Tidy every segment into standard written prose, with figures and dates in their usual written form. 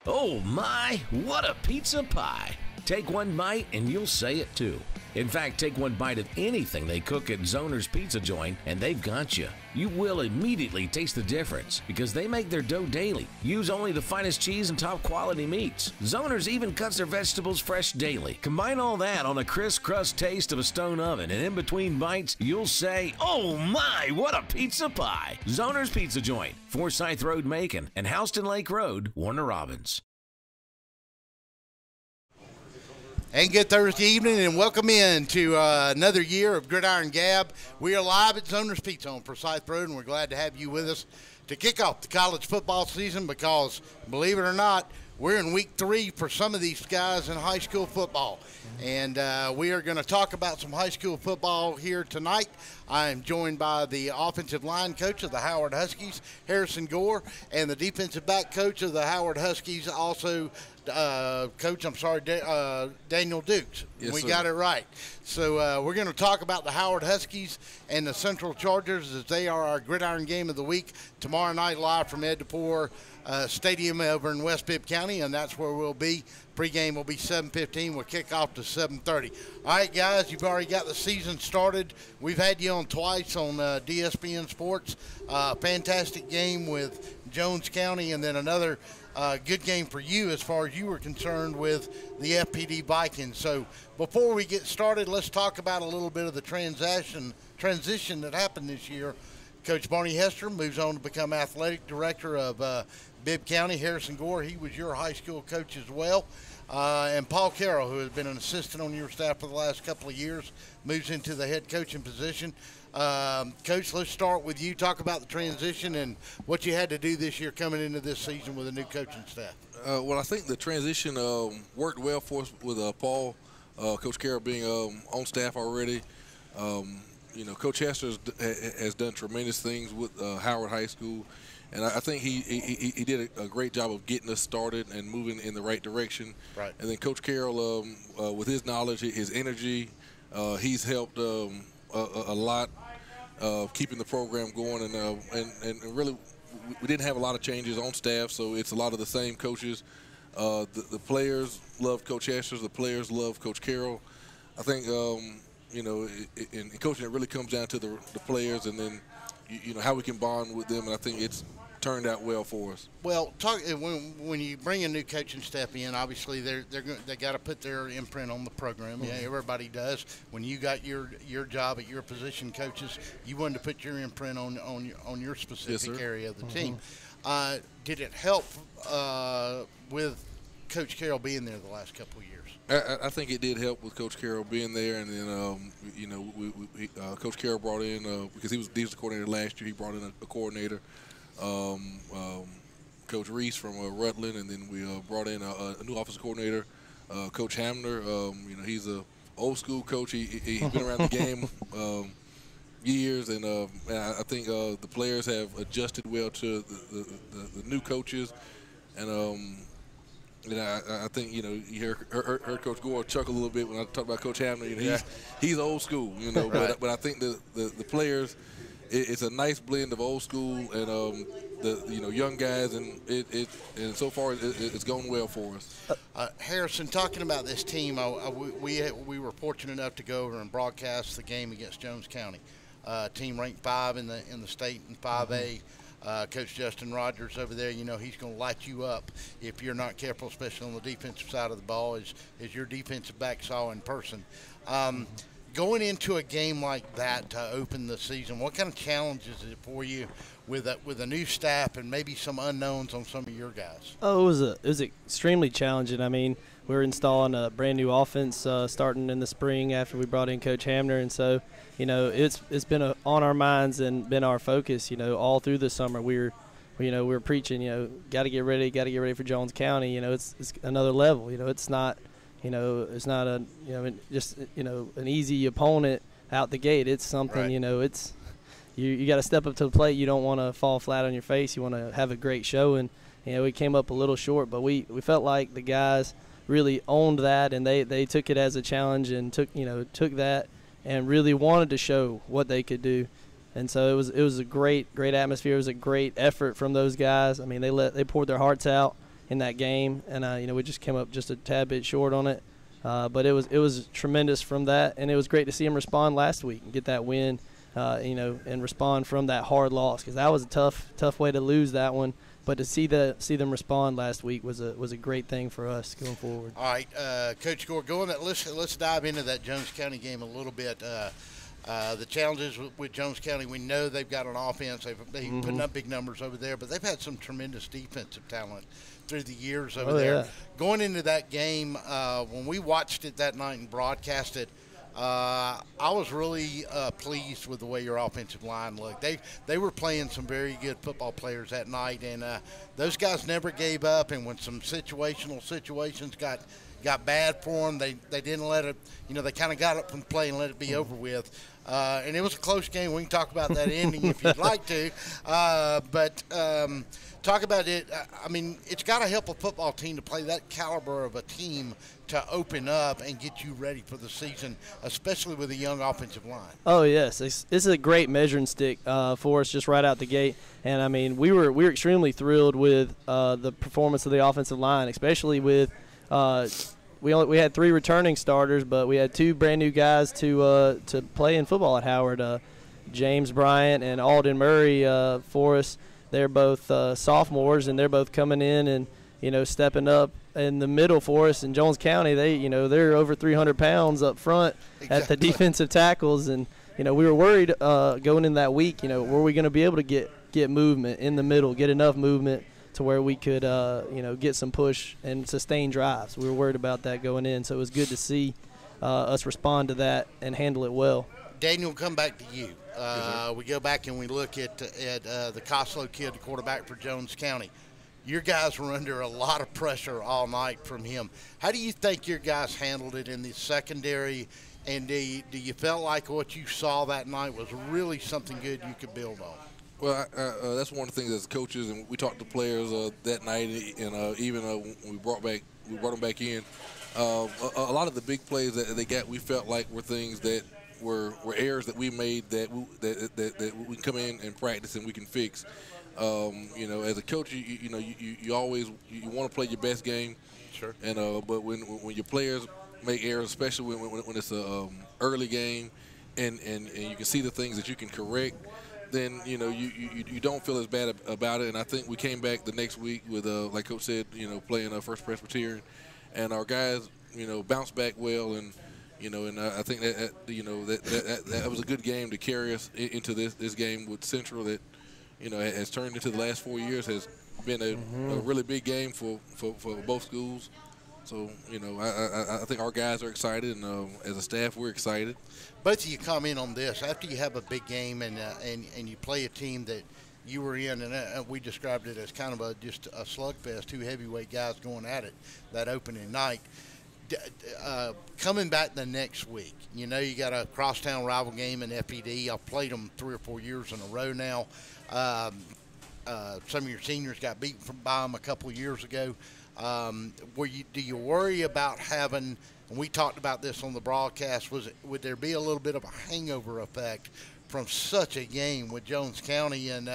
Oh my, what a pizza pie. Take one bite and you'll say it too. In fact, take one bite of anything they cook at Zoner's Pizza Joint and they've got you. You will immediately taste the difference because they make their dough daily. Use only the finest cheese and top quality meats. Zoner's even cuts their vegetables fresh daily. Combine all that on a crisp crust taste of a stone oven, and in between bites, you'll say, oh my, what a pizza pie. Zoner's Pizza Joint, Forsyth Road, Macon, and Houston Lake Road, Warner Robins. And good Thursday evening, and welcome in to another year of Gridiron Gab. We are live at Zoner's Pizza on Forsyth Road, and we're glad to have you with us to kick off the college football season because, believe it or not, we're in week 3 for some of these guys in high school football. And we are going to talk about some high school football here tonight. I am joined by the offensive line coach of the Howard Huskies, Harrison Gore, and the defensive back coach of the Howard Huskies, also Daniel Dukes. Yes, we sir. got it right. So we're going to talk about the Howard Huskies and the Central Chargers as they are our Gridiron game of the week tomorrow night live from Ed DePore Stadium over in West Bibb County, and that's where we'll be. Pregame will be 7:15. We'll kick off to 7:30. All right, guys, you've already got the season started. We've had you on twice on DSPN Sports. Fantastic game with Jones County, and then another good game for you as far as you were concerned with the FPD Vikings. So before we get started, let's talk about a little bit of the transition that happened this year. Coach Barney Hester moves on to become athletic director of Bibb County. Harrison Gore, he was your high school coach as well. And Paul Carroll, who has been an assistant on your staff for the last couple of years, moves into the head coaching position. Coach, let's start with you. Talk about the transition and what you had to do this year coming into this season with a new coaching staff. Well, I think the transition worked well for us with Paul, Coach Carroll being on staff already. Coach Hester has done tremendous things with Howard High School, and I think he did a great job of getting us started and moving in the right direction. Right. And then Coach Carroll, with his knowledge, his energy, he's helped a lot keeping the program going. And really, we didn't have a lot of changes on staff, so it's a lot of the same coaches. The players love Coach Hester. The players love Coach Carroll. I think in coaching, it really comes down to the players, and then how we can bond with them. And I think it's turned out well for us. Well, when you bring a new coaching staff in, obviously they got to put their imprint on the program. Mm-hmm. Yeah, everybody does. When you got your job at your position, coaches, you wanted to put your imprint on your specific area of the team. Did it help with Coach Carroll being there the last couple of years? I think it did help with Coach Carroll being there, and then Coach Carroll brought in because he was the coordinator last year. He brought in a coordinator, Coach Reese from Rutland, and then we brought in a new offensive coordinator, Coach Hamner. He's a old school coach. He's been around the game years, and I think the players have adjusted well to the new coaches, and. I think you heard Coach Gore chuckle a little bit when I talk about Coach Hamner. He's old school, right. but I think the players, it's a nice blend of old school and the young guys, and and so far it's going well for us. Harrison, talking about this team, we were fortunate enough to go over and broadcast the game against Jones County, team ranked 5 in the state in 5A. Mm-hmm. Coach Justin Rogers over there, he's going to light you up if you're not careful, especially on the defensive side of the ball, as your defensive back saw in person. Going into a game like that to open the season, what kind of challenges is it for you with a new staff and maybe some unknowns on some of your guys? Oh, it was extremely challenging. I mean, we're installing a brand new offense starting in the spring after we brought in Coach Hamner, and so it's been on our minds and been our focus. All through the summer we're preaching. Got to get ready for Jones County. It's another level. It's not an easy opponent out the gate. It's something. Right. It's you got to step up to the plate. You don't want to fall flat on your face. You want to have a great show, and we came up a little short, but we felt like the guys really owned that, and they took it as a challenge and took that and really wanted to show what they could do. And so it was a great atmosphere. It was a great effort from those guys. I mean, they poured their hearts out. in that game, and we just came up just a tad bit short on it. But it was tremendous from that, and it was great to see them respond last week and get that win, and respond from that hard loss, because that was a tough way to lose that one. But to see them respond last week was a great thing for us going forward. All right, Coach Gore, let's dive into that Jones County game a little bit. The challenges with Jones County, we know they've got an offense. They've putting up big numbers over there, but they've had some tremendous defensive talent through the years over there. Yeah. Going into that game, when we watched it that night and broadcast it, I was really pleased with the way your offensive line looked. They were playing some very good football players that night, and those guys never gave up. And when some situations got bad for them, they didn't let it. They kind of got up from the play and let it be over with. And it was a close game. We can talk about that ending if you'd like to. But talk about it. I mean, it's got to help a football team to play that caliber of a team to open up and get you ready for the season, especially with a young offensive line. Oh, yes. This is a great measuring stick for us just right out the gate. And, I mean, we were extremely thrilled with the performance of the offensive line, especially with we had 3 returning starters, but we had 2 brand new guys to play in football at Howard. James Bryant and Alden Murray for us. They're both sophomores, and they're both coming in and stepping up in the middle for us. In Jones County, they're over 300 pounds up front at the defensive tackles, and we were worried going in that week. Were we going to be able to get movement in the middle, get enough movement to where we could, get some push and sustain drives. We were worried about that going in, so it was good to see us respond to that and handle it well. Daniel, come back to you. We go back and we look at the Coslow kid, the quarterback for Jones County. Your guys were under a lot of pressure all night from him. How do you think your guys handled it in the secondary, and do you felt like what you saw that night was really something good you could build on? Well, that's one of the things as coaches, and we talked to players that night, and even when we brought them back in. A lot of the big plays that they got, we felt like were things that were errors that we made that we can come in and practice and we can fix. As a coach, you always want to play your best game. Sure. And but when your players make errors, especially when it's a early game, and you can see the things that you can correct, then you don't feel as bad about it. And I think we came back the next week with like Coach said, playing First Presbyterian, and our guys bounced back well, and I think that was a good game to carry us into this game with Central that has turned into the last 4 years, has been a really big game for both schools. So, I think our guys are excited, and as a staff, we're excited. Both of you comment on this. After you have a big game and you play a team that you were in, and we described it as kind of just a slugfest, 2 heavyweight guys going at it that opening night. Coming back the next week, you got a crosstown rival game in FPD. I've played them 3 or 4 years in a row now. Some of your seniors got beaten by them a couple of years ago. Do you worry about having, and we talked about this on the broadcast, would there be a little bit of a hangover effect from such a game with Jones County? And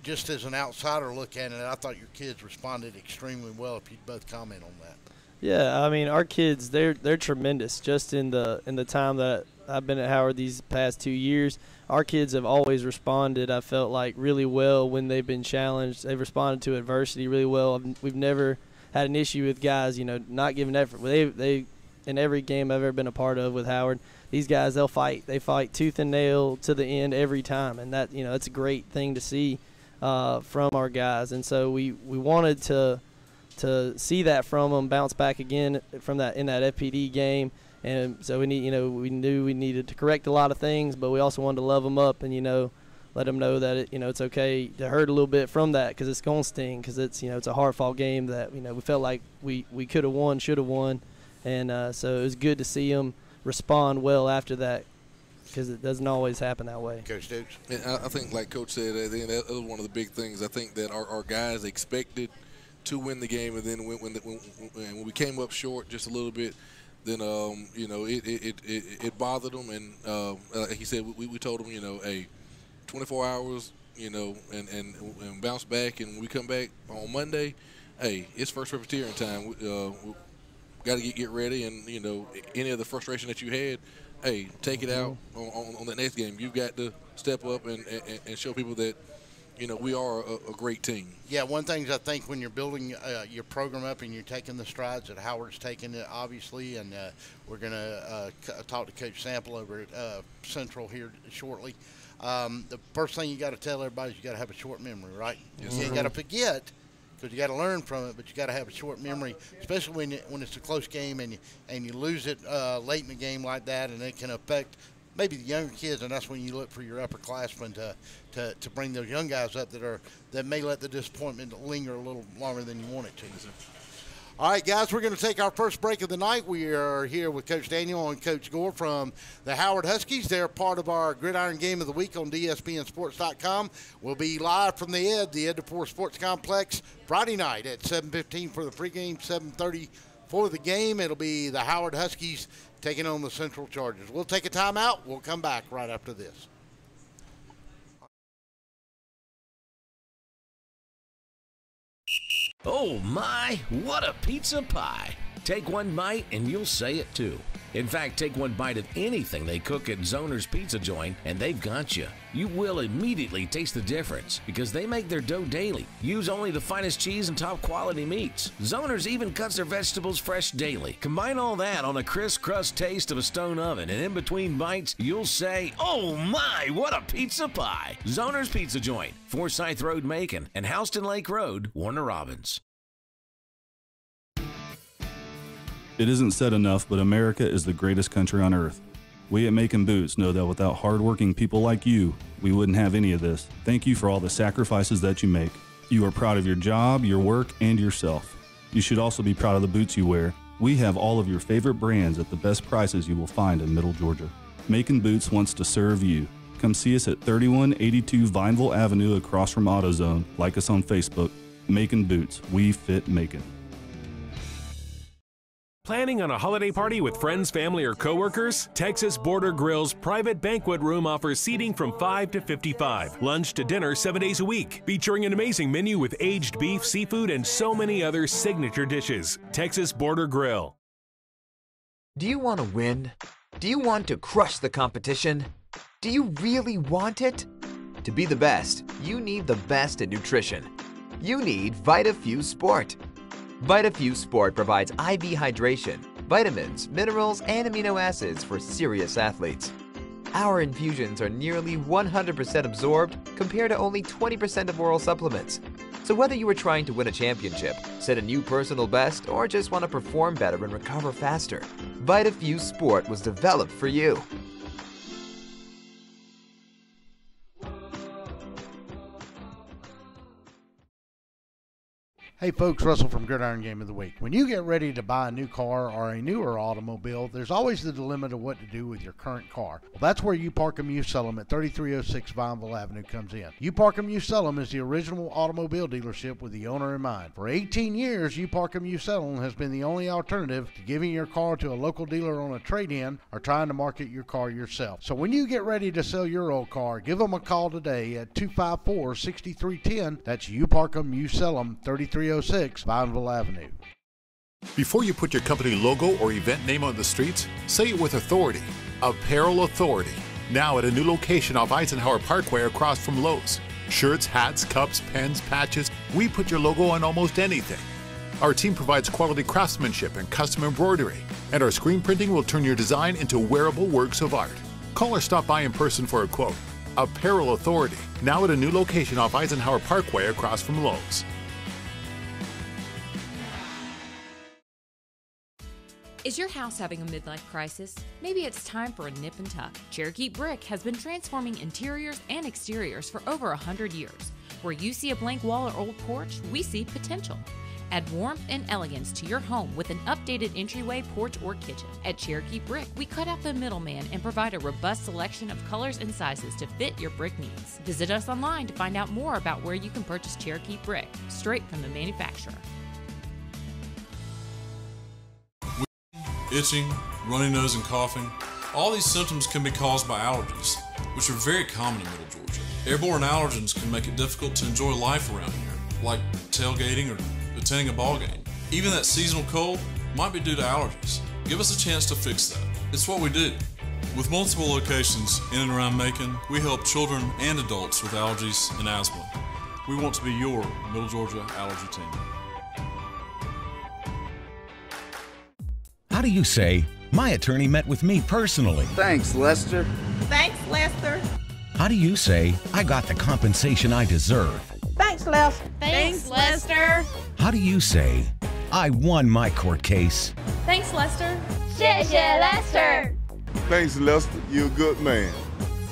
just as an outsider look at it, I thought your kids responded extremely well. If you'd both comment on that. Yeah, I mean, our kids, they're tremendous. Just in the time that I've been at Howard these past 2 years, our kids have always responded, I felt like, really well when they've been challenged. They've responded to adversity really well. We've never had an issue with guys, not giving effort. They in every game I've ever been a part of with Howard, these guys, they'll fight. They fight tooth and nail to the end every time, and that that's a great thing to see from our guys. And so we wanted to see that from them, bounce back again from that in that FPD game. And so we knew we needed to correct a lot of things, but we also wanted to love them up and let them know that it's okay to hurt a little bit from that, because it's gonna sting, because it's it's a hard-fought game that we felt like we could have won, should have won, and so it was good to see them respond well after that, because it doesn't always happen that way. Coach Dukes. And I think, like Coach said, that was one of the big things. I think that our guys expected to win the game, and then when we came up short just a little bit, then it bothered them, and like he said, we told them, hey, 24 hours, and bounce back, and when we come back on Monday, hey, it's first Presbyterian time. We got to get ready, and you know, any of the frustration that you had, hey, take it out on the next game. You've got to step up and show people that, you know, we are a great team. Yeah, one thing I think when you're building your program up and you're taking the strides that Howard's taking it, obviously, and we're going to talk to Coach Sample over at Central here shortly. The first thing you got to tell everybody is you got to have a short memory, right? Yes, you ain't got to forget, because you got to learn from it, but you got to have a short memory, especially when it's a close game and you lose it late in the game like that, and it can affect maybe the younger kids, and that's when you look for your upperclassmen to bring those young guys up that may let the disappointment linger a little longer than you want it to. All right, guys, we're going to take our first break of the night. We are here with Coach Daniel and Coach Gore from the Howard Huskies. They're part of our Gridiron Game of the Week on DSPNSports.com. We'll be live from the Ed DePore Sports Complex, Friday night at 7:15 for the pregame, 7:30 for the game. It'll be the Howard Huskies taking on the Central Chargers. We'll take a timeout. We'll come back right after this. Oh my, what a pizza pie. Take one bite and you'll say it too. In fact, take one bite of anything they cook at Zoner's Pizza Joint and they've got you. You will immediately taste the difference because they make their dough daily. Use only the finest cheese and top quality meats. Zoner's even cuts their vegetables fresh daily. Combine all that on a crisp crust taste of a stone oven, and in between bites, you'll say, oh my, what a pizza pie. Zoner's Pizza Joint, Forsyth Road, Macon, and Houston Lake Road, Warner Robins. It isn't said enough, but America is the greatest country on earth. We at Macon Boots know that without hardworking people like you, we wouldn't have any of this. Thank you for all the sacrifices that you make. You are proud of your job, your work, and yourself. You should also be proud of the boots you wear. We have all of your favorite brands at the best prices you will find in Middle Georgia. Macon Boots wants to serve you. Come see us at 3182 Vineville Avenue across from AutoZone. Like us on Facebook. Macon Boots. We fit Macon. Planning on a holiday party with friends, family, or coworkers? Texas Border Grill's private banquet room offers seating from 5 to 55. Lunch to dinner 7 days a week. Featuring an amazing menu with aged beef, seafood, and so many other signature dishes. Texas Border Grill. Do you want to win? Do you want to crush the competition? Do you really want it? To be the best, you need the best in nutrition. You need VitaFuse Sport. VitaFuse Sport provides IV hydration, vitamins, minerals, and amino acids for serious athletes. Our infusions are nearly 100% absorbed compared to only 20% of oral supplements. So whether you are trying to win a championship, set a new personal best, or just want to perform better and recover faster, VitaFuse Sport was developed for you. Hey folks, Russell from Gridiron Game of the Week. When you get ready to buy a new car or a newer automobile, there's always the dilemma of what to do with your current car. Well, that's where You Park 'Em, You Sell 'Em at 3306 Vineville Avenue comes in. You Park 'Em, You Sell 'Em is the original automobile dealership with the owner in mind. For 18 years, You Park 'Em, You Sell 'Em has been the only alternative to giving your car to a local dealer on a trade-in or trying to market your car yourself. So when you get ready to sell your old car, give them a call today at 254-6310. That's You Park 'Em, You Sell 'Em, 3306 Vineville Avenue. Before you put your company logo or event name on the streets, say it with authority. Apparel Authority. Now at a new location off Eisenhower Parkway across from Lowe's. Shirts, hats, cups, pens, patches. We put your logo on almost anything. Our team provides quality craftsmanship and custom embroidery. And our screen printing will turn your design into wearable works of art. Call or stop by in person for a quote. Apparel Authority. Now at a new location off Eisenhower Parkway across from Lowe's. Is your house having a midlife crisis? Maybe it's time for a nip and tuck. Cherokee Brick has been transforming interiors and exteriors for over 100 years. Where you see a blank wall or old porch, we see potential. Add warmth and elegance to your home with an updated entryway, porch, or kitchen. At Cherokee Brick, we cut out the middleman and provide a robust selection of colors and sizes to fit your brick needs. Visit us online to find out more about where you can purchase Cherokee Brick, straight from the manufacturer. Itching, runny nose, and coughing. All these symptoms can be caused by allergies, which are very common in Middle Georgia. Airborne allergens can make it difficult to enjoy life around here, like tailgating or attending a ball game. Even that seasonal cold might be due to allergies. Give us a chance to fix that. It's what we do. With multiple locations in and around Macon, we help children and adults with allergies and asthma. We want to be your Middle Georgia allergy team. How do you say, my attorney met with me personally? Thanks, Lester. Thanks, Lester. How do you say, I got the compensation I deserve? Thanks, Lester. Thanks, Lester. How do you say, I won my court case? Thanks, Lester. 谢谢 Lester. Thanks, Lester. You're a good man.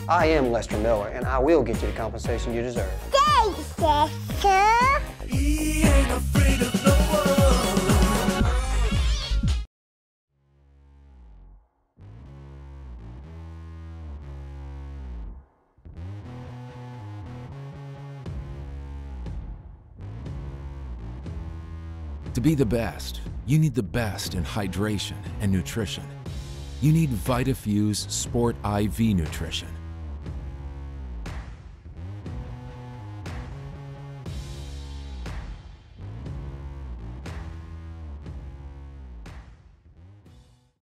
I am Lester Miller, and I will get you the compensation you deserve. Thanks, Lester. He ain't afraid of no one. To be the best, you need the best in hydration and nutrition. You need VitaFuse Sport IV Nutrition.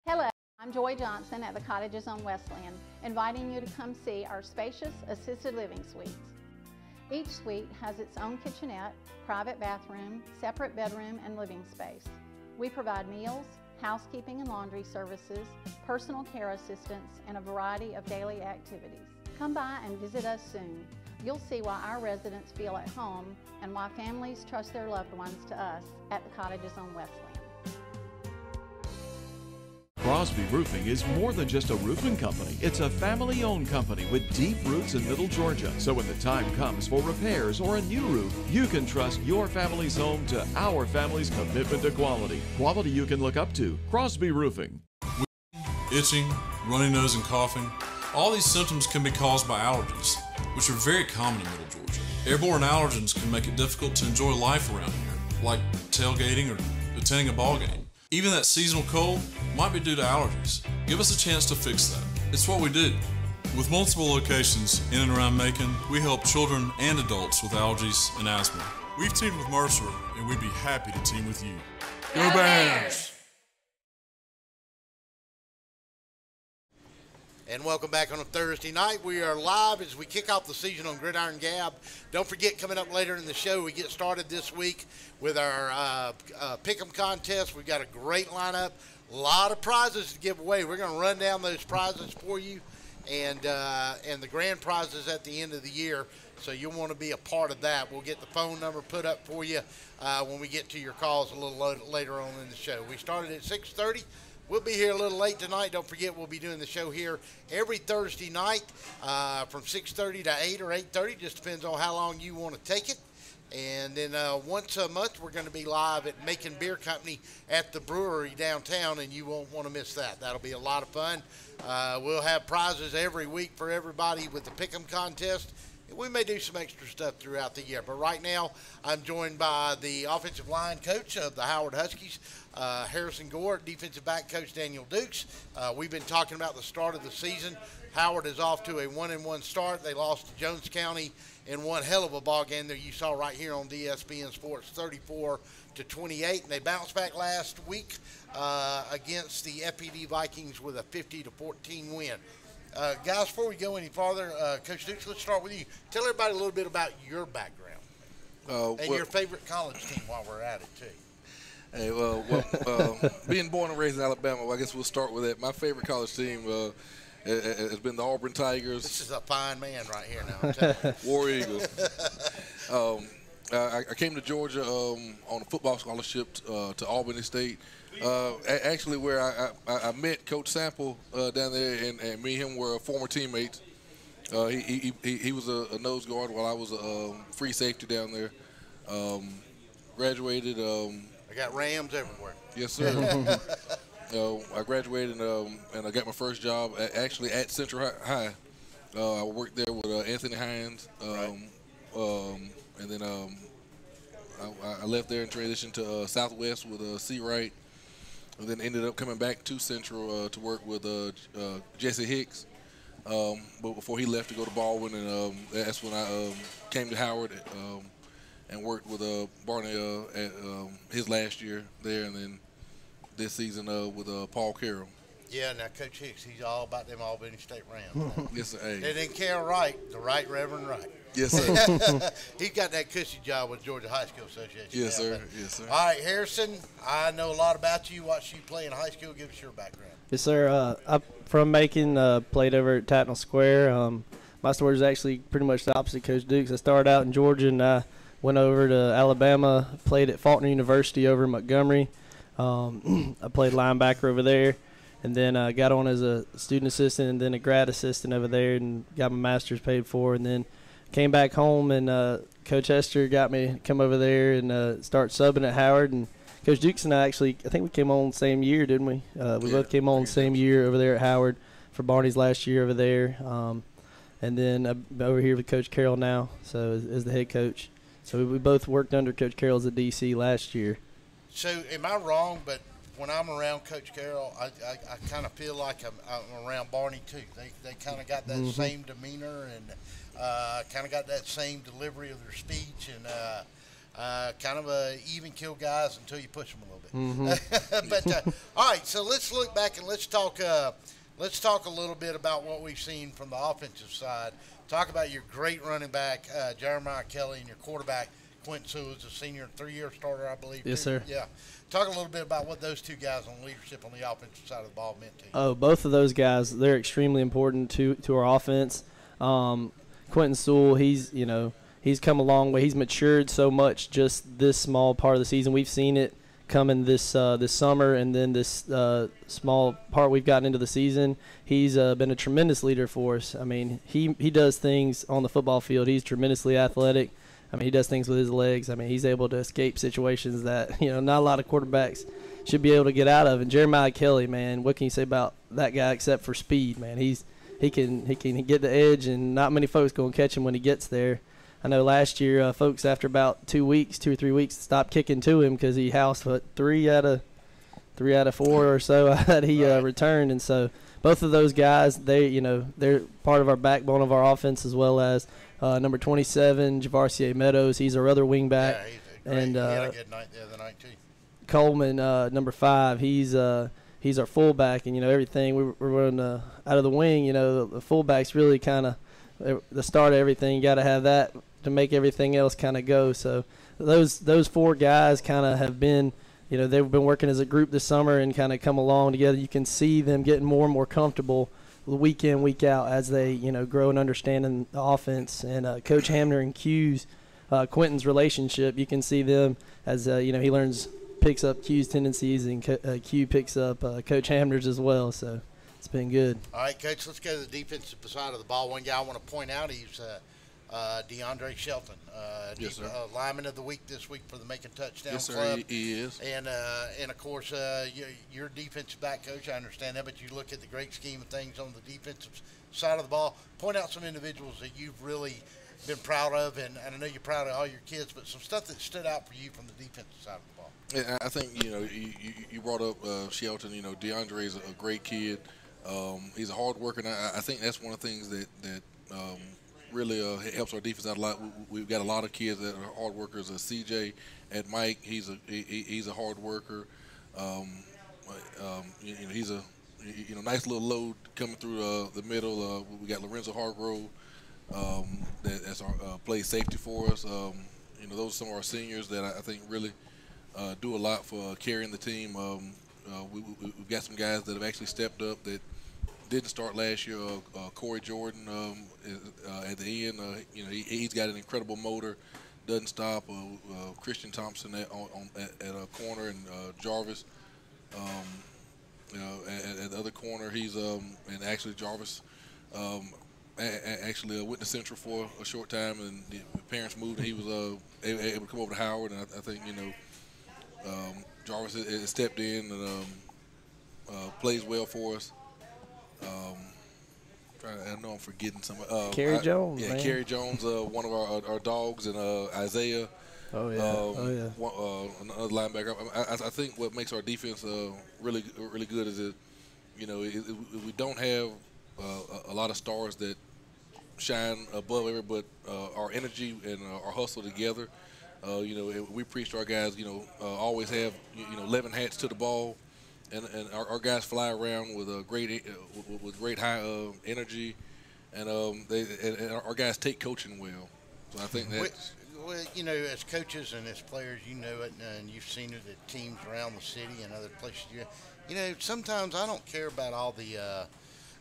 Hello, I'm Joy Johnson at the Cottages on Wesleyan, inviting you to come see our spacious assisted living suites. Each suite has its own kitchenette, private bathroom, separate bedroom, and living space. We provide meals, housekeeping and laundry services, personal care assistance, and a variety of daily activities. Come by and visit us soon. You'll see why our residents feel at home and why families trust their loved ones to us at the Cottages on Wesleyan. Crosby Roofing is more than just a roofing company. It's a family-owned company with deep roots in Middle Georgia. So when the time comes for repairs or a new roof, you can trust your family's home to our family's commitment to quality. Quality you can look up to. Crosby Roofing. Itching, runny nose, and coughing. All these symptoms can be caused by allergies, which are very common in Middle Georgia. Airborne allergens can make it difficult to enjoy life around here, like tailgating or attending a ball game. Even that seasonal cold might be due to allergies. Give us a chance to fix that. It's what we do. With multiple locations in and around Macon, we help children and adults with allergies and asthma. We've teamed with Mercer, and we'd be happy to team with you. Go Bears! And welcome back on a Thursday night. We are live as we kick off the season on Gridiron Gab. Don't forget, coming up later in the show, we get started this week with our Pick'em contest. We've got a great lineup, a lot of prizes to give away. We're going to run down those prizes for you, and the grand prizes at the end of the year. So you'll want to be a part of that. We'll get the phone number put up for you when we get to your calls a little later on in the show. We started at 6:30. We'll be here a little late tonight. Don't forget, we'll be doing the show here every Thursday night from 6:30 to 8 or 8:30. Just depends on how long you want to take it. And then once a month, we're going to be live at Macon Beer Company at the brewery downtown, and you won't want to miss that. That'll be a lot of fun. We'll have prizes every week for everybody with the Pick'em contest. We may do some extra stuff throughout the year, but right now I'm joined by the offensive line coach of the Howard Huskies, Harrison Gore, defensive back coach Daniel Dukes. We've been talking about the start of the season. Howard is off to a 1-1 start. They lost to Jones County in one hell of a ball game that you saw right here on DSPN Sports, 34-28, and they bounced back last week against the FPD Vikings with a 50-14 win. Guys, before we go any farther, Coach Dukes, let's start with you. Tell everybody a little bit about your background and your favorite college team while we're at it, too. Hey, being born and raised in Alabama, well, I guess we'll start with that. My favorite college team has been the Auburn Tigers. This is a fine man right here now, I'm telling you. War Eagles. I came to Georgia on a football scholarship to Albany State. Actually, where I met Coach Sample down there, and me and him were former teammates. He was a nose guard while I was a free safety down there. Graduated. I got Rams everywhere. Yes, sir. I graduated and I got my first job actually at Central High. I worked there with Anthony Hines, and then I left there and transitioned to Southwest with C. Wright. And then ended up coming back to Central to work with Jesse Hicks. But before he left to go to Baldwin, and that's when I came to Howard. and worked with Barney at his last year there, and then this season with Paul Carroll. Yeah, now Coach Hicks, he's all about them Albany State Rams. Yes, sir. Hey. They didn't care the right Reverend Wright. Yes, sir. He got that cushy job with Georgia High School Association. Yes, sir. Yes, sir. All right, Harrison, I know a lot about you. Watched you play in high school. Give us your background. Yes, sir. I'm from Macon, played over at Tatnall Square. My story is actually pretty much the opposite of Coach Duke's. I started out in Georgia, and I went over to Alabama, played at Faulkner University over in Montgomery. I played linebacker over there, and then got on as a student assistant and then a grad assistant over there, and got my master's paid for, and then came back home, and Coach Hester got me to come over there and start subbing at Howard. And Coach Dukes and I think we came on the same year, didn't we? We both came on the same year over there at Howard for Barney's last year over there. And then I'm over here with Coach Carroll now, so as the head coach. So we both worked under Coach Carroll as a DC last year. So am I wrong, but when I'm around Coach Carroll, I kind of feel like I'm around Barney too. They kind of got that same demeanor and kind of got that same delivery of their speech and kind of even kill guys until you push them a little bit. But all right, so let's look back and let's talk a little bit about what we've seen from the offensive side. Talk about your great running back, Jeremiah Kelly, and your quarterback, Quentin Sewell, is a senior and 3-year starter, I believe. Yes, sir. Yeah. Talk a little bit about what those two guys on leadership on the offensive side of the ball meant to you. Oh, both of those guys, they're extremely important to our offense. Quentin Sewell, he's come a long way. He's matured so much just this small part of the season. We've seen it coming this summer, and then this small part we've gotten into the season. He's been a tremendous leader for us. I mean, he does things on the football field. He's tremendously athletic. I mean, he does things with his legs. I mean, he's able to escape situations that, not a lot of quarterbacks should be able to get out of. And Jeremiah Kelly, man, what can you say about that guy except for speed, man? He can get the edge, and not many folks going to catch him when he gets there. I know last year, folks after about 2 or 3 weeks stopped kicking to him because he housed three out of 4 or so that he returned. And so both of those guys, they're part of our backbone of our offense, as well as number 27, Javarcier Meadows. He's our other wingback. Yeah, he had a good night the other night too. Coleman, number 5, he's our fullback, and everything we're running out of the wing. The fullback's really kind of the start of everything. You got to have that to make everything else kind of go. So those 4 guys kind of have been, they've been working as a group this summer and kind of come along together. You can see them getting more and more comfortable week in, week out as they, grow and understanding the offense. And Coach Hamner and Quentin's relationship, you can see them as, he picks up Q's tendencies, and Q picks up Coach Hamner's as well. So it's been good. All right, Coach, let's go to the defensive side of the ball. One guy I want to point out, he's DeAndre Shelton, yes, sir. lineman of the week this week for the Making Touchdown yes, Club. Sir, he is. And of course, you're defensive back coach. I understand that, but you look at the great scheme of things on the defensive side of the ball. Point out some individuals that you've really been proud of, and I know you're proud of all your kids, but some stuff that stood out for you from the defensive side of the ball. Yeah, I think you brought up Shelton. DeAndre is a great kid. He's a hard worker, and I think that's one of the things that really helps our defense out a lot. We've got a lot of kids that are hard workers. CJ at Mike, he's a hard worker. He's a nice little load coming through the middle. We got Lorenzo Hargrove that's our plays safety for us. Those are some of our seniors that I think really do a lot for carrying the team. We've got some guys that have actually stepped up that didn't start last year. Corey Jordan at the end, he's got an incredible motor, doesn't stop. Christian Thompson at a corner, and Jarvis at the other corner. He's and actually Jarvis actually went to Central for a short time, and the parents moved, and he was able to come over to Howard. And I think Jarvis has stepped in and plays well for us. I know I'm forgetting some. Kerry Jones. Yeah, Kerry Jones, one of our dogs, and Isaiah. Oh yeah. Another linebacker. I think what makes our defense really good is that we don't have a lot of stars that shine above everybody, but our energy and our hustle together You know, we preach to our guys, you know, always have, 11 hats to the ball, and our guys fly around with a great high energy, and our guys take coaching well. So I think that's. Well, you know, as coaches and as players, you know it, and you've seen it at teams around the city and other places. You know, sometimes I don't care about all the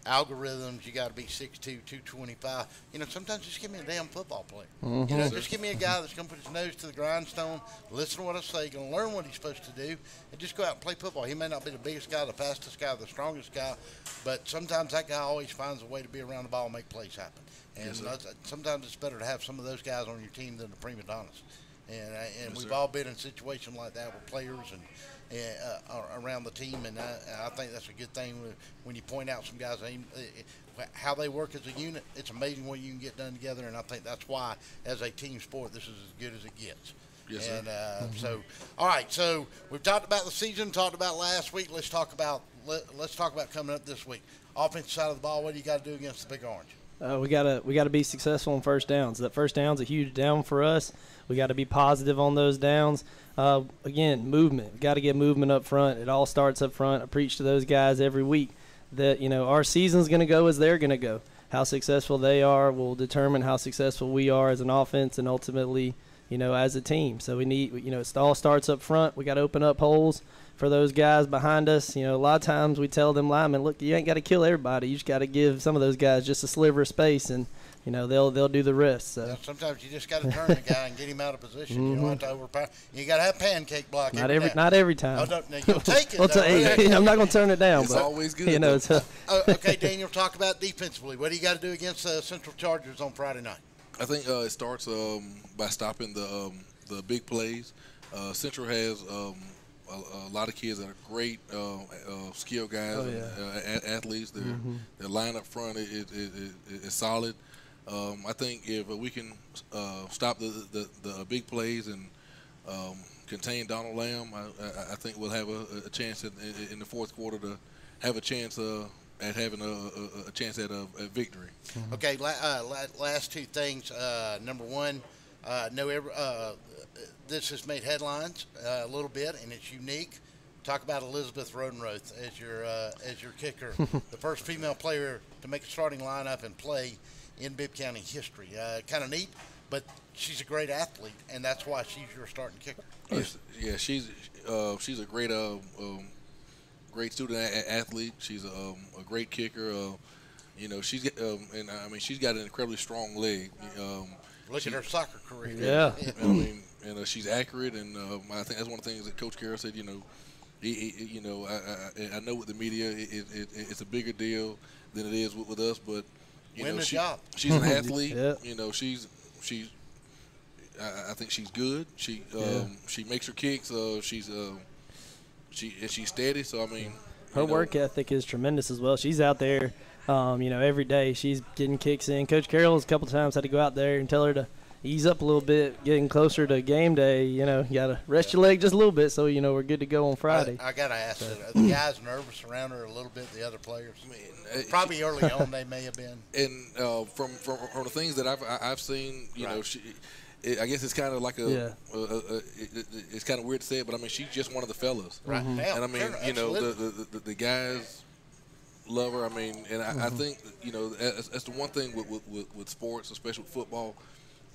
algorithms. You got to be 6'2", 225. You know, sometimes just give me a damn football player. Mm-hmm. You know, just give me a guy that's going to put his nose to the grindstone, listen to what I say, going to learn what he's supposed to do, and just go out and play football. He may not be the biggest guy, the fastest guy, the strongest guy, but sometimes that guy always finds a way to be around the ball and make plays happen. And sometimes it's better to have some of those guys on your team than the prima donnas. And we've all been in situations like that with players and around the team, and I think that's a good thing when you point out some guys how they work as a unit. It's amazing what you can get done together, and I think that's why, as a team sport, this is as good as it gets. Yes, and sir. so, all right. So we've talked about the season, talked about last week. Let's talk about coming up this week. Offensive side of the ball. What do you got to do against the Big Orange? We gotta be successful on first downs. That first down's a huge down for us. We got to be positive on those downs. Again, movement. Got to get movement up front. It all starts up front. I preach to those guys every week that, you know, our season's going to go as they're going to go. How successful they are will determine how successful we are as an offense and ultimately, you know, as a team. So we need, you know, it all starts up front. We got to open up holes for those guys behind us. You know, a lot of times we tell them linemen, look, you ain't got to kill everybody. You just got to give some of those guys just a sliver of space, and you know they'll do the rest. So sometimes you just got to turn the guy and get him out of position. Mm-hmm. You don't have to overpower. You got to have pancake block. Not every time. Oh, no, you'll take it. I'm not going to turn it down. It's but, always good. You know, okay, Daniel, talk about defensively. What do you got to do against Central Chargers on Friday night? I think it starts by stopping the big plays. Central has a lot of kids that are great skill guys, athletes. Their line up front is solid. I think if we can stop the big plays and contain Donald Lamb, I think we'll have a chance in the fourth quarter to have a chance at having a chance at a victory. Okay, last two things. Number one, this has made headlines a little bit, and it's unique. Talk about Elizabeth Rodenroth as your kicker, the first female player to make a starting lineup and play in Bibb County history. Kind of neat, but she's a great athlete, and that's why she's your starting kicker. Yeah, she's a great great student athlete. She's a great kicker. You know, she's and I mean she's got an incredibly strong leg. Look at her soccer career. Yeah. I mean, and she's accurate, and I think that's one of the things that Coach Carroll said. You know, I know with the media, it's a bigger deal than it is with us, but you know, she's an athlete. Yeah. You know, I think she's good. She makes her kicks. She's steady. So I mean, her work ethic is tremendous as well. She's out there. You know, every day she's getting kicks in. Coach Carroll's a couple times had to go out there and tell her to ease up a little bit, getting closer to game day. You know, you got to rest your leg just a little bit so, you know, we're good to go on Friday. I got to ask, are the guys nervous around her a little bit, the other players? Probably early on they may have been. And from the things that I've seen, you know, I guess it's kind of like it's kind of weird to say it, but I mean, she's just one of the fellas. Right. And I mean, you know, the guys love her. I mean, and I think, you know, that's the one thing with sports, especially with football.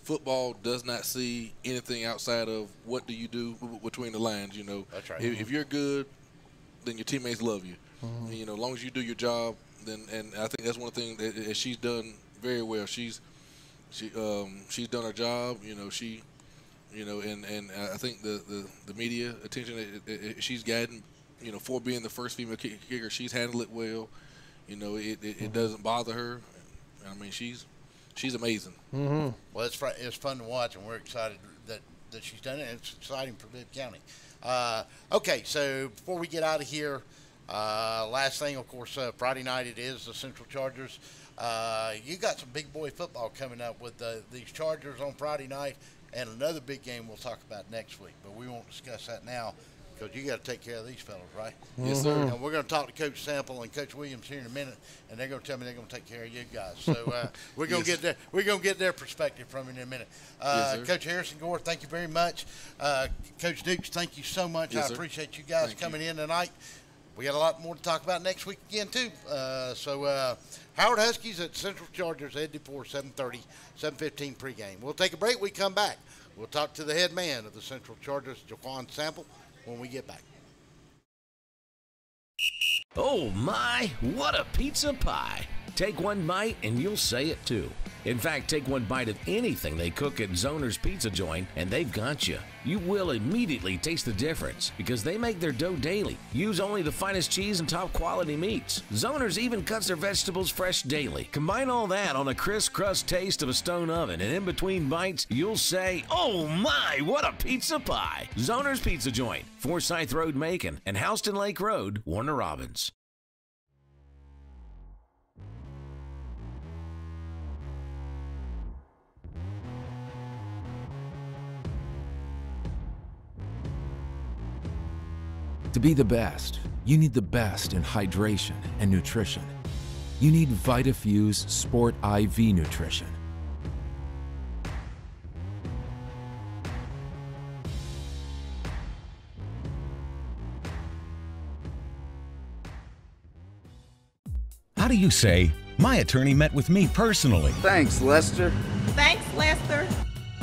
Football does not see anything outside of what do you do between the lines. You know, that's right. If you're good, then your teammates love you. And, you know, as long as you do your job, then and I think that's one thing that she's done very well. She's done her job. You know, and I think the media attention she's gotten, you know, for being the first female kicker, she's handled it well. You know, it doesn't bother her. I mean, she's amazing. Mm-hmm. Well, it's fun to watch, and we're excited that she's done it. And it's exciting for Bibb County. Okay, so before we get out of here, last thing, of course, Friday night it is the Central Chargers. You got some big boy football coming up with these Chargers on Friday night, and another big game we'll talk about next week, but we won't discuss that now. because you got to take care of these fellas, right? Yes, sir. And we're going to talk to Coach Sample and Coach Williams here in a minute, and they're going to tell me they're going to take care of you guys. So we're going to get their perspective from you in a minute. Yes, Coach Harrison Gore, thank you very much. Coach Dukes, thank you so much. Yes, I sir. appreciate you guys coming in tonight. We got a lot more to talk about next week again, too. Howard Huskies at Central Chargers, Ed DePore, 7:30, 7:15 pregame. We'll take a break. We come back. We'll talk to the head man of the Central Chargers, Jaquan Sample, when we get back. Oh my, what a pizza pie. Take one bite and you'll say it too. In fact, take one bite of anything they cook at Zoner's Pizza Joint and they've got you. You will immediately taste the difference because they make their dough daily. Use only the finest cheese and top quality meats. Zoner's even cuts their vegetables fresh daily. Combine all that on a crisp crust taste of a stone oven and in between bites, you'll say, oh my, what a pizza pie. Zoner's Pizza Joint, Forsyth Road, Macon, and Houston Lake Road, Warner Robins. To be the best, you need the best in hydration and nutrition. You need VitaFuse Sport IV Nutrition. How do you say, my attorney met with me personally? Thanks, Lester. Thanks, Lester.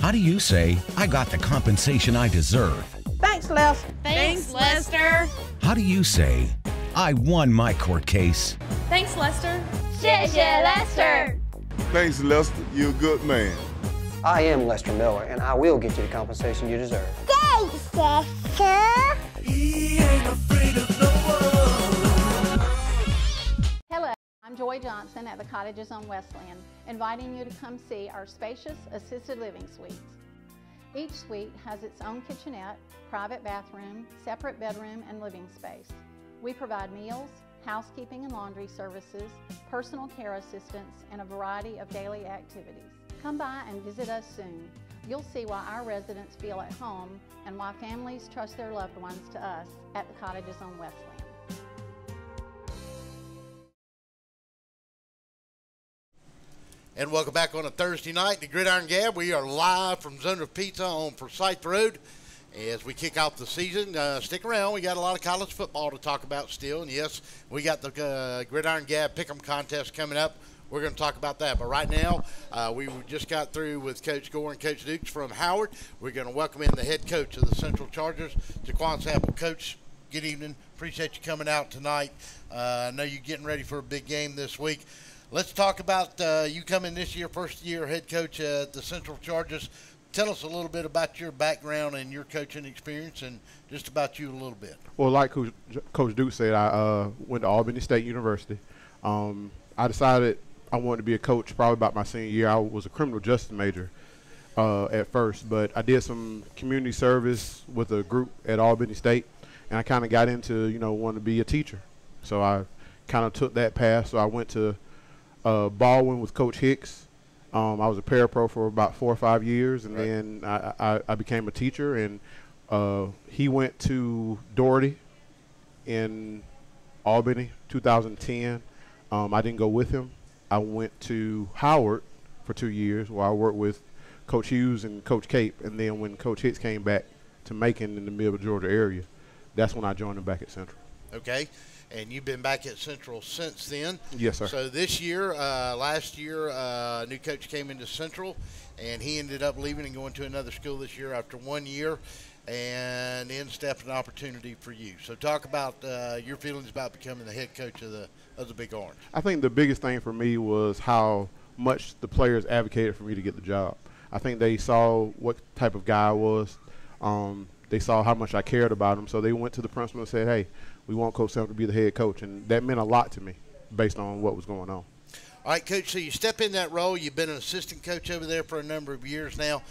How do you say, I got the compensation I deserve? Thanks, Lester. Thanks, Lester. How do you say, I won my court case? Thanks, Lester. 谢谢 Lester. Thanks, Lester. You're a good man. I am Lester Miller, and I will get you the compensation you deserve. Thanks, Lester. He ain't afraid of no one. Hello, I'm Joy Johnson at the Cottages on Westland, inviting you to come see our spacious assisted living suites. Each suite has its own kitchenette, private bathroom, separate bedroom, and living space. We provide meals, housekeeping and laundry services, personal care assistance, and a variety of daily activities. Come by and visit us soon. You'll see why our residents feel at home and why families trust their loved ones to us at the Cottages on Westland. And welcome back on a Thursday night to Gridiron Gab. We are live from Zoner Pizza on Forsyth Road as we kick off the season. Stick around. We got a lot of college football to talk about still. And, yes, we got the Gridiron Gab Pick'em contest coming up. We're going to talk about that. But right now, we just got through with Coach Gore and Coach Dukes from Howard. We're going to welcome in the head coach of the Central Chargers, Jaquan Sample. Coach, good evening. Appreciate you coming out tonight. I know you're getting ready for a big game this week. Let's talk about you coming this year, first year head coach at the Central Chargers. Tell us a little bit about your background and your coaching experience and just about you a little bit. Well, like Coach Duke said, I went to Albany State University. I decided I wanted to be a coach probably about my senior year. I was a criminal justice major at first, but I did some community service with a group at Albany State, and I kind of got into, wanting to be a teacher. So I kind of took that path. So I went to Baldwin with Coach Hicks. I was a parapro for about 4 or 5 years, and then I became a teacher. And he went to Doherty in Albany, 2010. I didn't go with him. I went to Howard for 2 years where I worked with Coach Hughes and Coach Cape. And then when Coach Hicks came back to Macon in the middle Georgia area, that's when I joined him back at Central. Okay. And you've been back at Central since then. Yes, sir. So this year, last year, a new coach came into Central, and he ended up leaving and going to another school this year after 1 year, and in stepped an opportunity for you. So talk about your feelings about becoming the head coach of the Big Orange. I think the biggest thing for me was how much the players advocated for me to get the job. I think they saw what type of guy I was. They saw how much I cared about them, so they went to the principal and said, hey, we want Coach Sample to be the head coach, and that meant a lot to me based on what was going on. All right, Coach, so you step in that role. You've been an assistant coach over there for a number of years now.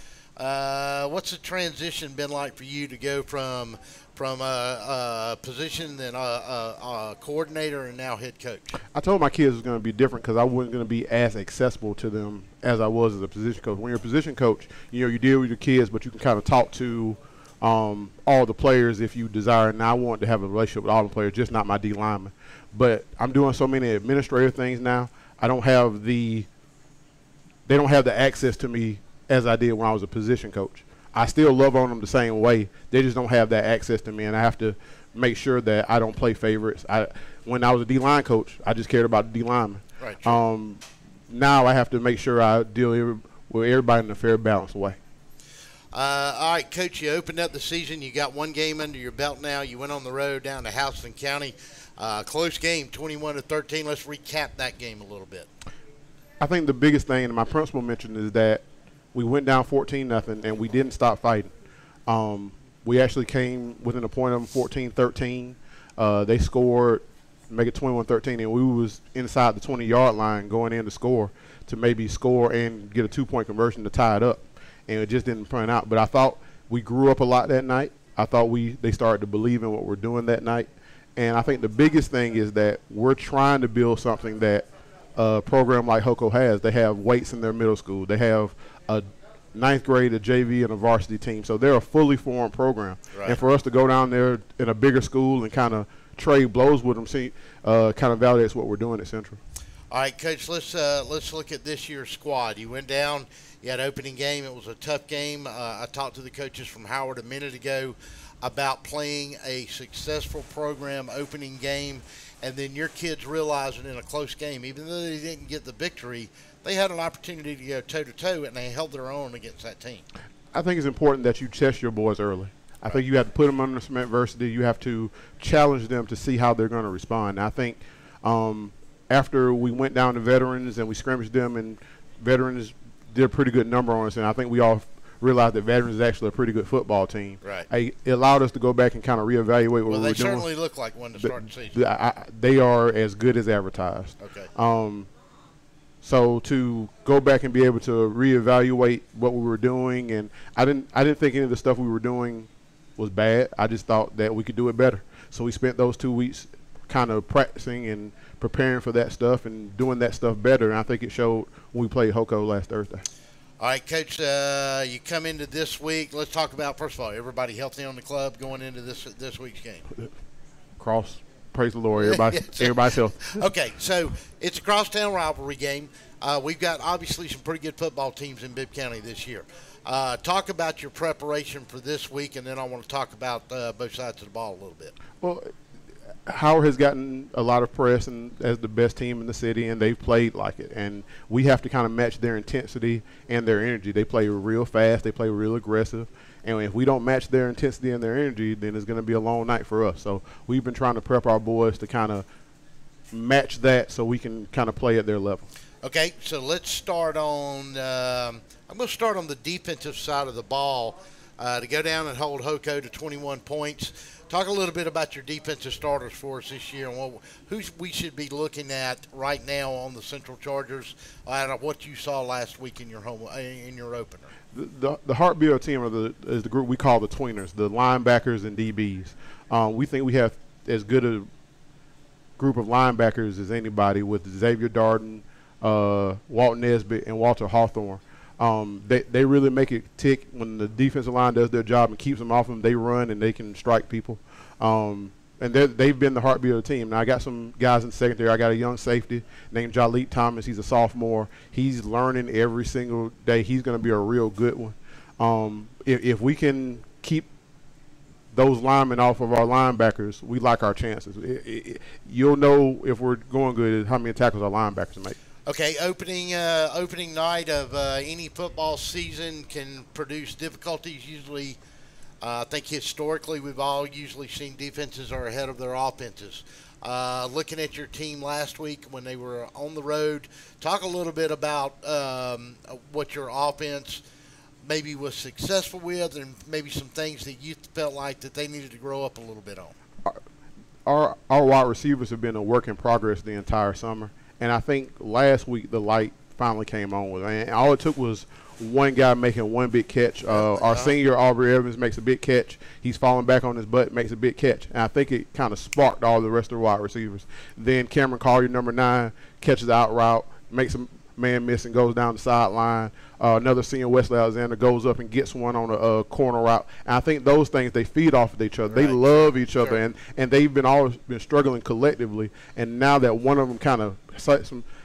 What's the transition been like for you to go from a position then a coordinator and now head coach? I told my kids it was going to be different because I wasn't going to be as accessible to them as I was as a position coach. When you're a position coach, you deal with your kids, but you can kind of talk to all the players if you desire. And I want to have a relationship with all the players, just not my D linemen. But I'm doing so many administrative things now. They don't have the access to me as I did when I was a position coach. I still love on them the same way. They just don't have that access to me, and I have to make sure that I don't play favorites. When I was a D-line coach, I just cared about the D-linemen. Right. Now I have to make sure I deal with everybody in a fair, balanced way. All right, Coach, you opened up the season. You got one game under your belt now. You went on the road down to Houston County. Close game, 21-13. Let's recap that game a little bit. I think the biggest thing, and my principal mentioned, is that we went down 14-0, and we didn't stop fighting. We actually came within a point of them 14-13. They scored, make it 21-13, and we was inside the 20-yard line going in to score to maybe score and get a 2-point conversion to tie it up. And it just didn't pan out. But I thought we grew up a lot that night. I thought they started to believe in what we're doing that night. And I think the biggest thing is that we're trying to build something that a program like Hoko has. They have weights in their middle school. They have a ninth grade, a JV, and a varsity team. So they're a fully formed program. Right. And for us to go down there in a bigger school and kind of trade blows with them, kind of validates what we're doing at Central. All right, Coach, let's look at this year's squad. You went down, you had an opening game. It was a tough game. I talked to the coaches from Howard a minute ago about playing a successful program opening game, and then your kids realizing in a close game, even though they didn't get the victory, they had an opportunity to go toe-to-toe, and they held their own against that team. I think it's important that you test your boys early. I think you have to put them under some adversity. You have to challenge them to see how they're going to respond. And I think after we went down to veterans and we scrimmaged them, and veterans did a pretty good number on us, and I think we all realized that veterans is actually a pretty good football team. Right. It allowed us to go back and kind of reevaluate what we were doing. Well, they certainly look like one to start the season. They are as good as advertised. Okay. So to go back and be able to reevaluate what we were doing, and I didn't think any of the stuff we were doing was bad. I just thought that we could do it better. So we spent those 2 weeks kind of practicing and preparing for that stuff and doing that stuff better. And I think it showed when we played Hoko last Thursday. All right, Coach, you come into this week. Let's talk about, first of all, everybody healthy on the club going into this week's game. Praise the Lord, everybody's healthy. Okay, so it's a crosstown rivalry game. We've got obviously some pretty good football teams in Bibb County this year. Talk about your preparation for this week, and then I want to talk about both sides of the ball a little bit. Well, Howard has gotten a lot of press and as the best team in the city, and they've played like it. And we have to kind of match their intensity and their energy. They play real fast. They play real aggressive. And if we don't match their intensity and their energy, then it's going to be a long night for us. So we've been trying to prep our boys to kind of match that so we can kind of play at their level. Okay, so let's start on I'm going to start on the defensive side of the ball to go down and hold Hoko to 21 points. Talk a little bit about your defensive starters for us this year and who we should be looking at right now on the Central Chargers out of what you saw last week in your opener. The heartbeat of the team is the group we call the tweeners, the linebackers and DBs. We think we have as good a group of linebackers as anybody with Xavier Darden, Walt Nesbitt, and Walter Hawthorne. They really make it tick when the defensive line does their job and keeps them off them. They run and they can strike people. And they've been the heartbeat of the team. Now, I got some guys in secondary. I got a young safety named Jaleet Thomas. He's a sophomore. He's learning every single day. He's going to be a real good one. If we can keep those linemen off of our linebackers, we like our chances. You'll know if we're going good how many tackles our linebackers make. Okay, opening night of any football season can produce difficulties. Usually, I think historically we've all usually seen defenses are ahead of their offenses. Looking at your team last week when they were on the road, talk a little bit about what your offense maybe was successful with and maybe some things that you felt like that they needed to grow up a little bit on. Our wide receivers have been a work in progress the entire summer. And I think last week the light finally came on with it. And all it took was one guy making one big catch. Our senior, Aubrey Evans, makes a big catch. He's falling back on his butt, makes a big catch. And I think it kind of sparked all the rest of the wide receivers. Then Cameron Collier, number 9, catches the out route, makes a man miss and goes down the sideline. another senior, Wesley Alexander, goes up and gets one on a corner route. And I think those things, they feed off of each other. Right. They love each other, and they've always been struggling collectively. And now that one of them kind of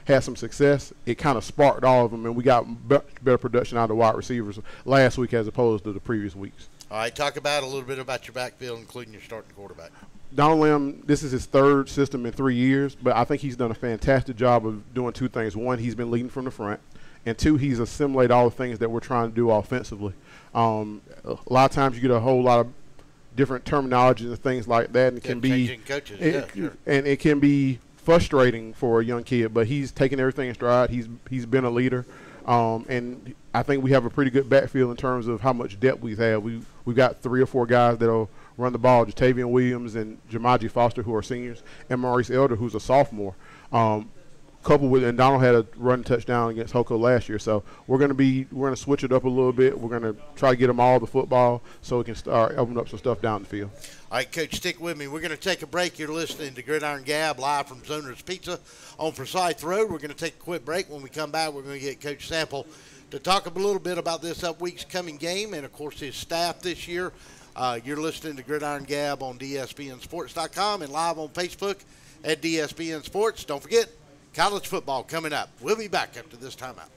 had some success, it kind of sparked all of them, and we got better production out of the wide receivers last week as opposed to the previous weeks. All right, talk about a little bit about your backfield, including your starting quarterback. Donald Lamb, this is his third system in 3 years, but I think he's done a fantastic job of doing two things. One, he's been leading from the front, and two, he's assimilated all the things that we're trying to do offensively. A lot of times you get a whole lot of different terminologies and things like that, and it can be coaches, and it can be frustrating for a young kid, but he's taken everything in stride. He's been a leader, and I think we have a pretty good backfield in terms of how much depth we have. We've got 3 or 4 guys that'll run the ball, Jatavian Williams and Jamaji Foster, who are seniors, and Maurice Elder, who's a sophomore. Coupled with, and Donald had a run touchdown against Hoko last year, so we're going to switch it up a little bit. We're going to try to get them all the football so we can start opening up some stuff down the field. All right, Coach, stick with me. We're going to take a break. You're listening to Gridiron Gab live from Zoner's Pizza on Forsyth Road. We're going to take a quick break. When we come back, we're going to get Coach Sample to talk a little bit about this week's coming game and, of course, his staff this year. You're listening to Gridiron Gab on DSBNSports.com and live on Facebook at DSBN Sports. Don't forget, college football coming up. We'll be back after this timeout.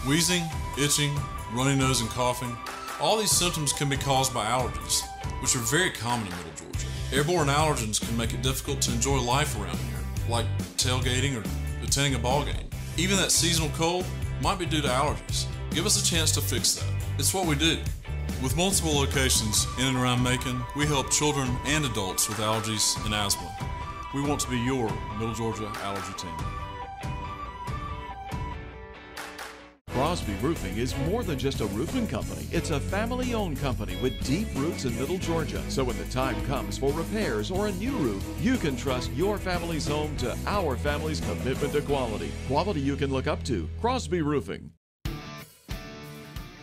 Wheezing, itching, runny nose, and coughing. All these symptoms can be caused by allergies, which are very common in Middle Georgia. Airborne allergens can make it difficult to enjoy life around here, like tailgating or attending a ball game. Even that seasonal cold might be due to allergies. Give us a chance to fix that. It's what we do. With multiple locations in and around Macon, we help children and adults with allergies and asthma. We want to be your Middle Georgia allergy team. Crosby Roofing is more than just a roofing company. It's a family-owned company with deep roots in Middle Georgia. So when the time comes for repairs or a new roof, you can trust your family's home to our family's commitment to quality. Quality you can look up to. Crosby Roofing.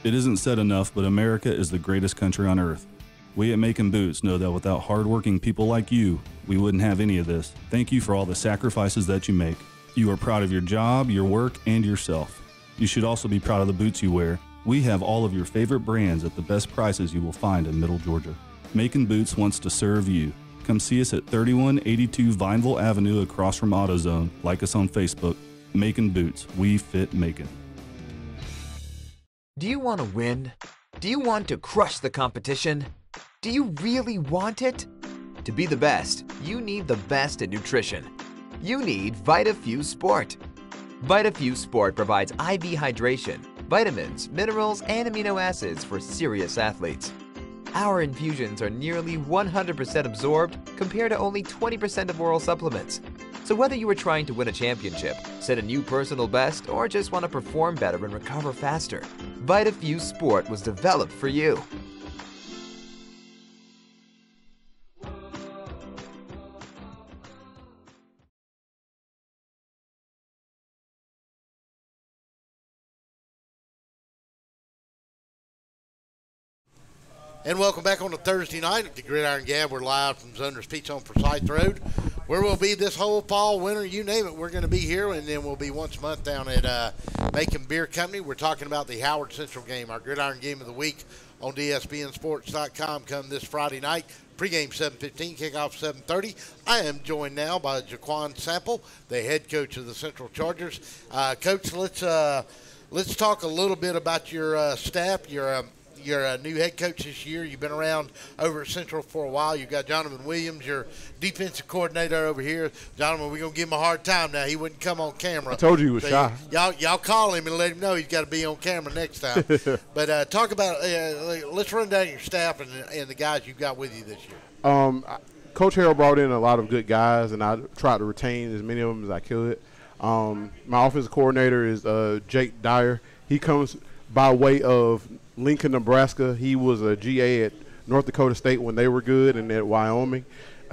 It isn't said enough, but America is the greatest country on earth. We at Macon Boots know that without hardworking people like you, we wouldn't have any of this. Thank you for all the sacrifices that you make. You are proud of your job, your work, and yourself. You should also be proud of the boots you wear. We have all of your favorite brands at the best prices you will find in Middle Georgia. Macon Boots wants to serve you. Come see us at 3182 Vineville Avenue across from AutoZone. Like us on Facebook. Macon Boots. We fit Macon. Do you want to win? Do you want to crush the competition? Do you really want it? To be the best, you need the best in nutrition. You need VitaFuse Sport. VitaFuse Sport provides IV hydration, vitamins, minerals, and amino acids for serious athletes. Our infusions are nearly 100% absorbed compared to only 20% of oral supplements. So whether you are trying to win a championship, set a new personal best, or just want to perform better and recover faster, VitaFuse Sport was developed for you. And welcome back on a Thursday night at the Gridiron Gab. We're live from Zoner's Pizza on Forsyth Road, where we'll be this whole fall, winter, you name it. We're going to be here, and then we'll be once a month down at Macon Beer Company. We're talking about the Howard Central game, our Gridiron Game of the Week on DSBNSports.com come this Friday night. Pregame 7:15, kickoff 7:30. I am joined now by Jaquan Sample, the head coach of the Central Chargers. Coach, let's talk a little bit about your staff. You're a new head coach this year. You've been around over at Central for a while. You've got Jonathan Williams, your defensive coordinator over here. Jonathan, we're going to give him a hard time now. He wouldn't come on camera. I told you he was shy. Y'all call him and let him know he's got to be on camera next time. But talk about let's run down your staff and the guys you've got with you this year. Coach Harrell brought in a lot of good guys, and I tried to retain as many of them as I could. My offensive coordinator is Jake Dyer. He comes by way of Lincoln, Nebraska. He was a GA at North Dakota State when they were good, and at Wyoming.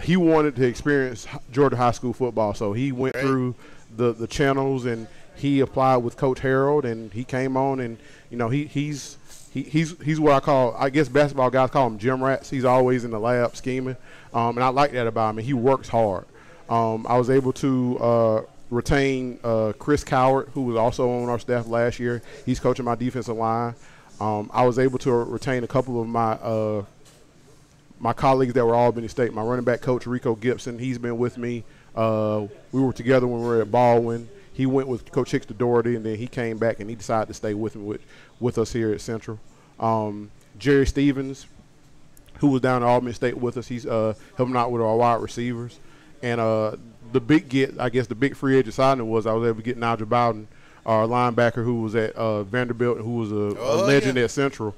He wanted to experience Georgia high school football, so he went through the channels, and he applied with Coach Harold, and he came on, and he's what I call, I guess basketball guys call him gym rats. He's always in the lab scheming, and I like that about him. And he works hard. I was able to retained Chris Coward, who was also on our staff last year. He's coaching my defensive line. I was able to retain a couple of my colleagues that were all Albany State. My running back coach, Rico Gibson, he's been with me. We were together when we were at Baldwin. He went with Coach Hicks to Doherty, and then he came back and he decided to stay with me with us here at Central. Jerry Stevens, who was down at Albany State with us, he's helping out with our wide receivers. And the big free agent signing was I was able to get Nigel Bowden, our linebacker who was at Vanderbilt and who was a legend at Central,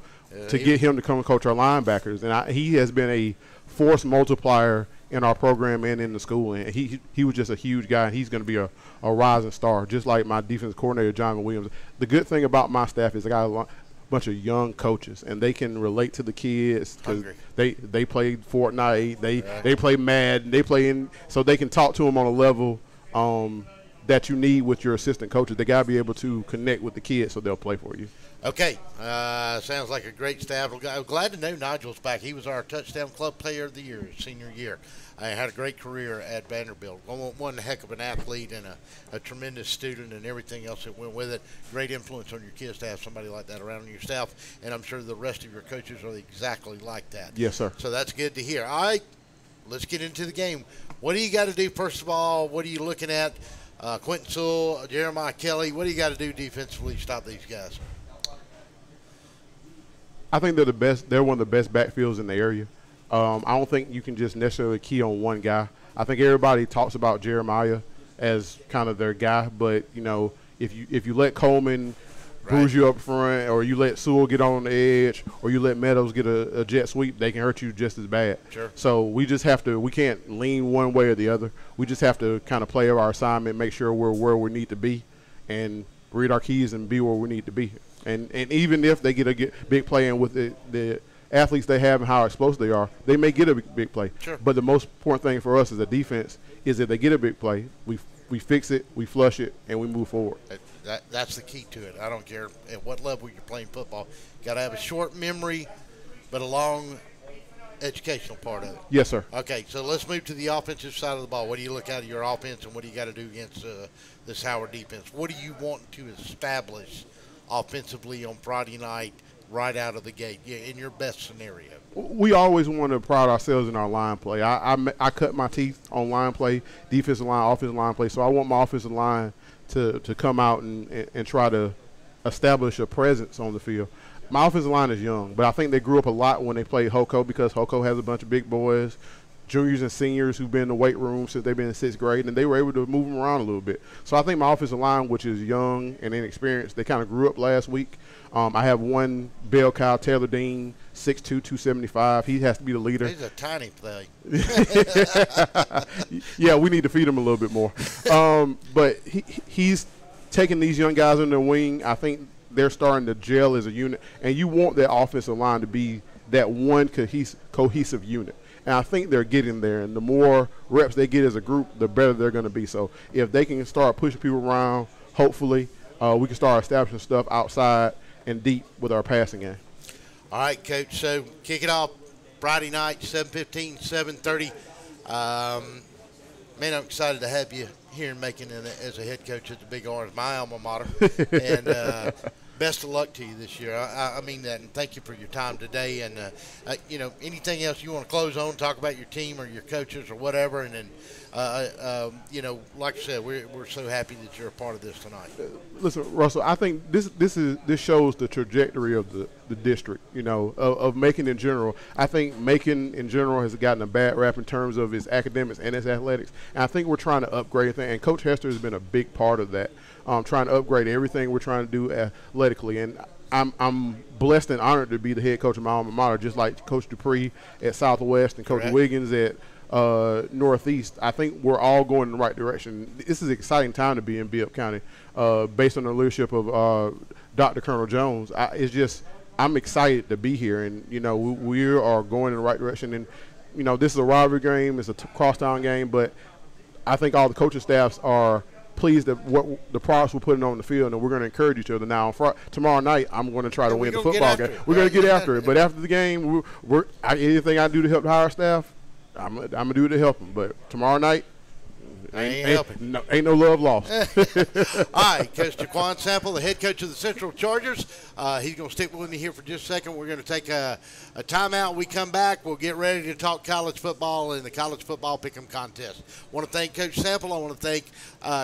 to get him to come and coach our linebackers. And he has been a force multiplier in our program and in the school. And he was just a huge guy, and he's going to be a rising star, just like my defensive coordinator, John Williams. The good thing about my staff is I got a bunch of young coaches, and they can relate to the kids because they play Fortnite, they play Madden, so they can talk to them on a level that you need with your assistant coaches. They got to be able to connect with the kids so they'll play for you. Okay, sounds like a great staff. I'm glad to know Nigel's back. He was our touchdown club player of the year, his senior year. I had a great career at Vanderbilt. One heck of an athlete and a tremendous student and everything else that went with it. Great influence on your kids to have somebody like that around your staff, and I'm sure the rest of your coaches are exactly like that. Yes, sir. So that's good to hear. All right, let's get into the game. What do you got to do, first of all? What are you looking at? Quentin Sewell, Jeremiah Kelly, what do you got to do defensively to stop these guys? I think they're the best. They're one of the best backfields in the area. I don't think you can just necessarily key on one guy. I think everybody talks about Jeremiah as kind of their guy, but if you let Coleman bruise you up front, or you let Sewell get on the edge, or you let Meadows get a jet sweep, they can hurt you just as bad. Sure. So we just have to. We can't lean one way or the other. We just have to kind of play our assignment, make sure we're where we need to be, and read our keys and be where we need to be. And even if they get a big play in with the athletes they have and how explosive they are, they may get a big play. Sure. But the most important thing for us as a defense is that they get a big play, we fix it, we flush it, and we move forward. That's the key to it. I don't care at what level you're playing football. Got to have a short memory, but a long educational part of it. Yes, sir. Okay, so let's move to the offensive side of the ball. What do you look at of your offense, and what do you got to do against this Howard defense? What do you want to establish offensively on Friday night right out of the gate, in your best scenario? We always want to pride ourselves in our line play. I cut my teeth on line play, defensive line, offensive line play, so I want my offensive line to come out and try to establish a presence on the field. My offensive line is young, but I think they grew up a lot when they played Hoco, because Hoco has a bunch of big boys, juniors and seniors who've been in the weight room since they've been in 6th grade, and they were able to move them around a little bit. So I think my offensive line, which is young and inexperienced, they kind of grew up last week. I have one bell cow, Taylor Dean, 6'2", 275. He has to be the leader. He's a tiny thing. Yeah, we need to feed him a little bit more. But he's taking these young guys in the wing. I think they're starting to gel as a unit, and you want that offensive line to be that one cohesive unit. And I think they're getting there, and the more reps they get as a group, the better they're going to be. So if they can start pushing people around, hopefully we can start establishing stuff outside and deep with our passing game. All right, Coach, so kick it off Friday night, 7:15, 7:30. Man, I'm excited to have you here in Macon as a head coach at the Big Orange, my alma mater. And best of luck to you this year. I mean that, and thank you for your time today. And, anything else you want to close on, talk about your team or your coaches or whatever. And then, like I said, we're so happy that you're a part of this tonight. Listen, Russell, I think this shows the trajectory of the district, of Macon in general. I think Macon in general has gotten a bad rap in terms of its academics and its athletics. And I think we're trying to upgrade things, and Coach Hester has been a big part of that. Trying to upgrade everything we're trying to do athletically. And I'm blessed and honored to be the head coach of my alma mater, just like Coach Dupree at Southwest and Coach Wiggins at Northeast. I think we're all going in the right direction. This is an exciting time to be in Bibb County, based on the leadership of Dr. Colonel Jones. I'm excited to be here, and we are going in the right direction. And this is a rivalry game, it's a crosstown game, but I think all the coaching staffs are pleased at what the products we're putting on the field, and we're going to encourage each other. Now, tomorrow night, I'm going to try to win the football game. We're going to get after it. But after the game, anything I do to help hire staff, I'm going to do it to help them. But tomorrow night, Ain't no love lost. All right, Coach Jaquan Sample, the head coach of the Central Chargers. He's going to stick with me here for just a second. We're going to take a timeout. We come back. We'll get ready to talk college football and the college football pick'em contest. I want to thank Coach Sample. I want to thank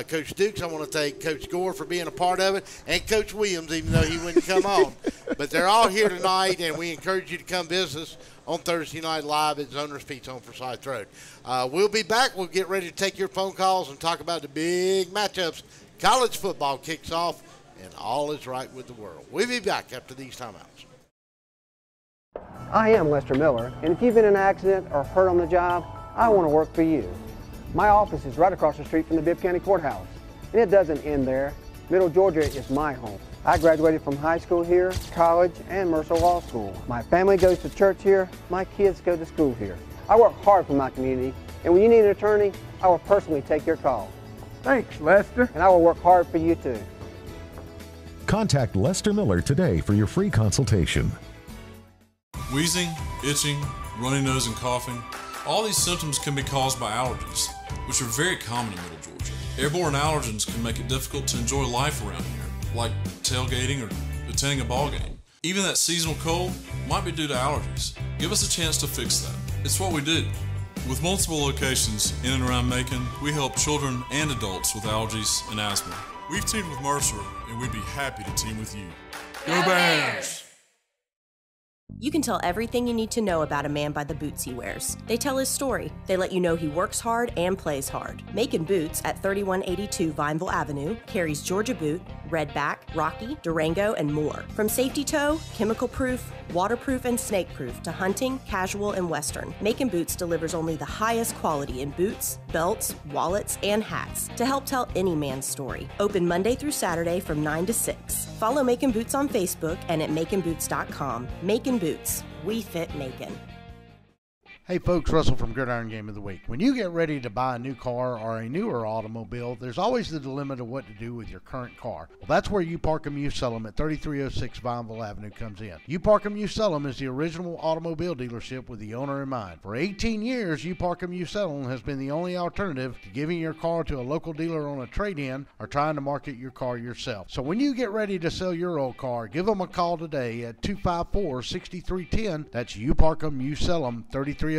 Coach Dukes. I want to thank Coach Gore for being a part of it, and Coach Williams, even though he wouldn't come on. But they're all here tonight, and we encourage you to come visit us on Thursday night live at Zoner's Pizza on Forsyth Road. We'll be back. We'll get ready to take your phone calls and talk about the big matchups. College football kicks off, and all is right with the world. We'll be back after these timeouts. I am Lester Miller, and if you've been in an accident or hurt on the job, I want to work for you. My office is right across the street from the Bibb County Courthouse, and it doesn't end there. Middle Georgia is my home. I graduated from high school here, college, and Mercer Law School. My family goes to church here. My kids go to school here. I work hard for my community, and when you need an attorney, I will personally take your call. Thanks, Lester. And I will work hard for you too. Contact Lester Miller today for your free consultation. Wheezing, itching, runny nose, and coughing. All these symptoms can be caused by allergies, which are very common in Middle Georgia. Airborne allergens can make it difficult to enjoy life around here, like tailgating or attending a ball game. Even that seasonal cold might be due to allergies. Give us a chance to fix that. It's what we do. With multiple locations in and around Macon, we help children and adults with allergies and asthma. We've teamed with Mercer, and we'd be happy to team with you. Go Bears! You can tell everything you need to know about a man by the boots he wears. They tell his story. They let you know he works hard and plays hard. Macon Boots at 3182 Vineville Avenue carries Georgia Boot, Redback, Rocky, Durango, and more. From safety toe, chemical proof, waterproof, and snake proof to hunting, casual, and western, Macon Boots delivers only the highest quality in boots, belts, wallets, and hats to help tell any man's story. Open Monday through Saturday from 9 to 6. Follow Macon Boots on Facebook and at maconboots.com. Macon Boots. We fit Macon. Hey folks, Russell from Gridiron Game of the Week. When you get ready to buy a new car or a newer automobile, there's always the dilemma of what to do with your current car. Well, that's where You Park 'Em, You Sell 'Em at 3306 Vineville Avenue comes in. You Park 'Em, You Sell 'Em is the original automobile dealership with the owner in mind. For 18 years, You Park 'Em, You Sell 'Em has been the only alternative to giving your car to a local dealer on a trade-in or trying to market your car yourself. So when you get ready to sell your old car, give them a call today at 254-6310. That's You Park 'Em, You Sell 'Em, 3306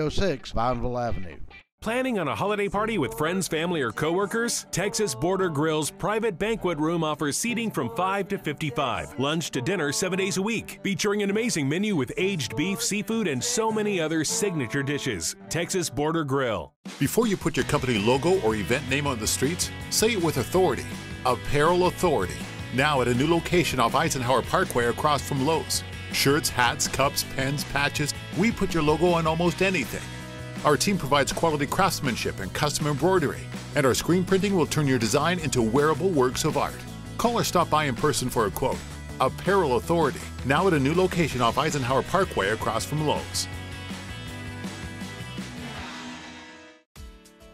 Vineville Avenue. Planning on a holiday party with friends, family, or coworkers? Texas Border Grill's private banquet room offers seating from 5 to 55. Lunch to dinner 7 days a week, featuring an amazing menu with aged beef, seafood, and so many other signature dishes. Texas Border Grill. Before you put your company logo or event name on the streets, say it with authority. Apparel Authority. Now at a new location off Eisenhower Parkway across from Lowe's. Shirts, hats, cups, pens, patches, we put your logo on almost anything. Our team provides quality craftsmanship and custom embroidery, and our screen printing will turn your design into wearable works of art. Call or stop by in person for a quote. Apparel Authority, now at a new location off Eisenhower Parkway across from Lowe's.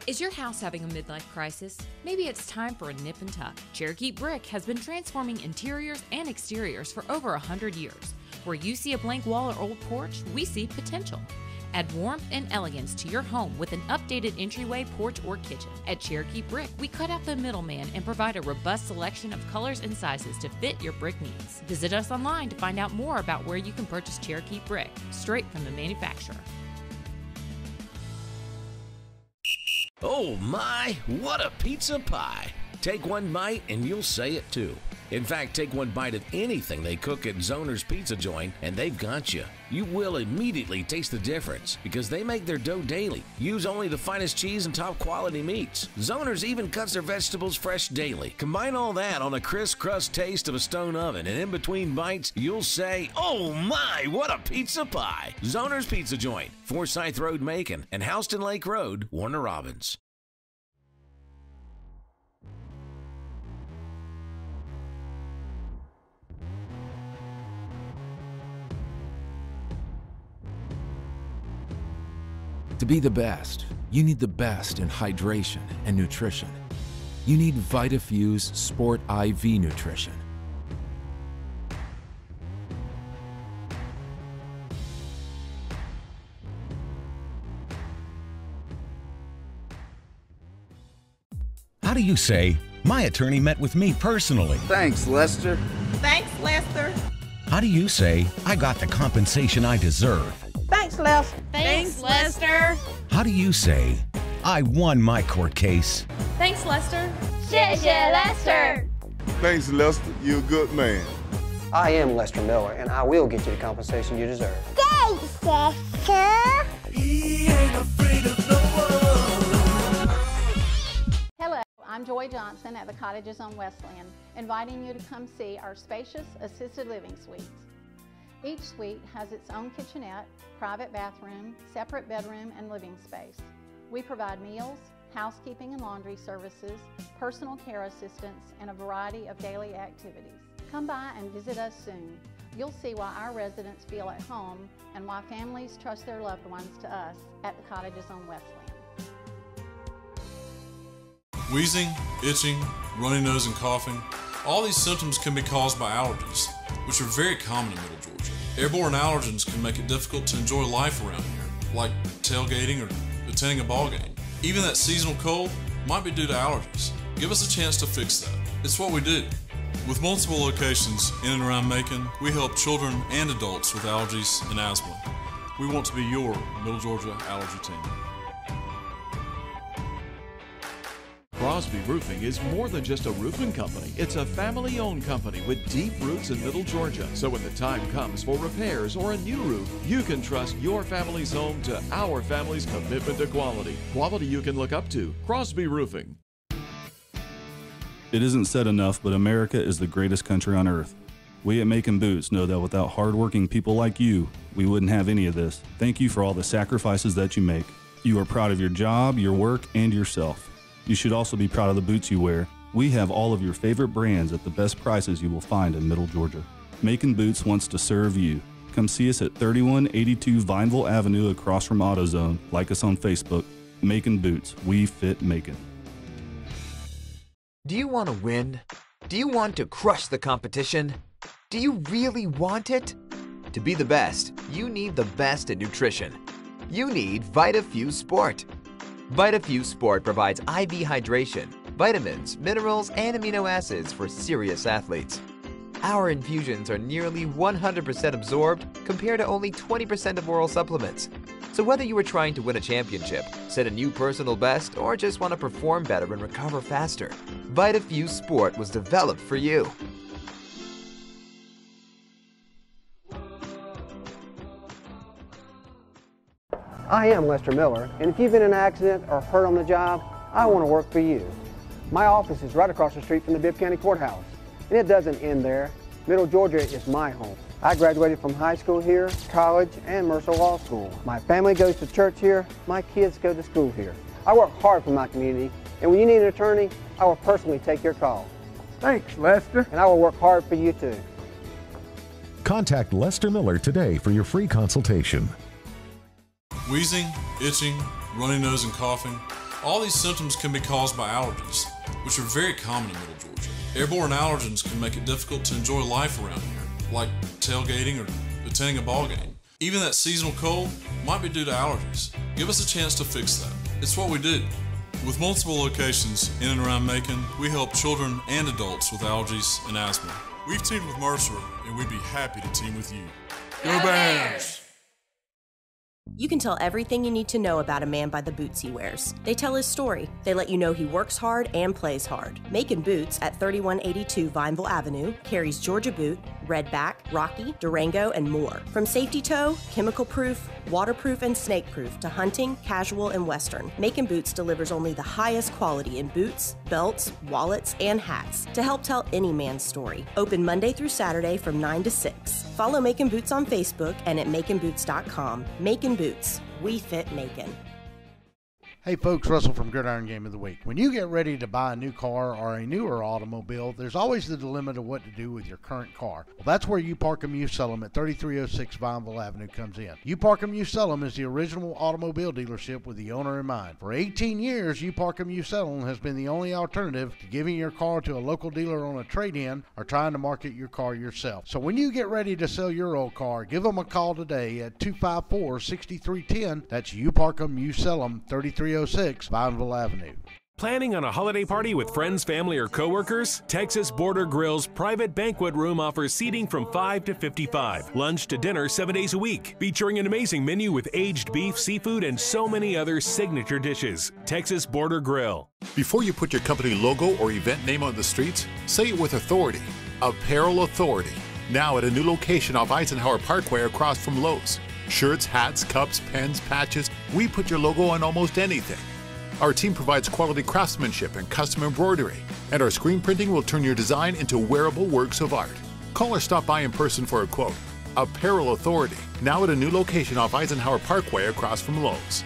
Is your house having a midlife crisis? Maybe it's time for a nip and tuck. Cherokee Brick has been transforming interiors and exteriors for over 100 years. Where you see a blank wall or old porch, we see potential. Add warmth and elegance to your home with an updated entryway, porch, or kitchen. At Cherokee Brick, we cut out the middleman and provide a robust selection of colors and sizes to fit your brick needs. Visit us online to find out more about where you can purchase Cherokee Brick, straight from the manufacturer. Oh my, what a pizza pie! Take one bite and you'll say it too. In fact, take one bite of anything they cook at Zoner's Pizza Joint and they've got you. You will immediately taste the difference because they make their dough daily. Use only the finest cheese and top quality meats. Zoner's even cuts their vegetables fresh daily. Combine all that on a crisp crust taste of a stone oven, and in between bites, you'll say, oh my, what a pizza pie! Zoner's Pizza Joint, Forsyth Road, Macon, and Houston Lake Road, Warner Robins. To be the best, you need the best in hydration and nutrition. You need VitaFuse Sport IV Nutrition. How do you say, my attorney met with me personally? Thanks, Lester. Thanks, Lester. How do you say, I got the compensation I deserve? Thanks, Lester. Thanks, Lester. How do you say, I won my court case? Thanks, Lester. 谢谢 Lester. Thanks, Lester. You're a good man. I am Lester Miller, and I will get you the compensation you deserve. Thanks, Lester. He ain't afraid of no one. Hello, I'm Joy Johnson at the Cottages on Wesleyan, inviting you to come see our spacious assisted living suites. Each suite has its own kitchenette, private bathroom, separate bedroom, and living space. We provide meals, housekeeping and laundry services, personal care assistance, and a variety of daily activities. Come by and visit us soon. You'll see why our residents feel at home and why families trust their loved ones to us at the Cottages on Wesleyan. Wheezing, itching, runny nose, and coughing. All these symptoms can be caused by allergies, which are very common in Middle Georgia. Airborne allergens can make it difficult to enjoy life around here, like tailgating or attending a ball game. Even that seasonal cold might be due to allergies. Give us a chance to fix that. It's what we do. With multiple locations in and around Macon, we help children and adults with allergies and asthma. We want to be your Middle Georgia allergy team. Crosby Roofing is more than just a roofing company. It's a family-owned company with deep roots in Middle Georgia. So when the time comes for repairs or a new roof, you can trust your family's home to our family's commitment to quality. Quality you can look up to. Crosby Roofing. It isn't said enough, but America is the greatest country on earth. We at Macon Boots know that without hardworking people like you, we wouldn't have any of this. Thank you for all the sacrifices that you make. You are proud of your job, your work, and yourself. You should also be proud of the boots you wear. We have all of your favorite brands at the best prices you will find in Middle Georgia. Macon Boots wants to serve you. Come see us at 3182 Vineville Avenue across from AutoZone. Like us on Facebook. Macon Boots. We fit Macon. Do you want to win? Do you want to crush the competition? Do you really want it? To be the best, you need the best in nutrition. You need VitaFuse Sport. VitaFuse Sport provides IV hydration, vitamins, minerals, and amino acids for serious athletes. Our infusions are nearly 100% absorbed compared to only 20% of oral supplements. So whether you are trying to win a championship, set a new personal best, or just want to perform better and recover faster, VitaFuse Sport was developed for you. I am Lester Miller, and if you've been in an accident or hurt on the job, I want to work for you. My office is right across the street from the Bibb County Courthouse, and it doesn't end there. Middle Georgia is my home. I graduated from high school here, college, and Mercer Law School. My family goes to church here. My kids go to school here. I work hard for my community, and when you need an attorney, I will personally take your call. Thanks, Lester. And I will work hard for you too. Contact Lester Miller today for your free consultation. Wheezing, itching, runny nose, and coughing. All these symptoms can be caused by allergies, which are very common in Middle Georgia. Airborne allergens can make it difficult to enjoy life around here, like tailgating or attending a ball game. Even that seasonal cold might be due to allergies. Give us a chance to fix that. It's what we do. With multiple locations in and around Macon, we help children and adults with allergies and asthma. We've teamed with Mercer, and we'd be happy to team with you. Go Bears! You can tell everything you need to know about a man by the boots he wears. They tell his story. They let you know he works hard and plays hard. Macon Boots at 3182 Vineville Avenue carries Georgia Boot, Redback, Rocky, Durango, and more. From safety toe, chemical proof, waterproof, and snake proof to hunting, casual, and western, Macon Boots delivers only the highest quality in boots, belts, wallets, and hats to help tell any man's story. Open Monday through Saturday from 9 to 6. Follow Macon Boots on Facebook and at maconboots.com. Macon Boots. We fit Macon. Hey folks, Russell from Gridiron Game of the Week. When you get ready to buy a new car or a newer automobile, there's always the dilemma of what to do with your current car. Well, that's where You Park 'Em, You Sell 'Em at 3306 Vineville Avenue comes in. You Park 'Em, You Sell 'Em is the original automobile dealership with the owner in mind. For 18 years, You Park 'Em, You Sell 'Em has been the only alternative to giving your car to a local dealer on a trade-in or trying to market your car yourself. So when you get ready to sell your old car, give them a call today at 254-6310. That's You Park 'Em, You Sell 'Em, 3306 Vineville Avenue. Planning on a holiday party with friends, family, or coworkers? Texas Border Grill's private banquet room offers seating from 5 to 55. Lunch to dinner 7 days a week. Featuring an amazing menu with aged beef, seafood, and so many other signature dishes. Texas Border Grill. Before you put your company logo or event name on the streets, say it with authority. Apparel Authority. Now at a new location off Eisenhower Parkway across from Lowe's. Shirts, hats, cups, pens, patches. We put your logo on almost anything. Our team provides quality craftsmanship and custom embroidery, and our screen printing will turn your design into wearable works of art. Call or stop by in person for a quote. Apparel Authority, now at a new location off Eisenhower Parkway across from Lowe's.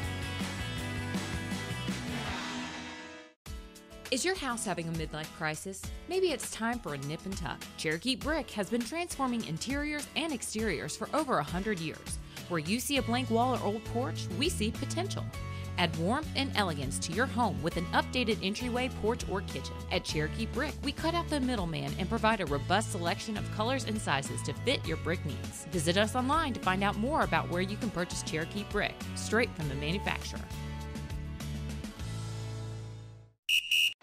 Is your house having a midlife crisis? Maybe it's time for a nip and tuck. Cherokee Brick has been transforming interiors and exteriors for over 100 years. Where you see a blank wall or old porch, we see potential. Add warmth and elegance to your home with an updated entryway, porch, or kitchen. At Cherokee Brick, we cut out the middleman and provide a robust selection of colors and sizes to fit your brick needs. Visit us online to find out more about where you can purchase Cherokee Brick, straight from the manufacturer.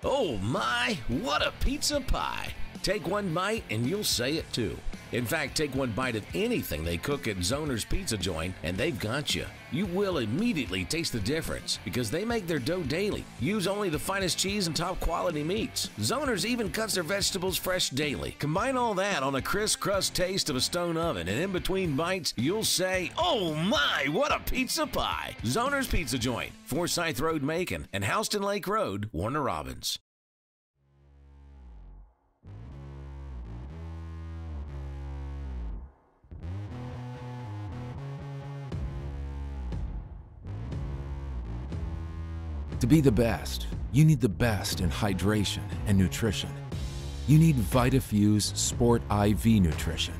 Oh my, what a pizza pie! Take one bite and you'll say it too. In fact, take one bite of anything they cook at Zoner's Pizza Joint and they've got you. You will immediately taste the difference because they make their dough daily. Use only the finest cheese and top quality meats. Zoner's even cuts their vegetables fresh daily. Combine all that on a crisp crust taste of a stone oven, and in between bites, you'll say, oh my, what a pizza pie! Zoner's Pizza Joint, Forsyth Road, Macon, and Houston Lake Road, Warner Robins. To be the best, you need the best in hydration and nutrition. You need VitaFuse Sport IV Nutrition.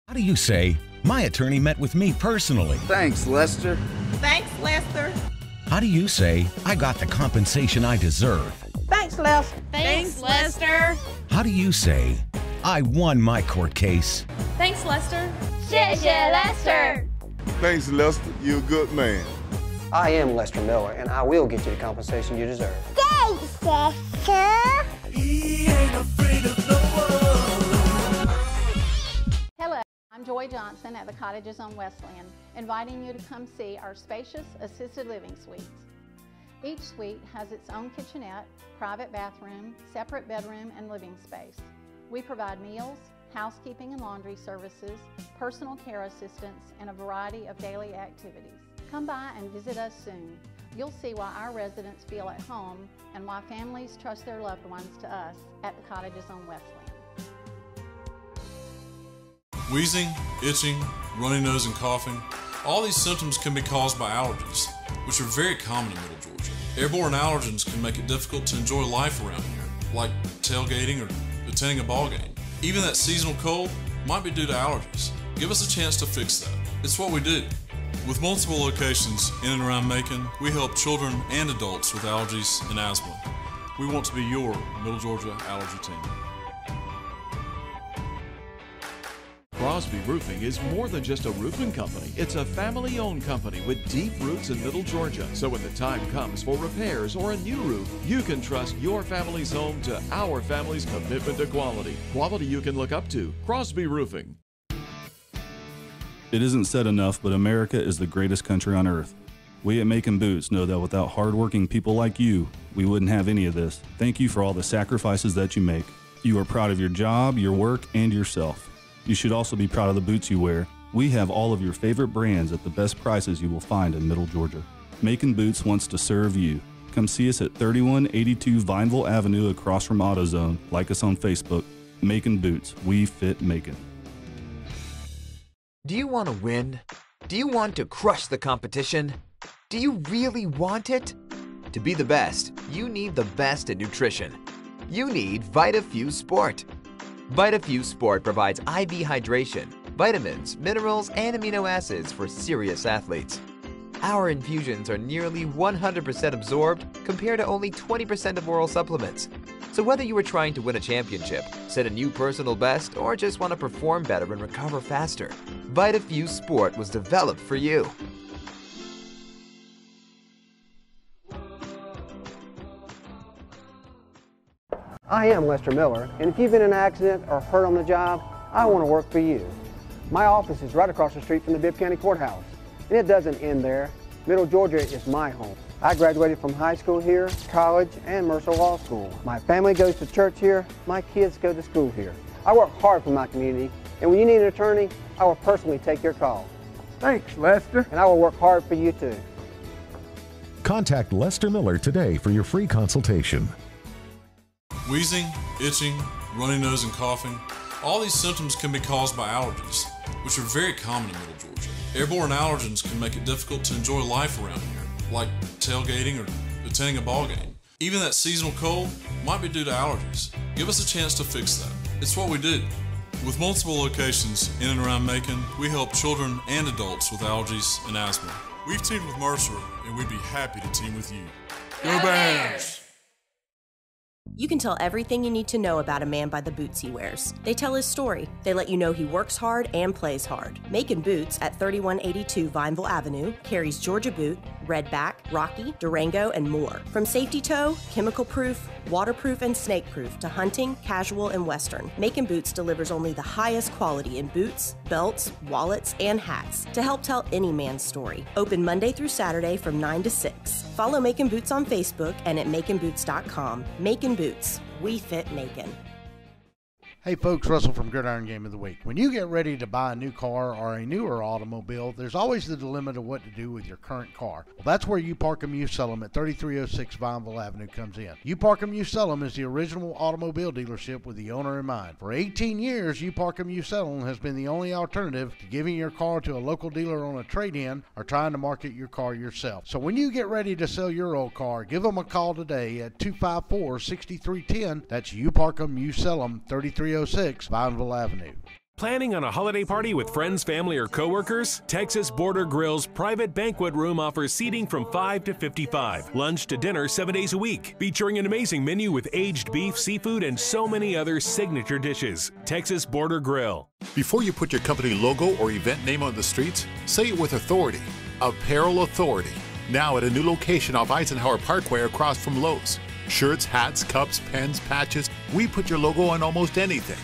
How do you say, my attorney met with me personally? Thanks, Lester. Thanks, Lester. How do you say, I got the compensation I deserve? Thanks, Lester. Thanks, Lester. How do you say, I won my court case? Thanks, Lester. 谢谢 Lester. Thanks, Lester. You're a good man. I am Lester Miller, and I will get you the compensation you deserve. Thanks, Lester. He ain't afraid of no one. Hello, I'm Joy Johnson at the Cottages on Wesleyan, inviting you to come see our spacious assisted living suites. Each suite has its own kitchenette, private bathroom, separate bedroom, and living space. We provide meals, housekeeping and laundry services, personal care assistance, and a variety of daily activities. Come by and visit us soon. You'll see why our residents feel at home and why families trust their loved ones to us at the Cottages on Wesleyan. Wheezing, itching, runny nose, and coughing. All these symptoms can be caused by allergies, which are very common in Middle Georgia. Airborne allergens can make it difficult to enjoy life around here, like tailgating or attending a ball game. Even that seasonal cold might be due to allergies. Give us a chance to fix that. It's what we do. With multiple locations in and around Macon, we help children and adults with allergies and asthma. We want to be your Middle Georgia allergy team. Crosby Roofing is more than just a roofing company. It's a family-owned company with deep roots in Middle Georgia. So when the time comes for repairs or a new roof, you can trust your family's home to our family's commitment to quality. Quality you can look up to. Crosby Roofing. It isn't said enough, but America is the greatest country on earth. We at Macon Boots know that without hardworking people like you, we wouldn't have any of this. Thank you for all the sacrifices that you make. You are proud of your job, your work, and yourself. You should also be proud of the boots you wear. We have all of your favorite brands at the best prices you will find in Middle Georgia. Macon Boots wants to serve you. Come see us at 3182 Vineville Avenue across from AutoZone. Like us on Facebook. Macon Boots. We fit Macon. Do you want to win? Do you want to crush the competition? Do you really want it? To be the best, you need the best in nutrition. You need VitaFuse Sport. VitaFuse Sport provides IV hydration, vitamins, minerals, and amino acids for serious athletes. Our infusions are nearly 100% absorbed compared to only 20% of oral supplements. So whether you are trying to win a championship, set a new personal best, or just want to perform better and recover faster, VitaFuse Sport was developed for you. I am Lester Miller, and if you've been in an accident or hurt on the job, I want to work for you. My office is right across the street from the Bibb County Courthouse, and it doesn't end there. Middle Georgia is my home. I graduated from high school here, college, and Mercer Law School. My family goes to church here, my kids go to school here. I work hard for my community, and when you need an attorney, I will personally take your call. Thanks, Lester. And I will work hard for you too. Contact Lester Miller today for your free consultation. Wheezing, itching, runny nose, and coughing. All these symptoms can be caused by allergies, which are very common in Middle Georgia. Airborne allergens can make it difficult to enjoy life around here, like tailgating or attending a ball game. Even that seasonal cold might be due to allergies. Give us a chance to fix that. It's what we do. With multiple locations in and around Macon, we help children and adults with allergies and asthma. We've teamed with Mercer, and we'd be happy to team with you. Go Bears! You can tell everything you need to know about a man by the boots he wears. They tell his story. They let you know he works hard and plays hard. Macon Boots at 3182 Vineville Avenue carries Georgia Boot, Redback, Rocky, Durango, and more. From safety toe, chemical proof, waterproof, and snake proof to hunting, casual, and western, Macon Boots delivers only the highest quality in boots, belts, wallets, and hats to help tell any man's story. Open Monday through Saturday from 9 to 6. Follow Macon Boots on Facebook and at maconboots.com. Macon Boots. We fit Macon. Hey folks, Russell from Gridiron Game of the Week. When you get ready to buy a new car or a newer automobile, there's always the dilemma of what to do with your current car. Well, that's where You Park 'Em, You Sell 'Em at 3306 Vineville Avenue comes in. You Park 'Em, You Sell 'Em is the original automobile dealership with the owner in mind. For 18 years, You Park 'Em, You Sell 'Em has been the only alternative to giving your car to a local dealer on a trade-in or trying to market your car yourself. So when you get ready to sell your old car, give them a call today at 254-6310. That's You Park 'Em, You Sell 'Em, 3306 Vineville Avenue. Planning on a holiday party with friends, family, or coworkers? Texas Border Grill's private banquet room offers seating from 5 to 55, lunch to dinner 7 days a week, featuring an amazing menu with aged beef, seafood, and so many other signature dishes. Texas Border Grill. Before you put your company logo or event name on the streets, say it with authority. Apparel Authority. Now at a new location off Eisenhower Parkway across from Lowe's. Shirts, hats, cups, pens, patches, we put your logo on almost anything.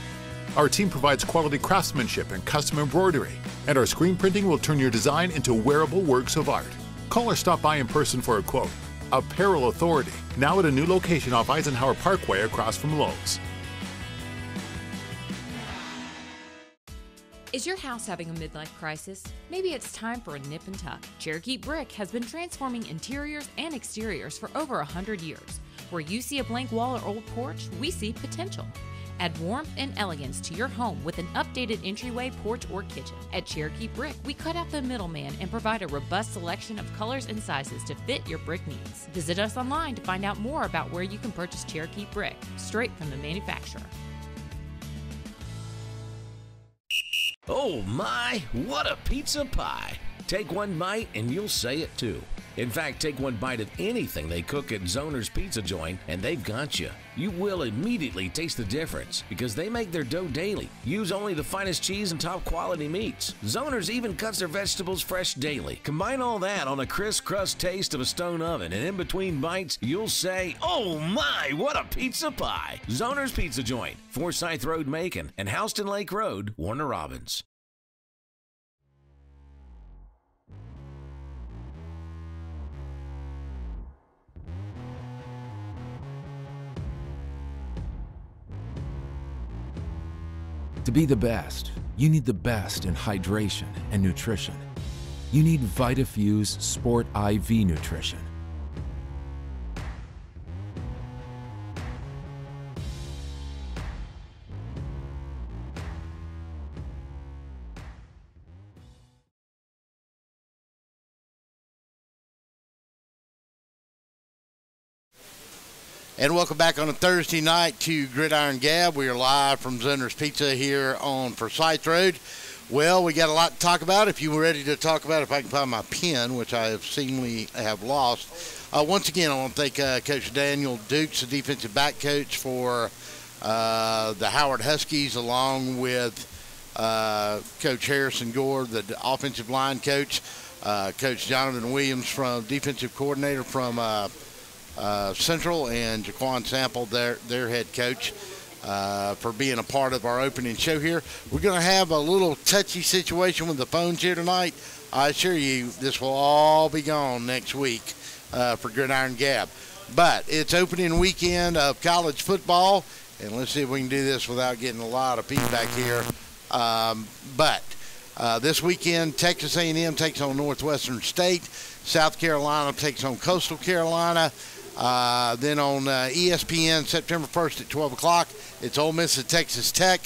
Our team provides quality craftsmanship and custom embroidery, and our screen printing will turn your design into wearable works of art. Call or stop by in person for a quote. Apparel Authority, now at a new location off Eisenhower Parkway across from Lowe's. Is your house having a midlife crisis? Maybe it's time for a nip and tuck. Cherokee Brick has been transforming interiors and exteriors for over 100 years. Where you see a blank wall or old porch, we see potential. Add warmth and elegance to your home with an updated entryway, porch, or kitchen. At Cherokee Brick, we cut out the middleman and provide a robust selection of colors and sizes to fit your brick needs. Visit us online to find out more about where you can purchase Cherokee Brick, straight from the manufacturer. Oh my, what a pizza pie! Take one bite and you'll say it too. In fact, take one bite of anything they cook at Zoner's Pizza Joint and they've got you. You will immediately taste the difference because they make their dough daily. Use only the finest cheese and top quality meats. Zoner's even cuts their vegetables fresh daily. Combine all that on a crisp crust taste of a stone oven, and in between bites, you'll say, oh my, what a pizza pie! Zoner's Pizza Joint, Forsyth Road, Macon, and Houston Lake Road, Warner Robins. To be the best, you need the best in hydration and nutrition. You need VitaFuse Sport IV Nutrition. And welcome back on a Thursday night to Gridiron Gab. We are live from Zoner's Pizza here on Forsyth Road. Well, we got a lot to talk about. If you were ready to talk about it, if I can find my pen, which I have seemingly have lost. Once again, I want to thank Coach Daniel Dukes, the defensive back coach for the Howard Huskies, along with Coach Harrison Gore, the offensive line coach, Coach Jonathan Williams, from defensive coordinator from Central, and Jaquan Sample, their head coach, for being a part of our opening show here. We're going to have a little touchy situation with the phones here tonight. I assure you this will all be gone next week for Gridiron Gab. But it's opening weekend of college football, and let's see if we can do this without getting a lot of feedback here. But this weekend, Texas A&M takes on Northwestern State. South Carolina takes on Coastal Carolina. Then on ESPN, September 1st at 12 o'clock, it's Ole Miss at Texas Tech.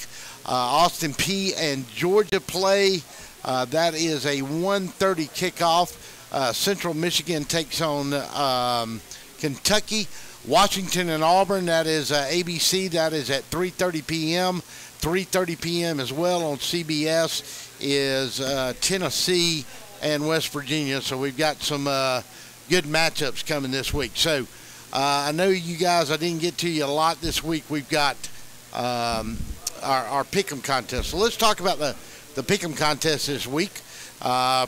Austin Peay and Georgia play. That is a 1:30 kickoff. Central Michigan takes on Kentucky. Washington and Auburn, that is ABC. That is at 3:30 p.m. 3:30 p.m. as well on CBS is Tennessee and West Virginia. So we've got some good matchups coming this week. So I know you guys, I didn't get to you a lot this week. We've got our Pick'em contest. So let's talk about the Pick'em contest this week.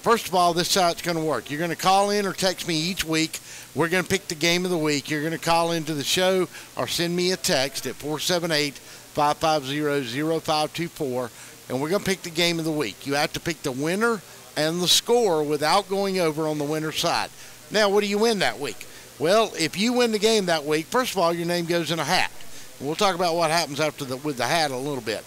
First of all, this is how it's going to work. You're going to call in or text me each week. We're going to pick the game of the week. You're going to call into the show or send me a text at 478-550-0524, and we're going to pick the game of the week. You have to pick the winner and the score without going over on the winner's side. Now, what do you win that week? Well, if you win the game that week, first of all, your name goes in a hat. And we'll talk about what happens with the hat a little bit.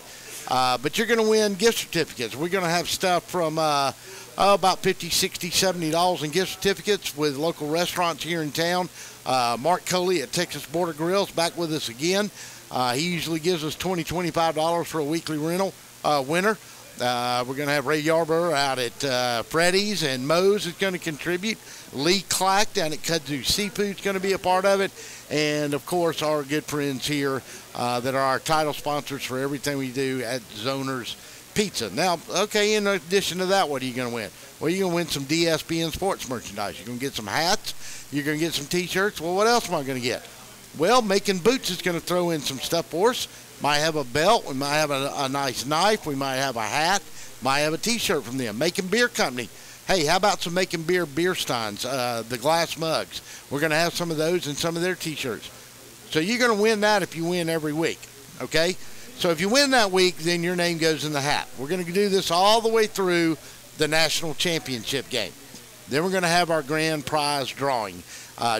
But you're going to win gift certificates. We're going to have stuff from about $50, $60, $70 in gift certificates with local restaurants here in town. Mark Coley at Texas Border Grills back with us again. He usually gives us $20, $25 for a weekly winner. We're going to have Ray Yarborough out at Freddy's, and Moe's is going to contribute. Lee Clack down at Kudzu Seafood is going to be a part of it. And, of course, our good friends here that are our title sponsors for everything we do at Zoner's Pizza. Now, okay, in addition to that, what are you going to win? Well, you're going to win some DSBN sports merchandise. You're going to get some hats. You're going to get some T-shirts. Well, what else am I going to get? Well, Making Boots is going to throw in some stuff for us. Might have a belt. We might have a nice knife. We might have a hat. Might have a T-shirt from them. Making Beer Company. Hey, how about some Making Beer steins, the glass mugs? We're going to have some of those and some of their T-shirts. So you're going to win that if you win every week, okay? So if you win that week, then your name goes in the hat. We're going to do this all the way through the national championship game. Then we're going to have our grand prize drawing,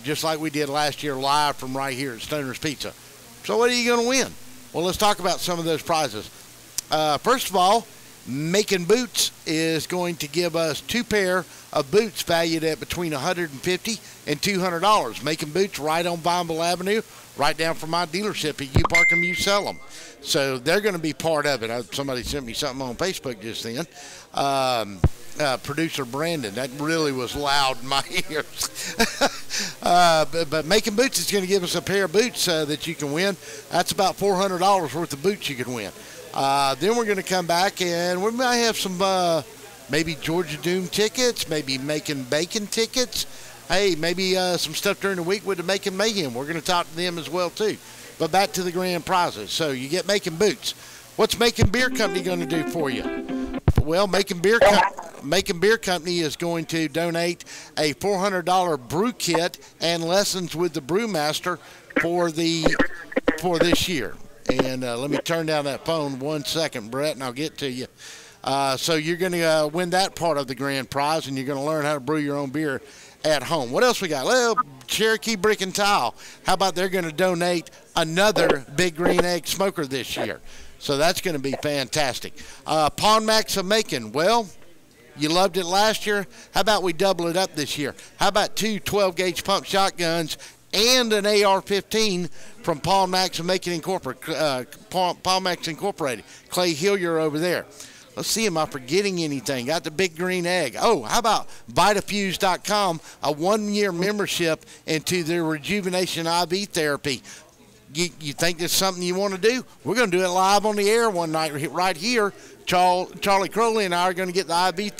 just like we did last year live from right here at Stoner's Pizza. So what are you going to win? Well, let's talk about some of those prizes. First of all, Making Boots is going to give us 2 pair of boots valued at between $150 and $200. Making Boots right on Vineville Avenue, right down from my dealership at U Park and You Sell Them. So they're going to be part of it. Somebody sent me something on Facebook just then. Producer Brandon, that really was loud in my ears. But Making Boots is going to give us a pair of boots that you can win. That's about $400 worth of boots you can win. Then we're going to come back and we might have some maybe Georgia Doom tickets, maybe Making Bacon tickets. Hey, maybe some stuff during the week with the Making Mayhem. We're going to talk to them as well, too. But back to the grand prizes. So you get Making Boots. What's Making Beer Company going to do for you? Well, Making Beer Company is going to donate a $400 brew kit and lessons with the brewmaster for this year. And let me turn down that phone 1 second, Brett, and I'll get to you. So you're going to win that part of the grand prize, and you're going to learn how to brew your own beer at home. What else we got? Well, Cherokee Brick and Tile. How about they're going to donate another Big Green Egg smoker this year? So that's going to be fantastic. Pawn Max of Macon. Well, you loved it last year. How about we double it up this year? How about 2 12-gauge pump shotguns and an AR-15 from Pawn Max of Macon Incorporated? Pawn Max Incorporated. Clay Hillier over there. Let's see, am I forgetting anything? Got the Big Green Egg. Oh, how about Vitafuse.com, a 1-year membership into their rejuvenation IV therapy. you think there's something you want to do, we're going to do it live on the air one night right here. Charlie Crowley and I are going to get the IV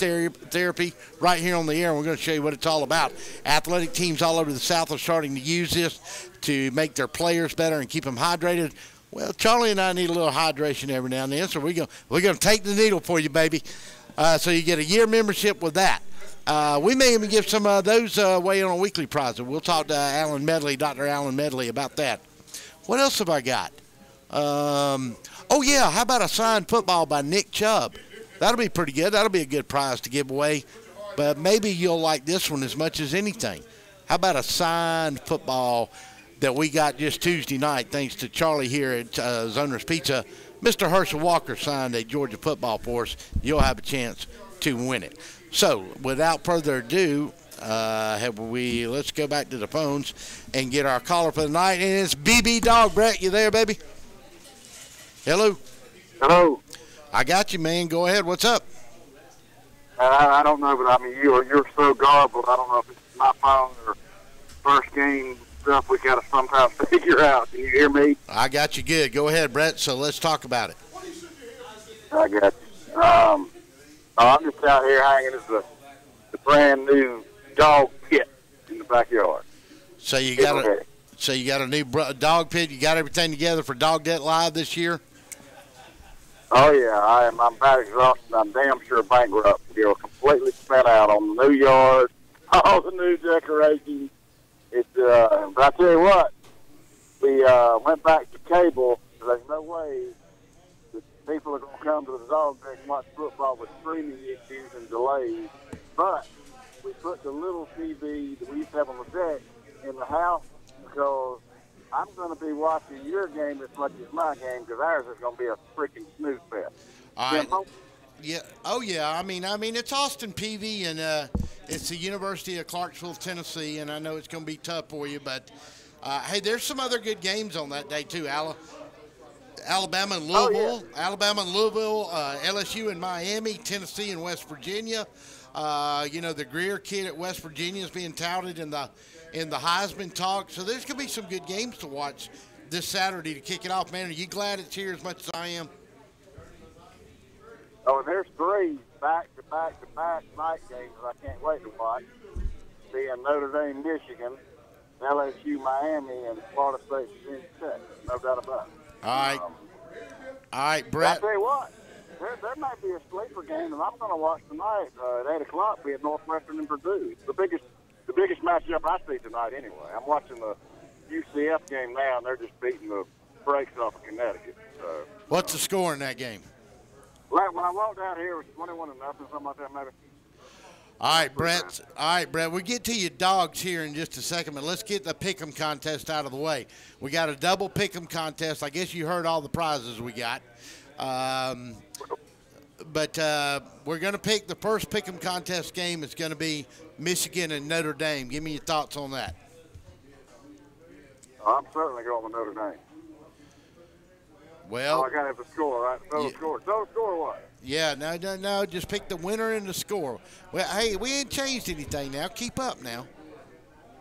therapy right here on the air, and we're going to show you what it's all about. Athletic teams all over the South are starting to use this to make their players better and keep them hydrated. Well, Charlie and I need a little hydration every now and then, so we're going to take the needle for you, baby. So you get a year membership with that. We may even give some of those away on a weekly prize. We'll talk to Dr. Alan Medley about that. What else have I got? Oh, yeah, how about a signed football by Nick Chubb? That'll be pretty good. That'll be a good prize to give away. But maybe you'll like this one as much as anything. How about a signed football that we got just Tuesday night, thanks to Charlie here at Zoner's Pizza? Mr. Herschel Walker signed a Georgia football for us. You'll have a chance to win it. So, without further ado, let's go back to the phones and get our caller for the night. And it's BB Dog. Brett, you there, baby? Hello. Hello. I got you, man. Go ahead. What's up? I don't know, but I mean, you're so garbled. I don't know if it's my phone or first game stuff we got to sometimes figure out. Can you hear me? I got you good. Go ahead, Brett. So let's talk about it. I got you. I'm just out here hanging as the brand new dog pit in the backyard. So you got a new dog pit. You got everything together for Dog Det Live this year? Oh yeah, I'm about exhausted. I'm damn sure bankrupt. You're completely spent out on the new yard, all the new decorations. But I tell you what, we went back to cable. There's no way that people are going to come to the dog deck and watch football with streaming issues and delays. But we put the little TV that we used to have on the deck in the house because I'm going to be watching your game as much as my game because ours is going to be a freaking snooze fest. All right. Yeah. Oh, yeah. I mean, it's Austin Peavy, and it's the University of Clarksville, Tennessee, and I know it's going to be tough for you, but hey, there's some other good games on that day too. Alabama and Louisville, LSU and Miami, Tennessee and West Virginia. The Greer kid at West Virginia is being touted in the Heisman talk. So there's going to be some good games to watch this Saturday to kick it off, man. Are you glad it's here as much as I am? Oh, and there's 3 back-to-back night games I can't wait to watch. Being Notre Dame, Michigan, LSU, Miami, and Florida State, Virginia Tech. No doubt about it. All right, Brett. I'll tell you what. There might be a sleeper game that I'm going to watch tonight at 8 o'clock, be at Northwestern and Purdue. It's the biggest matchup I see tonight anyway. I'm watching the UCF game now, and they're just beating the brakes off of Connecticut. So, what's the score in that game? When I walked out here, it was 21-0, something like that maybe. All right, Brett. We'll get to your dogs here in just a second, but let's get the Pick'em contest out of the way. We got a double Pick'em contest. I guess you heard all the prizes we got. But we're going to pick the first Pick'em contest game. It's going to be Michigan and Notre Dame. Give me your thoughts on that. I'm certainly going with Notre Dame. Well, I got to have the score, right? Total score what? Yeah, no. Just pick the winner and the score. Well, hey, we ain't changed anything now. Keep up now.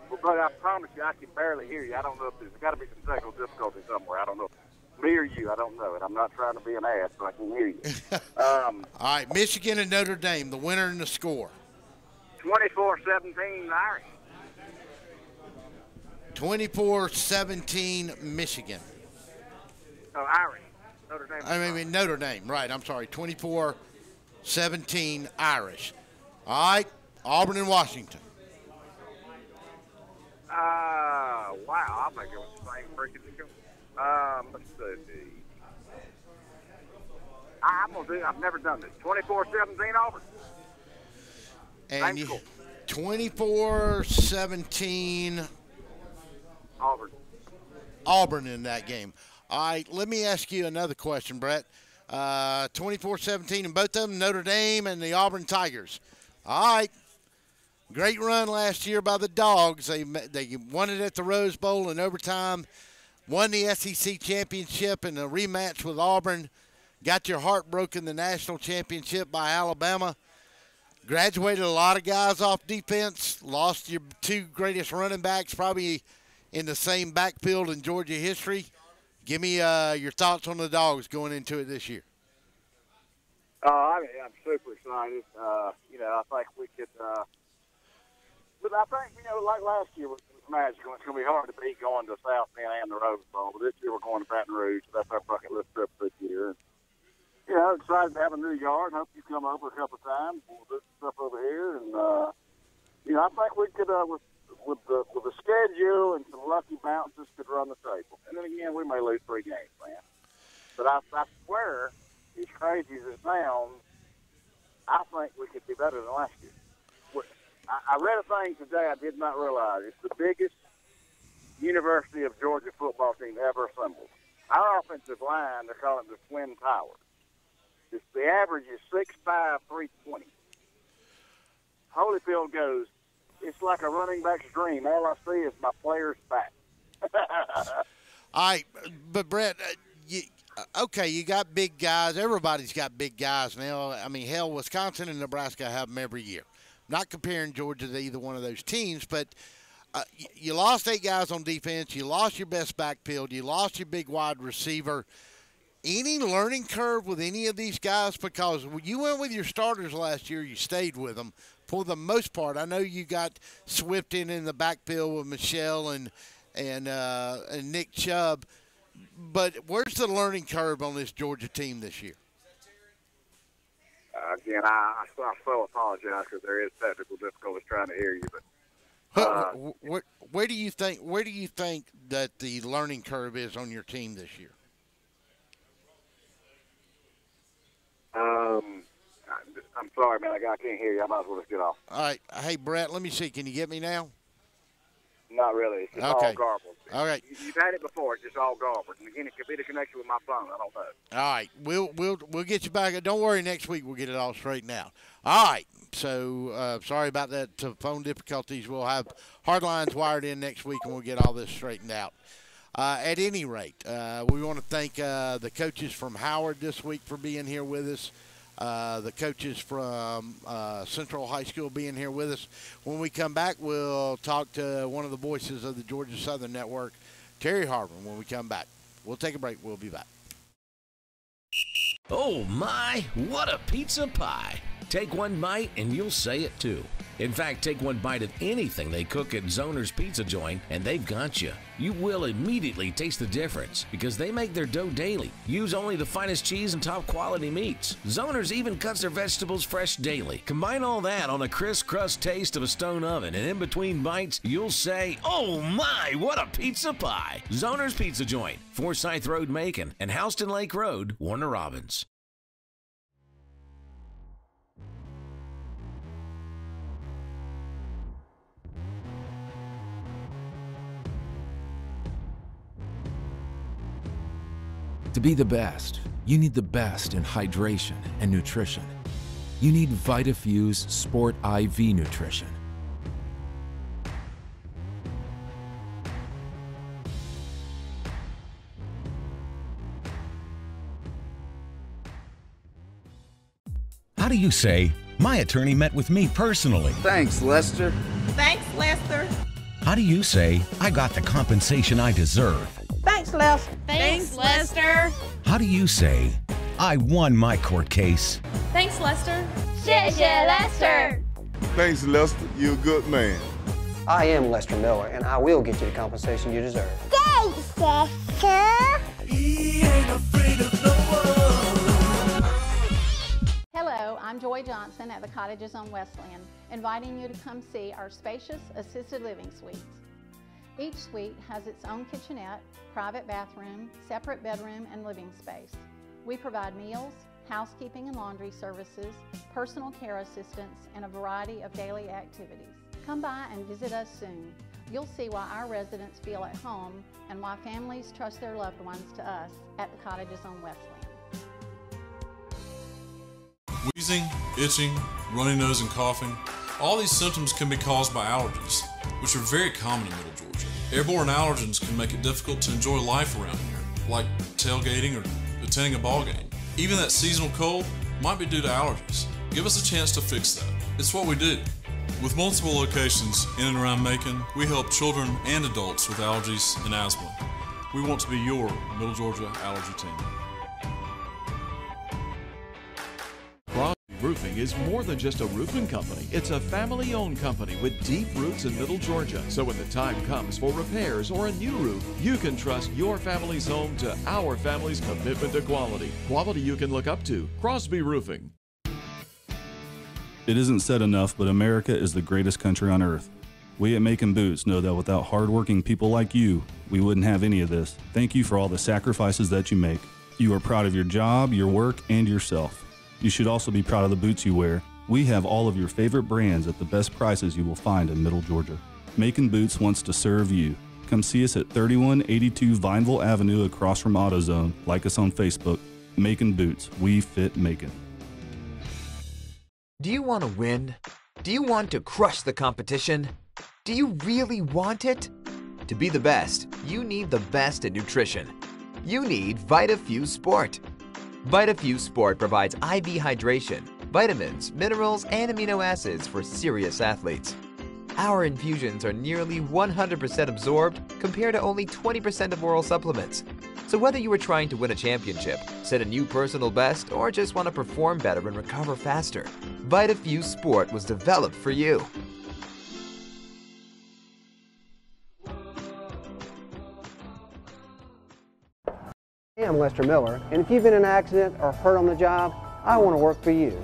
Well, but I promise you, I can barely hear you. I don't know if there's got to be some technical difficulty somewhere. I don't know. Me or you, I don't know. And I'm not trying to be an ass, but I can hear you. All right, Michigan and Notre Dame, the winner and the score. 24-17 Irish. 24-17 Michigan. Oh, Irish. Notre Dame. I mean, Notre Dame, right. I'm sorry. 24-17 Irish. All right, Auburn and Washington. Wow. I think it was the same freaking score. Let's see. I've never done this. 24-17 Auburn. And 24-17 Auburn in that game. All right, let me ask you another question, Brett. 24-17 in both of them, Notre Dame and the Auburn Tigers. All right. Great run last year by the Dogs. They won it at the Rose Bowl in overtime, won the SEC championship in a rematch with Auburn, got your heart broken the national championship by Alabama, graduated a lot of guys off defense, lost your 2 greatest running backs probably in the same backfield in Georgia history. Give me your thoughts on the Dogs going into it this year. I'm super excited. I think we could. But I think, like last year with Magical, it's going to be hard to beat going to South Bend and the Rose Bowl. But this year we're going to Baton Rouge. So that's our bucket list trip this year. And, excited to have a new yard. Hope you come over a couple of times. We'll do some stuff over here. And, I think we could, with the schedule and some lucky bounces, could run the table. And then again, we may lose 3 games, man. But I swear, as crazy as it sounds, I think we could be better than last year. I read a thing today I did not realize. It's the biggest University of Georgia football team ever assembled. Our offensive line, they're calling it the Twin Towers. The average is 6'5", 320. Holyfield goes, it's like a running back's dream. All I see is my player's back. All right, but Brett, you got big guys. Everybody's got big guys now. I mean, hell, Wisconsin and Nebraska have them every year. Not comparing Georgia to either one of those teams, but you lost 8 guys on defense. You lost your best backfield. You lost your big wide receiver. Any learning curve with any of these guys? Because when you went with your starters last year, you stayed with them for the most part. I know you got Swift in the backfield with Michelle and Nick Chubb, but where's the learning curve on this Georgia team this year? Again, I so apologize because there is technical difficulties trying to hear you. But where do you think that the learning curve is on your team this year? I'm sorry, man. I can't hear you. I might as well just get off. All right. Hey, Brett, let me see. Can you get me now? Not really. It's just okay. all garbled. All right. You've had it before. It's just all garbled. And again, it could be the connection with my phone. I don't know. All right. We'll get you back. Don't worry. Next week we'll get it all straightened out. All right. So sorry about that phone difficulties. We'll have hard lines wired in next week, and we'll get all this straightened out. At any rate, we want to thank the coaches from Howard this week for being here with us. The coaches from Central High School being here with us. When we come back, we'll talk to one of the voices of the Georgia Southern Network, Terry Harvin, when we come back. We'll take a break. We'll be back. Oh my, what a pizza pie. Take one bite and you'll say it too. In fact, take one bite of anything they cook at Zoner's Pizza Joint and they've got you. You will immediately taste the difference because they make their dough daily. Use only the finest cheese and top quality meats. Zoner's even cuts their vegetables fresh daily. Combine all that on a crisp crust taste of a stone oven, and in between bites, you'll say, oh my, what a pizza pie. Zoner's Pizza Joint, Forsyth Road, Macon, and Houston Lake Road, Warner Robins. To be the best, you need the best in hydration and nutrition. You need VitaFuse Sport IV Nutrition. How do you say, my attorney met with me personally? Thanks, Lester. Thanks, Lester. How do you say, I got the compensation I deserve? Thanks, Lester. Thanks, Lester. How do you say, I won my court case? Thanks, Lester. 谢谢 Lester. Thanks, Lester. You're a good man. I am Lester Miller, and I will get you the compensation you deserve. Thanks, Lester. He ain't afraid of no one. Hello, I'm Joy Johnson at the Cottages on Wesleyan, inviting you to come see our spacious assisted living suites. Each suite has its own kitchenette, private bathroom, separate bedroom, and living space. We provide meals, housekeeping and laundry services, personal care assistance, and a variety of daily activities. Come by and visit us soon. You'll see why our residents feel at home and why families trust their loved ones to us at the Cottages on Wesleyan. Wheezing, itching, runny nose, and coughing. All these symptoms can be caused by allergies, which are very common in Middle Georgia. Airborne allergens can make it difficult to enjoy life around here, like tailgating or attending a ball game. Even that seasonal cold might be due to allergies. Give us a chance to fix that. It's what we do. With multiple locations in and around Macon, we help children and adults with allergies and asthma. We want to be your Middle Georgia allergy team. Crosby Roofing is more than just a roofing company. It's a family-owned company with deep roots in Middle Georgia. So when the time comes for repairs or a new roof, you can trust your family's home to our family's commitment to quality. Quality you can look up to. Crosby Roofing. It isn't said enough, but America is the greatest country on earth. We at Macon Boots know that without hardworking people like you, we wouldn't have any of this. Thank you for all the sacrifices that you make. You are proud of your job, your work, and yourself. You should also be proud of the boots you wear. We have all of your favorite brands at the best prices you will find in Middle Georgia. Macon Boots wants to serve you. Come see us at 3182 Vineville Avenue across from AutoZone. Like us on Facebook. Macon Boots. We fit Macon. Do you want to win? Do you want to crush the competition? Do you really want it? To be the best, you need the best in nutrition. You need VitaFuse Sport. VitaFuse Sport provides IV hydration, vitamins, minerals, and amino acids for serious athletes. Our infusions are nearly 100% absorbed compared to only 20% of oral supplements. So whether you are trying to win a championship, set a new personal best, or just want to perform better and recover faster, VitaFuse Sport was developed for you. I'm Lester Miller, and if you've been in an accident or hurt on the job, I want to work for you.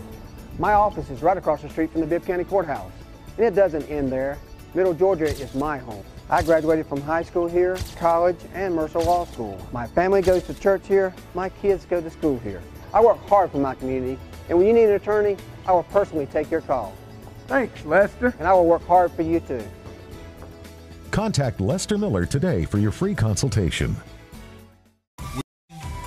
My office is right across the street from the Bibb County Courthouse, and it doesn't end there. Middle Georgia is my home. I graduated from high school here, college, and Mercer Law School. My family goes to church here, my kids go to school here. I work hard for my community, and when you need an attorney, I will personally take your call. Thanks, Lester. And I will work hard for you too. Contact Lester Miller today for your free consultation.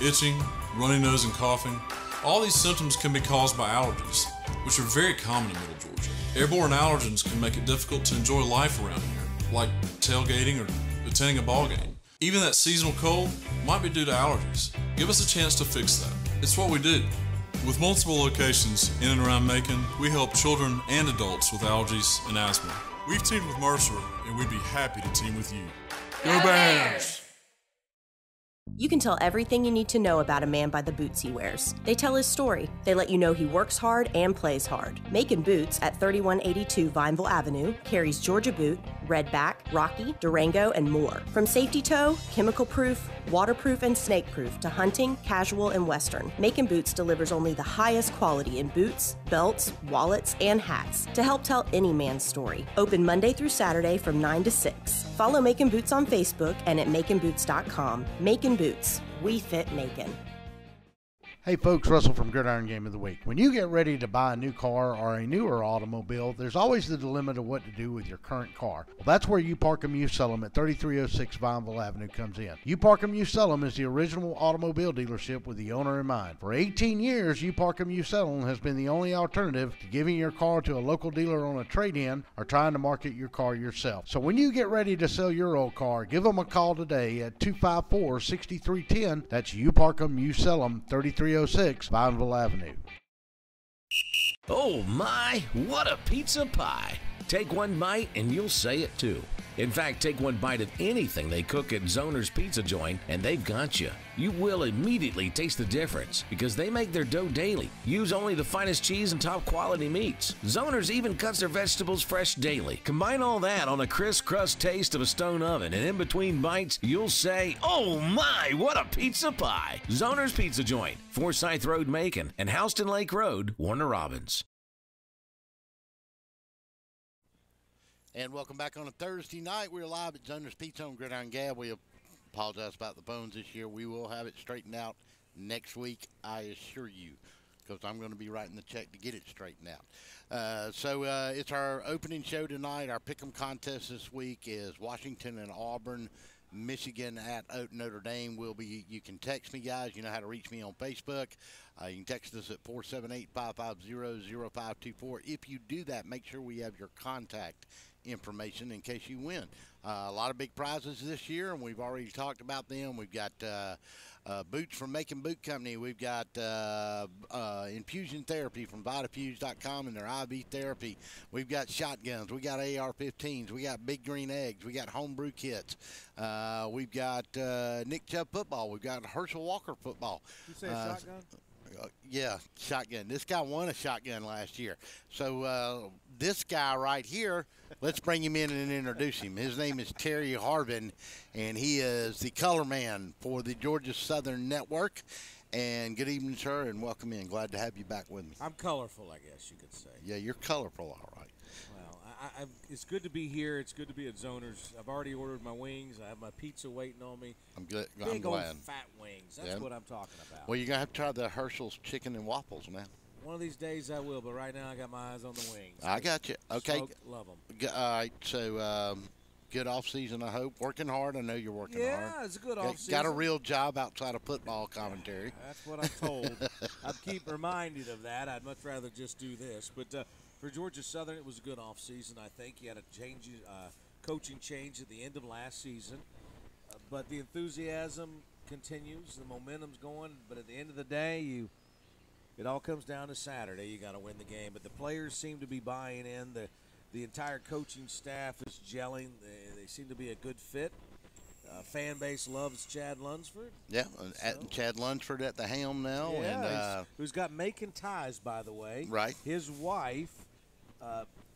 Itching, runny nose and coughing, all these symptoms can be caused by allergies, which are very common in Middle Georgia. Airborne allergens can make it difficult to enjoy life around here, like tailgating or attending a ball game. Even that seasonal cold might be due to allergies. Give us a chance to fix that. It's what we do. With multiple locations in and around Macon, we help children and adults with allergies and asthma. We've teamed with Mercer, and we'd be happy to team with you. Go Bears! You can tell everything you need to know about a man by the boots he wears. They tell his story. They let you know he works hard and plays hard. Macon Boots at 3182 Vineville Avenue carries Georgia Boot, Redback, Rocky, Durango, and more. From safety toe, chemical proof, waterproof, and snake proof to hunting, casual, and western, Macon Boots delivers only the highest quality in boots, belts, wallets, and hats to help tell any man's story. Open Monday through Saturday from 9 to 6. Follow Macon Boots on Facebook and at maconboots.com. Macon Boots. We fit Macon. Hey folks, Russell from Gridiron Game of the Week. When you get ready to buy a new car or a newer automobile, there's always the dilemma of what to do with your current car. Well, that's where You Park 'Em, You Sell 'Em at 3306 Vineville Avenue comes in. You Park 'Em, You Sell 'Em is the original automobile dealership with the owner in mind. For 18 years, You Park 'Em, You Sell 'Em has been the only alternative to giving your car to a local dealer on a trade-in or trying to market your car yourself. So when you get ready to sell your old car, give them a call today at 254-6310. That's You Park 'Em, You Sell 'Em, 3306 Vineville Avenue. Oh my, what a pizza pie! Take one bite and you'll say it too. In fact, take one bite of anything they cook at Zoner's Pizza Joint and they've got you. You will immediately taste the difference because they make their dough daily. Use only the finest cheese and top quality meats. Zoner's even cuts their vegetables fresh daily. Combine all that on a crisp crust taste of a stone oven and in between bites, you'll say, oh my, what a pizza pie! Zoner's Pizza Joint, Forsyth Road, Macon, and Houston Lake Road, Warner Robins. And welcome back on a Thursday night. We're live at Zoner's Pizza on Gridiron Gab. We apologize about the bones this year. We will have it straightened out next week, I assure you, because I'm going to be writing the check to get it straightened out. So it's our opening show tonight. Our pick'em contest this week is Washington and Auburn, Michigan at Notre Dame. You can text me, guys. You know how to reach me on Facebook. You can text us at 478-550-0524. If you do that, make sure we have your contact information in case you win. A lot of big prizes this year, and we've already talked about them. We've got boots from Macon Boot Company. We've got infusion therapy from Vitafuse.com and their IV therapy. We've got shotguns. We got AR-15s. We got Big Green Eggs. We got homebrew kits. We've got Nick Chubb football. We've got Herschel Walker football. You say shotgun? Yeah, shotgun. This guy won a shotgun last year. So this guy right here, let's bring him in and introduce him. His name is Terry Harvin, and he is the color man for the Georgia Southern Network. And good evening, sir, and welcome in. Glad to have you back with me. I'm colorful, I guess you could say. Yeah, you're colorful, all right. Well, it's good to be here. It's good to be at Zoners. I've already ordered my wings. I have my pizza waiting on me. I'm good. Big I'm glad. old fat wings. That's what I'm talking about. Well, you're going to have to try the Herschel's chicken and waffles, man. One of these days I will, but right now I got my eyes on the wings. I got you. Okay. Love them. All right, so good off season, I hope. Working hard. I know you're working hard. Yeah, it's a good off season. Got a real job outside of football commentary. That's what I'm told. I keep reminded of that. I'd much rather just do this. But for Georgia Southern, it was a good off season. I think you had a coaching change at the end of last season. But the enthusiasm continues. The momentum's going. But at the end of the day, it all comes down to Saturday. You got to win the game. But the players seem to be buying in. The entire coaching staff is gelling. They seem to be a good fit. Fan base loves Chad Lunsford. Yeah, Chad Lunsford at the helm now. Yeah, and, who's got Macon ties, by the way. Right. His wife,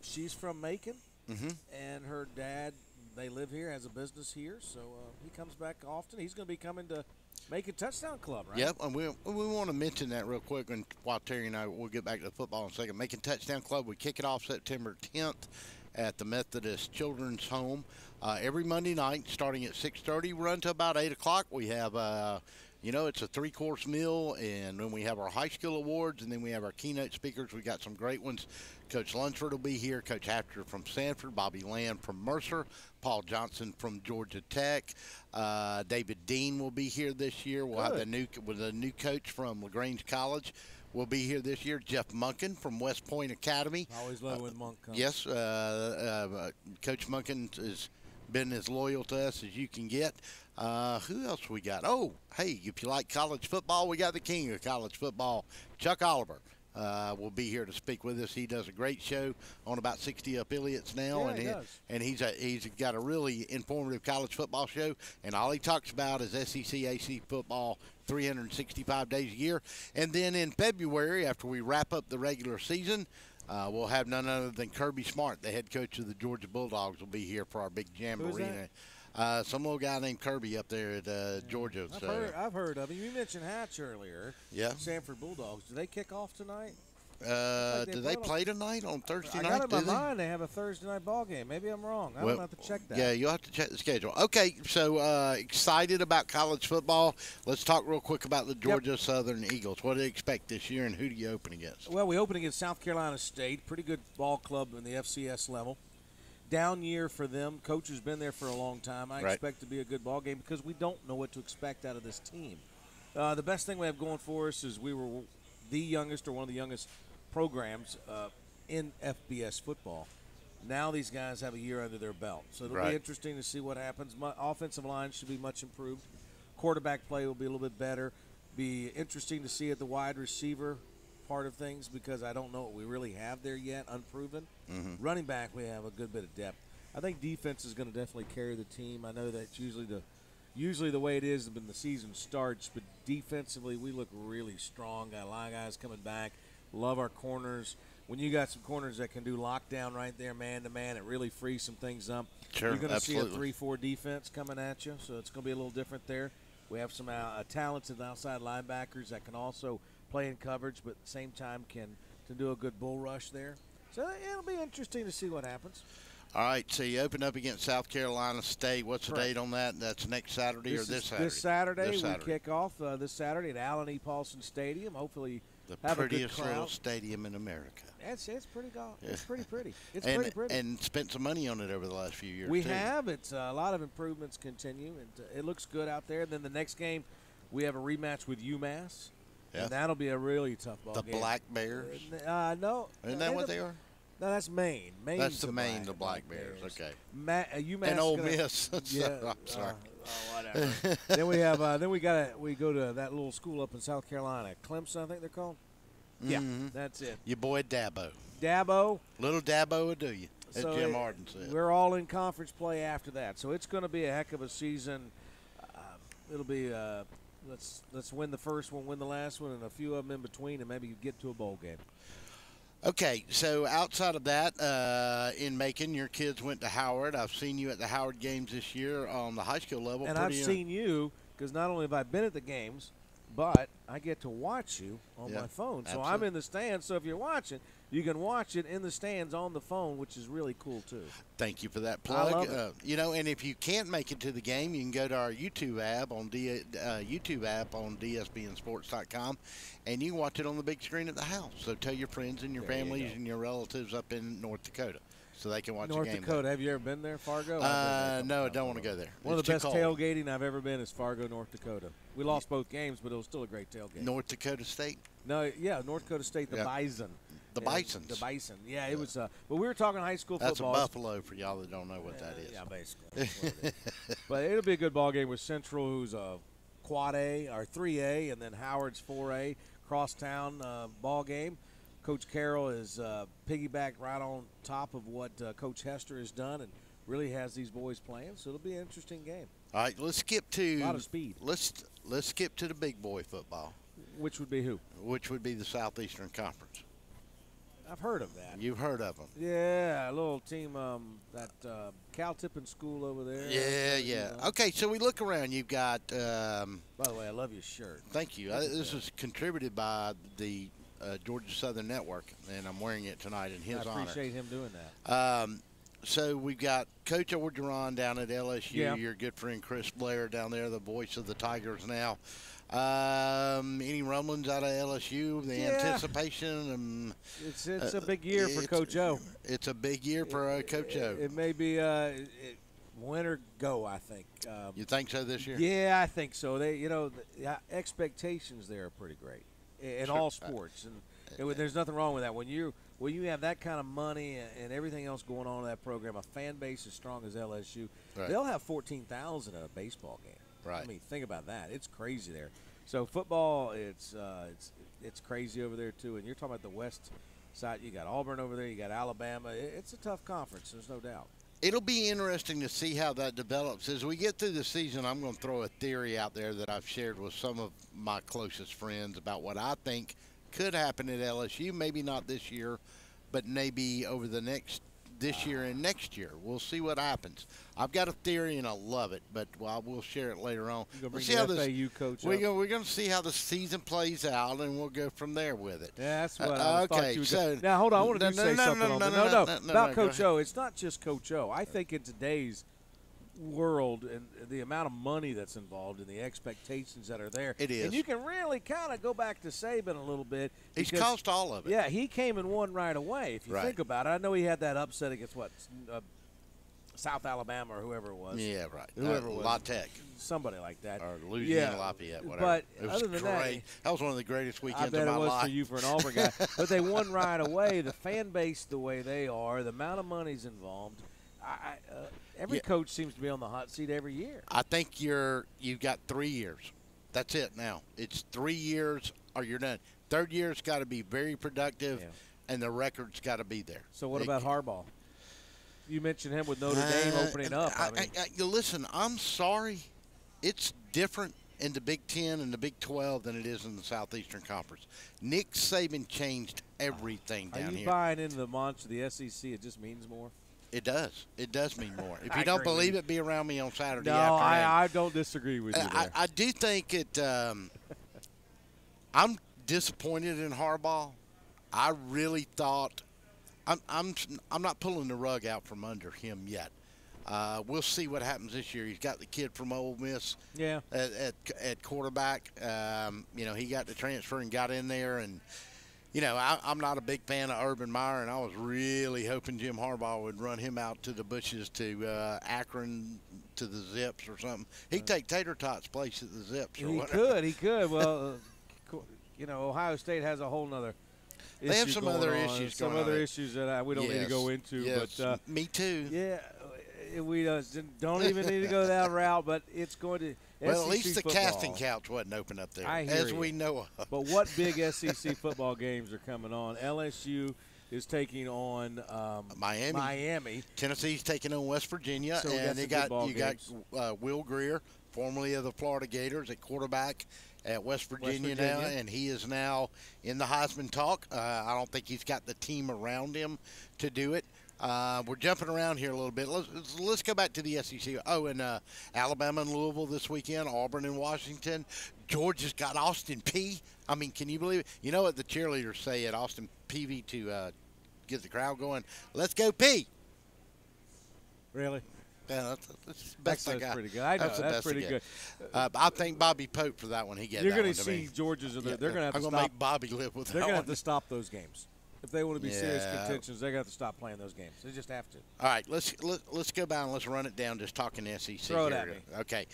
she's from Macon, mm-hmm. and her dad, they live here, has a business here, so he comes back often. He's going to be coming to Macon Touchdown Club, right? Yep, and we want to mention that real quick, and while Terry and I, we'll get back to the football in a second. Macon Touchdown Club, we kick it off September 10th at the Methodist Children's Home. Every Monday night, starting at 6:30, run to about 8 o'clock. We have, it's a 3-course meal, and then we have our high school awards, and then we have our keynote speakers. We got some great ones. Coach Lunsford will be here, Coach Hafter from Sanford, Bobby Land from Mercer, Paul Johnson from Georgia Tech. David Dean will be here this year. We'll have the new coach from LaGrange College. Will be here this year. Jeff Munkin from West Point Academy. Always love when Monk comes. Yes, Coach Munkin has been as loyal to us as you can get. Who else we got? Oh, hey, if you like college football, we got the king of college football, Chuck Oliver. Will be here to speak with us. He does a great show on about 60 affiliates now, and he's got a really informative college football show. And all he talks about is SEC, AC football, 365 days a year. And then in February, after we wrap up the regular season, we'll have none other than Kirby Smart, the head coach of the Georgia Bulldogs, will be here for our big jamboree. Some little guy named Kirby up there at Georgia. I've heard of him. You mentioned Hatch earlier. Yeah. Sanford Bulldogs. Do they kick off tonight? Do they play tonight on Thursday night? I got in my mind they have a Thursday night ball game. Maybe I'm wrong. I'm going to have to check that. Yeah, you'll have to check the schedule. Okay, so excited about college football. Let's talk real quick about the Georgia Southern Eagles. What do you expect this year, and who do you open against? Well, we open against South Carolina State. Pretty good ball club in the FCS level. Down year for them. Coach has been there for a long time. I expect to be a good ball game because we don't know what to expect out of this team. The best thing we have going for us is we were the youngest or one of the youngest programs in FBS football. Now these guys have a year under their belt. So it'll be interesting to see what happens. My offensive line should be much improved. Quarterback play will be a little bit better. Be interesting to see at the wide receiver part of things because I don't know what we really have there yet, unproven. Mm-hmm. Running back, we have a good bit of depth. I think defense is going to definitely carry the team. I know that's usually the way it is when the season starts, but defensively we look really strong. Got a lot of guys coming back. Love our corners. When you got some corners that can do lockdown right there, man-to-man, it really frees some things up. Sure, you're going to see a 3-4 defense coming at you, so it's going to be a little different there. We have some talented outside linebackers that can also play in coverage, but at the same time can do a good bull rush there. So it'll be interesting to see what happens. All right, so you open up against South Carolina State. What's the date on that? That's next Saturday or this Saturday? This Saturday. We kick off this Saturday at Allen E. Paulson Stadium. Hopefully the have prettiest a good crowd. little stadium in America. It's pretty It's pretty pretty. It's and, pretty pretty. And spent some money on it over the last few years, We have. It's a lot of improvements continue, and it looks good out there. And then the next game, we have a rematch with UMass. Yeah. And that'll be a really tough ball game. The Black Bears? No. Isn't that what they are? No, that's Maine. That's the Maine, the Black Bears. Okay. UMass and Ole Miss. Yeah. I'm sorry. Whatever. Then we have. Then we go to that little school up in South Carolina, Clemson, I think they're called. Yeah, that's it. Your boy Dabo. Little Dabo will do you, as Jim Harden said. We're all in conference play after that, so it's going to be a heck of a season. It'll be let's win the first one, win the last one, and a few of them in between, and maybe you get to a bowl game. Okay, so outside of that, in Macon, your kids went to Howard. I've seen you at the Howard games this year on the high school level. And I've seen you because not only have I been at the games, but I get to watch you on my phone. So I'm in the stands. So if you're watching, you can watch it in the stands on the phone, which is really cool too. Thank you for that plug. I love it. And if you can't make it to the game, you can go to our YouTube app on DSBNsports.com, and you can watch it on the big screen at the house. So tell your friends and your families and your relatives up in North Dakota, so they can watch the game. North Dakota. Have you ever been there, Fargo? No, I don't want to go there. One of the best tailgating I've ever been is Fargo, North Dakota. We lost both games, but it was still a great tailgate. North Dakota State? No, yeah, North Dakota State, the Bison. The Bisons. The Bison. Yeah, it was. But we were talking high school football. That's a buffalo for y'all that don't know what that is. Yeah, basically. That's what it is. But it'll be a good ball game with Central, who's a quad A or 3A, and then Howard's 4A crosstown ball game. Coach Carroll is piggybacked right on top of what Coach Hester has done, and really has these boys playing. So it'll be an interesting game. All right, let's skip to a lot of speed. Let's skip to the big boy football. Which would be who? Which would be the Southeastern Conference. I've heard of that. You've heard of them. Yeah, a little team, that Cal Tippin school over there. Yeah. Okay, so we look around. You've got. By the way, I love your shirt. Thank you. This is contributed by the Georgia Southern Network, and I'm wearing it tonight in his honor. I appreciate him doing that. So we've got Coach Orgeron down at LSU. Yeah. Your good friend Chris Blair down there, the voice of the Tigers now. Any rumblings out of LSU? The anticipation? It's a big year for Coach O. It's a big year for Coach O. It may be win or go, I think. You think so this year? Yeah, I think so. The expectations there are pretty great in all sports, and there's nothing wrong with that. When you have that kind of money and everything else going on in that program, a fan base as strong as LSU, they'll have 14,000 at a baseball game. Right. I mean, think about that. It's crazy there. So football, it's crazy over there too. And you're talking about the West side. You got Auburn over there. You got Alabama. It's a tough conference. There's no doubt. It'll be interesting to see how that develops. As we get through the season, I'm going to throw a theory out there that I've shared with some of my closest friends about what I think could happen at LSU. Maybe not this year, but maybe over this year and next year. We'll see what happens. I've got a theory and I love it, but we'll share it later on. We'll see how FAU coach we're going to see how the season plays out, and we'll go from there with it. Yeah, that's what I thought you were so now hold on, I wanted to say something on that. No, about Coach O. It's not just Coach O. I think in today's world and the amount of money that's involved and the expectations that are there. It is. And you can really kind of go back to Saban a little bit. He's cost all of it. Yeah, he came and won right away, if you think about it. I know he had that upset against South Alabama or whoever it was. Yeah, right. Whoever it was. La Tech. Somebody like that. Or Louisiana Lafayette, whatever. But it was other than great. That was one of the greatest weekends of my life. I bet it was life. for you, for an Auburn guy. But they won right away. The fan base the way they are, the amount of money's involved. Every coach seems to be on the hot seat every year. I think you've got 3 years. That's it now. It's 3 years or you're done. Third year's got to be very productive, and the record's got to be there. So what about Harbaugh? You mentioned him with Notre Dame opening up. Listen, I'm sorry. It's different in the Big Ten and the Big 12 than it is in the Southeastern Conference. Nick Saban changed everything down here. Are you buying into the mantra, the SEC, it just means more? It does. It does mean more. If you don't believe it, be around me on Saturday afternoon. No, I don't disagree with you there. I do think it I'm disappointed in Harbaugh. I really thought I'm not pulling the rug out from under him yet. We'll see what happens this year. He's got the kid from Ole Miss at quarterback. He got the transfer and got in there, and I'm not a big fan of Urban Meyer, and I was really hoping Jim Harbaugh would run him out to the bushes to Akron to the Zips or something. He'd take Tater Tot's place at the Zips or whatever. He could. Well, Ohio State has a whole nother They have some other issues some going other on. issues that we don't need to go into. Yes, but me too. Yeah, we don't even need to go that route. But it's going to. Well, SEC at least the football, casting couch wasn't open up there, as we know of. But what big SEC football games are coming on? LSU is taking on Miami. Tennessee's taking on West Virginia, So and you got Will Greer, formerly of the Florida Gators, at quarterback at West Virginia now, and he is now in the Heisman talk. I don't think he's got the team around him to do it. We're jumping around here a little bit. Let's go back to the SEC. Oh, and Alabama and Louisville this weekend, Auburn and Washington. Georgia's got Austin Peay. I mean, can you believe it? You know what the cheerleaders say at Austin Peay to get the crowd going? Let's go Peay. Really? Yeah, that's the best I got. Pretty good. I know, that's pretty good. I think Bobby Pope for that one. You're going to see Georgia's. They're going to have to stop. I'm going to make Bobby live with that. They're going to have to stop those games. If they want to be serious contentions, they're going to have to stop playing those games. They just have to. All right, let's go back and let's run it down. Just talking SEC. Throw it here. at me. Okay.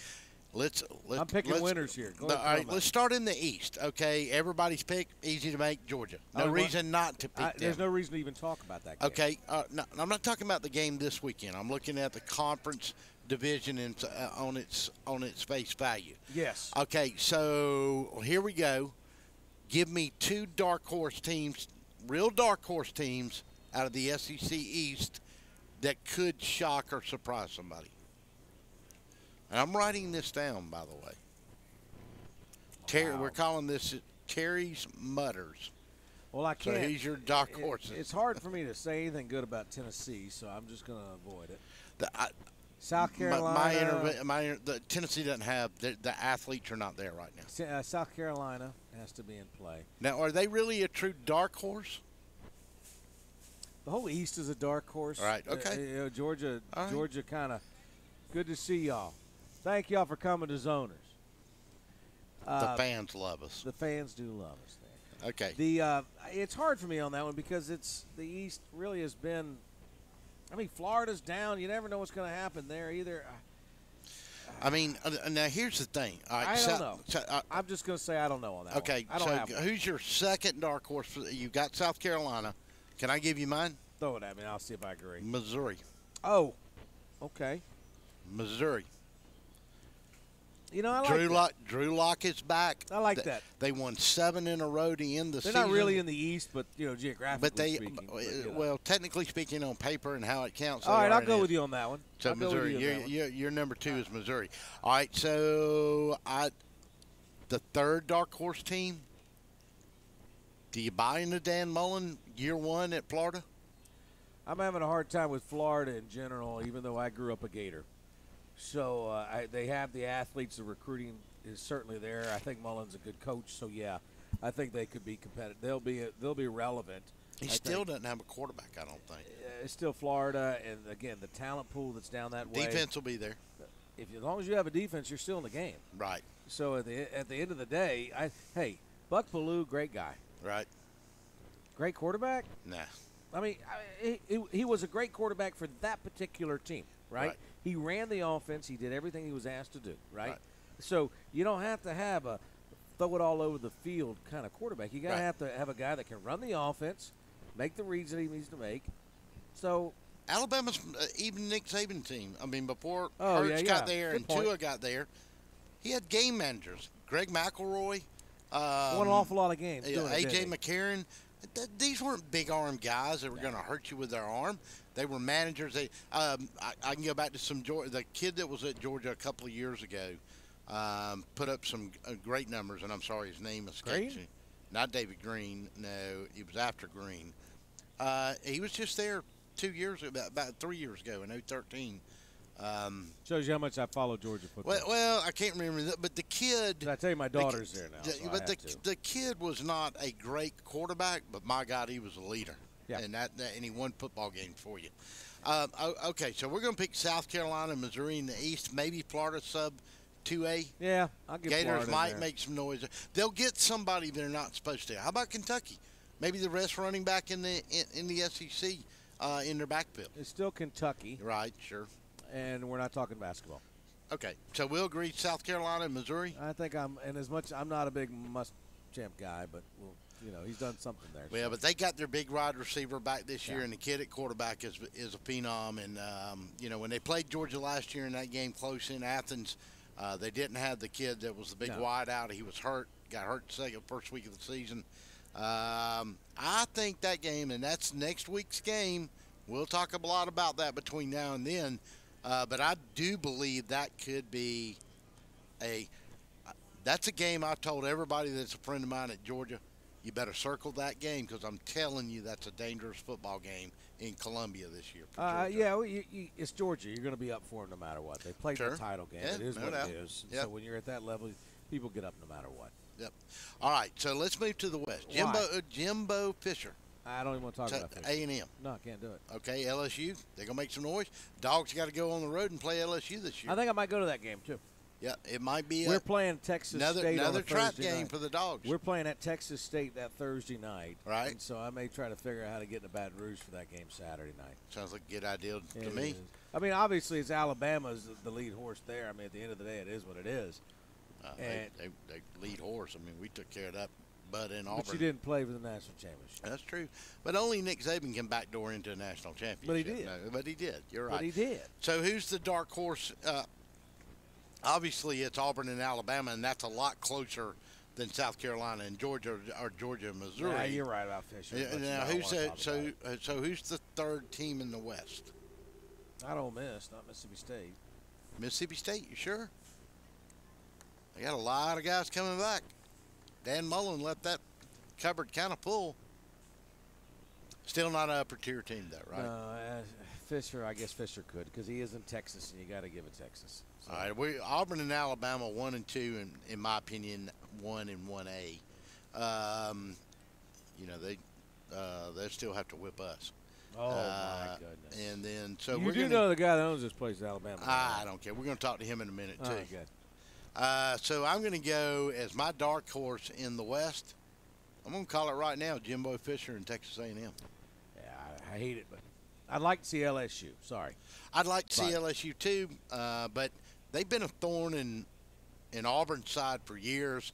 I'm picking winners here. All right, let's start in the East. Okay, everybody's pick easy to make. Georgia. No reason not to pick them. There's no reason to even talk about that game. Okay, no, I'm not talking about the game this weekend. I'm looking at the conference division on its face value. Yes. Okay, so here we go. Give me two dark horse teams, real dark horse teams out of the SEC East that could shock or surprise somebody. And I'm writing this down, by the way. Terry, we're calling this Terry's Mutters. Well, I can't. So he's your dark horse. It's hard for me to say anything good about Tennessee, so I'm just going to avoid it. South Carolina. The Tennessee doesn't have the athletes are not there right now. South Carolina has to be in play. Now, are they really a true dark horse? The whole East is a dark horse. All right. Okay. Georgia kind of. Good to see y'all. Thank y'all for coming to Zoners. The fans love us. The fans do love us there. Okay. It's hard for me on that one because the East really has been. I mean, Florida's down. You never know what's going to happen there either. I mean, now here's the thing. I don't know. I'm just going to say I don't know on that. Okay. I don't have one. Who's your second dark horse? You've got South Carolina. Can I give you mine? Throw it at me. I'll see if I agree. Missouri. Oh. Okay. Missouri. You know, I like that. Drew Lock is back. I like that. They won 7 in a row to end the season. They're not really in the East, but geographically speaking. Well, technically speaking, on paper and how it counts. All right, I'll go with you on that one. So Missouri, your number 2 is Missouri. All right, so the third dark horse team. Do you buy into Dan Mullen year 1 at Florida? I'm having a hard time with Florida in general, even though I grew up a Gator. So they have the athletes. The recruiting is certainly there. I think Mullen's a good coach. So yeah, I think they could be competitive. They'll be relevant. He still doesn't have a quarterback, I don't think. It's still Florida, and again, the talent pool that's down that way. Defense will be there. As long as you have a defense, you're still in the game. Right. So at the end of the day, hey, Buck Bellew, great guy. Right. Great quarterback? Nah. I mean, he was a great quarterback for that particular team, right? He ran the offense. He did everything he was asked to do, right? So you don't have to have a throw it all over the field kind of quarterback. You got to have to have a guy that can run the offense, make the reads that he needs to make. So Alabama's even Nick Saban team. I mean, before Hurts got there and Tua got there, he had game managers. Greg McElroy. Won an awful lot of games. A.J. McCarron. These weren't big arm guys that were going to hurt you with their arm. They were managers. I can go back to the kid that was at Georgia a couple of years ago put up some great numbers, and I'm sorry, his name escapes me. Not David Green. No, he was after Green. He was just there 2 years ago, about 3 years ago in 2013. Shows you how much I follow Georgia football. Well, I can't remember that, but the kid. Did I tell you my daughter's there now? But the kid was not a great quarterback, but my God, he was a leader. Yeah. And he won football games for you. Okay, so we're going to pick South Carolina, Missouri in the East, maybe Florida sub 2A. Yeah, I'll get Gators Florida might there. make some noise. They'll get somebody they're not supposed to. How about Kentucky? Maybe the rest running back in the SEC in their backfield. It's still Kentucky. Right, sure. And we're not talking basketball. Okay, so we'll agree South Carolina and Missouri? I think I'm not a big Muschamp guy, but he's done something there. Well, but they got their big wide receiver back this year, Yeah. and the kid at quarterback is a phenom. And when they played Georgia last year in that game close in Athens, they didn't have the kid that was the big wide out. He was hurt, got hurt the first week of the season. I think that game, and that's next week's game. We'll talk a lot about that between now and then. But I do believe that could be that's a game I told everybody that's a friend of mine at Georgia, you better circle that game because I'm telling you that's a dangerous football game in Columbia this year. It's Georgia. You're going to be up for them no matter what. They played the title game. Yeah, it is no what doubt. it is. Yep. So when you're at that level, people get up no matter what. Yep. All right, so let's move to the West. Jimbo Fisher. I don't even want to talk about Fisher. A&M. No, I can't do it. Okay, LSU. They're going to make some noise. Dogs got to go on the road and play LSU this year. I think I might go to that game, too. Yeah, it might be. We're playing Texas State another on a trap Thursday game night. for the Dogs. We're playing at Texas State that Thursday night. Right. And so I may try to figure out how to get in Baton Rouge for that game Saturday night. Sounds like a good idea to me. Is. I mean, obviously, it's Alabama's the lead horse there. I mean, at the end of the day, it is what it is. They lead horse. I mean, we took care of that bud in Auburn. But you didn't play for the national championship. That's true. But only Nick Saban can backdoor into a national championship. But he did. No, but he did. You're right. But he did. So who's the dark horse? Obviously, it's Auburn and Alabama, and that's a lot closer than South Carolina and Georgia or Georgia and Missouri. Yeah, you're right about Fisher. Now, so who's the third team in the West? Not Ole Miss, not Mississippi State. Mississippi State, you sure? They got a lot of guys coming back. Dan Mullen let that cupboard kind of full. Still not an upper tier team, though, right? No, Fisher, I guess Fisher could because he is in Texas, and you got to give it Texas. So. All right, Auburn and Alabama 1 and 2, and in my opinion, 1 and 1A. They still have to whip us. Oh my goodness! And then so you we're do know the guy that owns this place, in Alabama. I don't care. We're going to talk to him in a minute too. Oh, good. So I'm going to go as my dark horse in the West. I'm going to call it right now, Jimbo Fisher and Texas A&M. Yeah, I hate it, but I'd like to see LSU. Sorry. I'd like to see LSU too, but they've been a thorn in Auburn's side for years.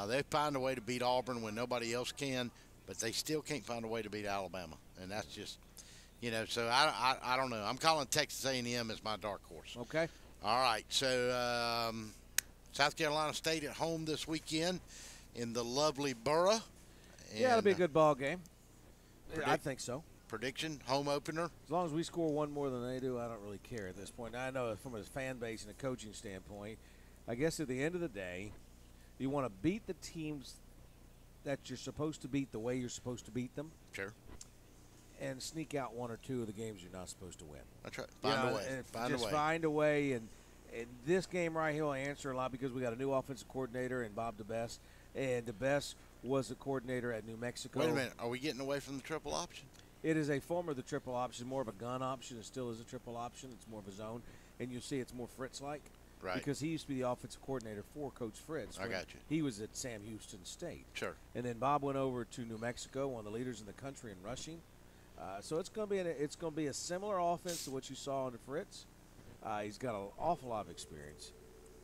They find a way to beat Auburn when nobody else can, but they still can't find a way to beat Alabama, and that's just, So I don't know. I'm calling Texas A&M as my dark horse. Okay. All right. So South Carolina State at home this weekend in the lovely Borough. Yeah, it'll be a good ball game. I think so. Prediction, home opener. As long as we score one more than they do, I don't really care at this point. Now, I know from a fan base and a coaching standpoint, I guess at the end of the day, you want to beat the teams that you're supposed to beat the way you're supposed to beat them. Sure. And sneak out one or two of the games you're not supposed to win. That's right. Find a way. Find a way. And this game right here will answer a lot because we got a new offensive coordinator in Bob DeBest. And DeBest was a coordinator at New Mexico. Wait a minute. Are we getting away from the triple option? It is a form of the triple option, more of a gun option. It still is a triple option. It's more of a zone. And you'll see it's more Fritz-like. Right. Because he used to be the offensive coordinator for Coach Fritz. I got you. He was at Sam Houston State. Sure. And then Bob went over to New Mexico, one of the leaders in the country in rushing. So it's going to be a similar offense to what you saw under Fritz. He's got an awful lot of experience.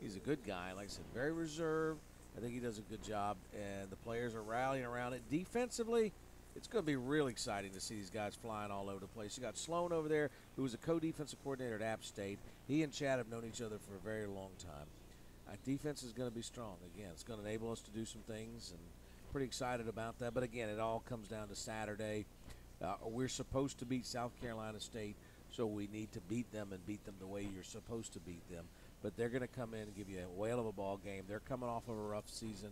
He's a good guy. Like I said, very reserved. I think he does a good job, and the players are rallying around it. Defensively, it's going to be really exciting to see these guys flying all over the place. You got Sloan over there, who was a co-defensive coordinator at App State. He and Chad have known each other for a very long time. Defense is going to be strong. Again, it's going to enable us to do some things, and pretty excited about that. But, again, it all comes down to Saturday. We're supposed to beat South Carolina State, so we need to beat them and beat them the way you're supposed to beat them. But they're going to come in and give you a whale of a ball game. They're coming off of a rough season,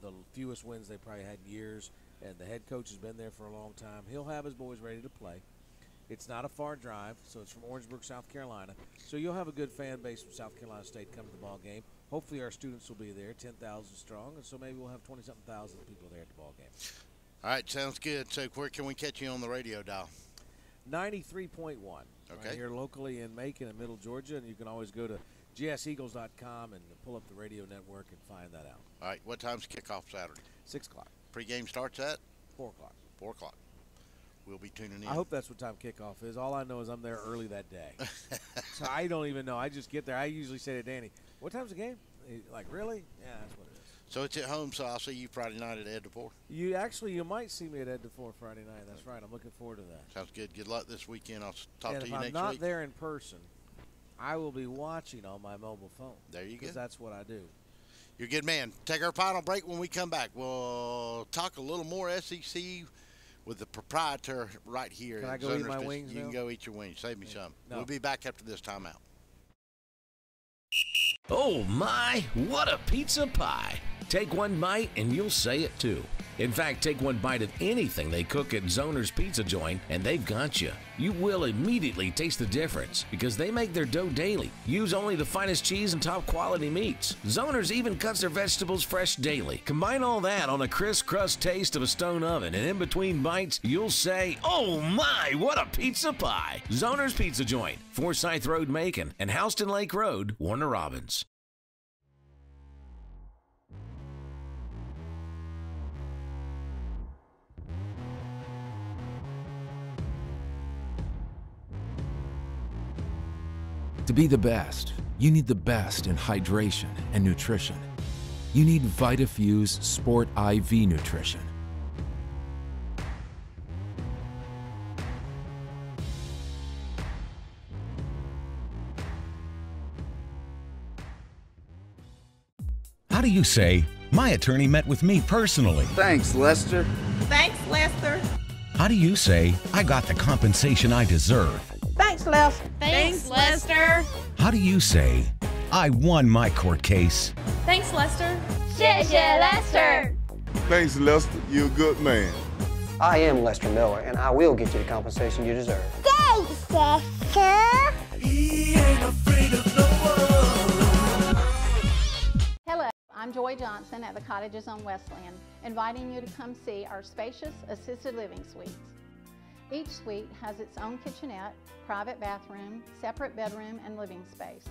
the fewest wins they probably had in years, and the head coach has been there for a long time. He'll have his boys ready to play. It's not a far drive, so it's from Orangeburg, South Carolina. So you'll have a good fan base from South Carolina State coming to the ball game. Hopefully our students will be there, 10,000 strong, and so maybe we'll have 20-something thousand people there at the ball game. All right, sounds good. So where can we catch you on the radio dial? 93.1. Okay. Right here locally in Macon and Middle Georgia, and you can always go to gseagles.com and pull up the radio network and find that out. All right, what time's kickoff Saturday? 6 o'clock. Pre-game starts at? 4 o'clock. 4 o'clock. We'll be tuning in. I hope that's what time kickoff is. All I know is I'm there early that day. So I don't even know. I just get there. I usually say to Danny, what time's the game? He's like, really? Yeah, that's what it is. So it's at home, so I'll see you Friday night at Ed DePore. You might see me at Ed DePore Friday night. That's right. I'm looking forward to that. Sounds good. Good luck this weekend. I'll talk to you next week. If I'm not there in person, I will be watching on my mobile phone. There you go. Because that's what I do. You're a good man. Take our final break. When we come back, we'll talk a little more SEC with the proprietor right here. Can I go eat my wings You now? can go eat your wings. Save me some. No. We'll be back after this timeout. Oh my, what a pizza pie! Take one bite and you'll say it too. In fact, take one bite of anything they cook at Zoner's Pizza Joint and they've got you. You will immediately taste the difference because they make their dough daily. Use only the finest cheese and top quality meats. Zoner's even cuts their vegetables fresh daily. Combine all that on a crisp crust taste of a stone oven, and in between bites, you'll say, oh my, what a pizza pie! Zoner's Pizza Joint, Forsyth Road, Macon, and Houston Lake Road, Warner Robins. To be the best, you need the best in hydration and nutrition. You need VitaFuse Sport IV Nutrition. How do you say, my attorney met with me personally? Thanks, Lester. Thanks, Lester. How do you say, I got the compensation I deserve? Thanks, Lester. Thanks, Lester. How do you say, I won my court case? Thanks, Lester. 谢谢 Lester. Thanks, Lester. You're a good man. I am Lester Miller, and I will get you the compensation you deserve. Thanks, Lester. He ain't afraid of no one. Hello, I'm Joy Johnson at the Cottages on Westland, inviting you to come see our spacious assisted living suites. Each suite has its own kitchenette, private bathroom, separate bedroom, and living space.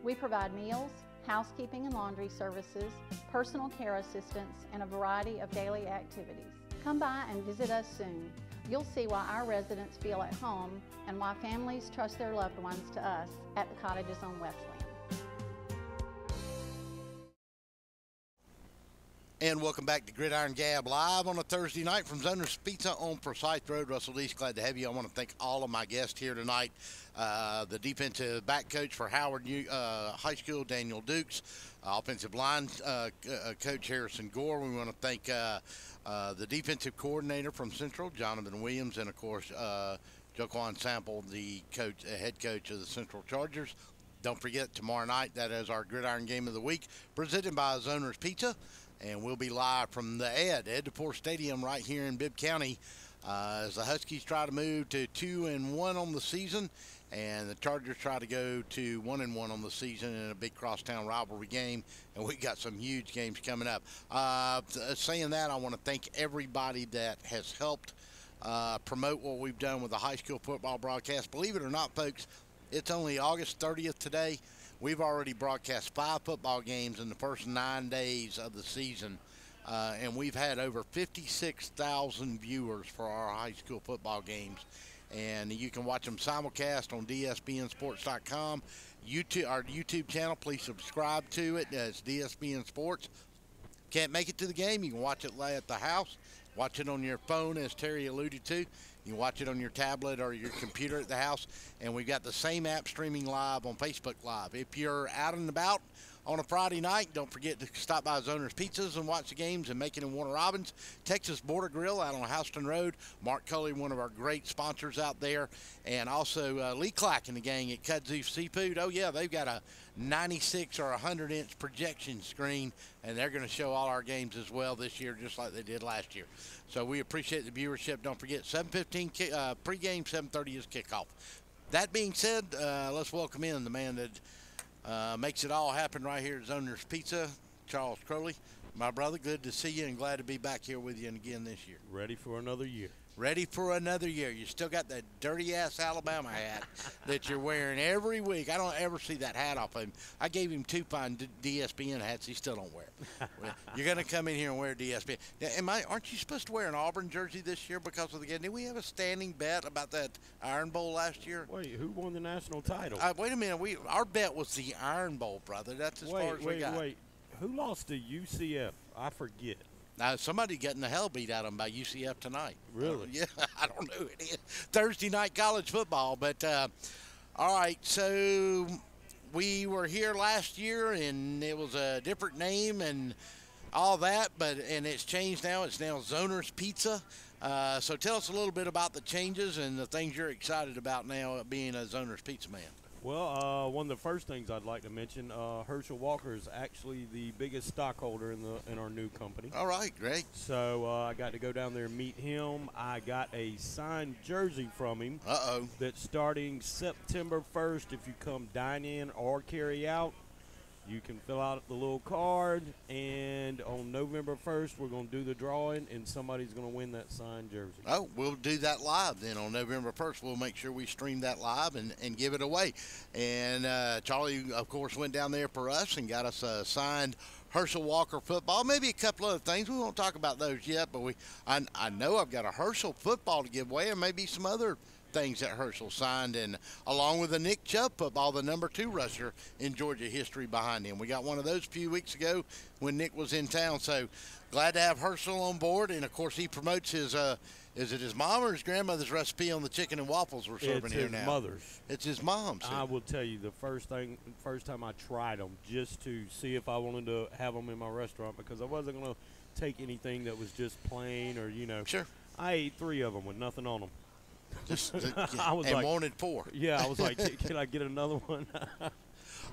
We provide meals, housekeeping and laundry services, personal care assistance, and a variety of daily activities. Come by and visit us soon. You'll see why our residents feel at home and why families trust their loved ones to us at the Cottages on Westland. And welcome back to Gridiron Gab live on a Thursday night from Zoner's Pizza on Forsyth Road. Russell East, glad to have you. I want to thank all of my guests here tonight. The defensive back coach for Howard High School, Daniel Dukes. Offensive line coach Harrison Gore. We want to thank the defensive coordinator from Central, Jonathan Williams, and of course Joquan Sample, the head coach of the Central Chargers. Don't forget, tomorrow night, that is our Gridiron Game of the Week, presented by Zoner's Pizza. And we'll be live from the Ed DePore Stadium right here in Bibb County as the Huskies try to move to 2-1 on the season, and the Chargers try to go to 1-1 on the season in a big crosstown rivalry game. And we got some huge games coming up. Saying that, I want to thank everybody that has helped promote what we've done with the high school football broadcast. Believe it or not, folks, it's only August 30th today. We've already broadcast 5 football games in the first 9 days of the season, and we've had over 56,000 viewers for our high school football games. And you can watch them simulcast on DSBNsports.com. Our YouTube channel, please subscribe to it. It's DSBN Sports. Can't make it to the game, you can watch it at the house. Watch it on your phone, as Terry alluded to. You can watch it on your tablet or your computer at the house. And we've got the same app streaming live on Facebook Live. If you're out and about on a Friday night, don't forget to stop by Zoner's Pizzas and watch the games in Macon and Warner Robins. Texas Border Grill out on Houston Road. Mark Cully, one of our great sponsors out there. And also Lee Clack and the gang at Kudzu Seafood. Oh, yeah, they've got a 96 or 100-inch projection screen, and they're going to show all our games as well this year, just like they did last year. So we appreciate the viewership. Don't forget, 7:15 pregame, 7:30 is kickoff. That being said, let's welcome in the man that makes it all happen right here at Zoner's Pizza, Charles Crowley. My brother, good to see you and glad to be back here with you again this year. Ready for another year. Ready for another year. You still got that dirty-ass Alabama hat that you're wearing every week. I don't ever see that hat off of him. I gave him 2 fine DSBN hats. He still don't wear it. You're going to come in here and wear DSBN. Now, aren't you supposed to wear an Auburn jersey this year because of the game? Did we have a standing bet about that Iron Bowl last year? Wait, who won the national title? Wait a minute. Our bet was the Iron Bowl, brother. That's as far as we got. Wait. Who lost to UCF? I forget. Now, somebody getting the hell beat out of them by UCF tonight. Really? Yeah, I don't know who it is. Thursday night college football. But, all right, so we were here last year, and it was a different name and all that, and it's changed now. It's now Zoner's Pizza. So tell us a little bit about the changes and the things you're excited about now being a Zoner's Pizza man. Well, one of the first things I'd like to mention, Herschel Walker is actually the biggest stockholder in our new company. All right, great. So I got to go down there and meet him. I got a signed jersey from him. Uh-oh. That's starting September 1st. If you come dine in or carry out, you can fill out the little card, and on November 1st, we're going to do the drawing, and somebody's going to win that signed jersey. Oh, we'll do that live then on November 1st. We'll make sure we stream that live and give it away. And Charlie, of course, went down there for us and got us a signed Herschel Walker football. Maybe a couple other things. We won't talk about those yet, but I know I've got a Herschel football to give away, and maybe some other things that Herschel signed, and along with the Nick Chubb football, the number 2 rusher in Georgia history behind him. We got one of those a few weeks ago when Nick was in town, so glad to have Herschel on board. And of course he promotes his is it his mom or his grandmother's recipe on the chicken and waffles we're serving here now? It's his mother's. It's his mom's. I will tell you, the first time I tried them, just to see if I wanted to have them in my restaurant, because I wasn't going to take anything that was just plain or, Sure. I ate 3 of them with nothing on them. I was like, wanted 4. Yeah, I was like, can I get another one?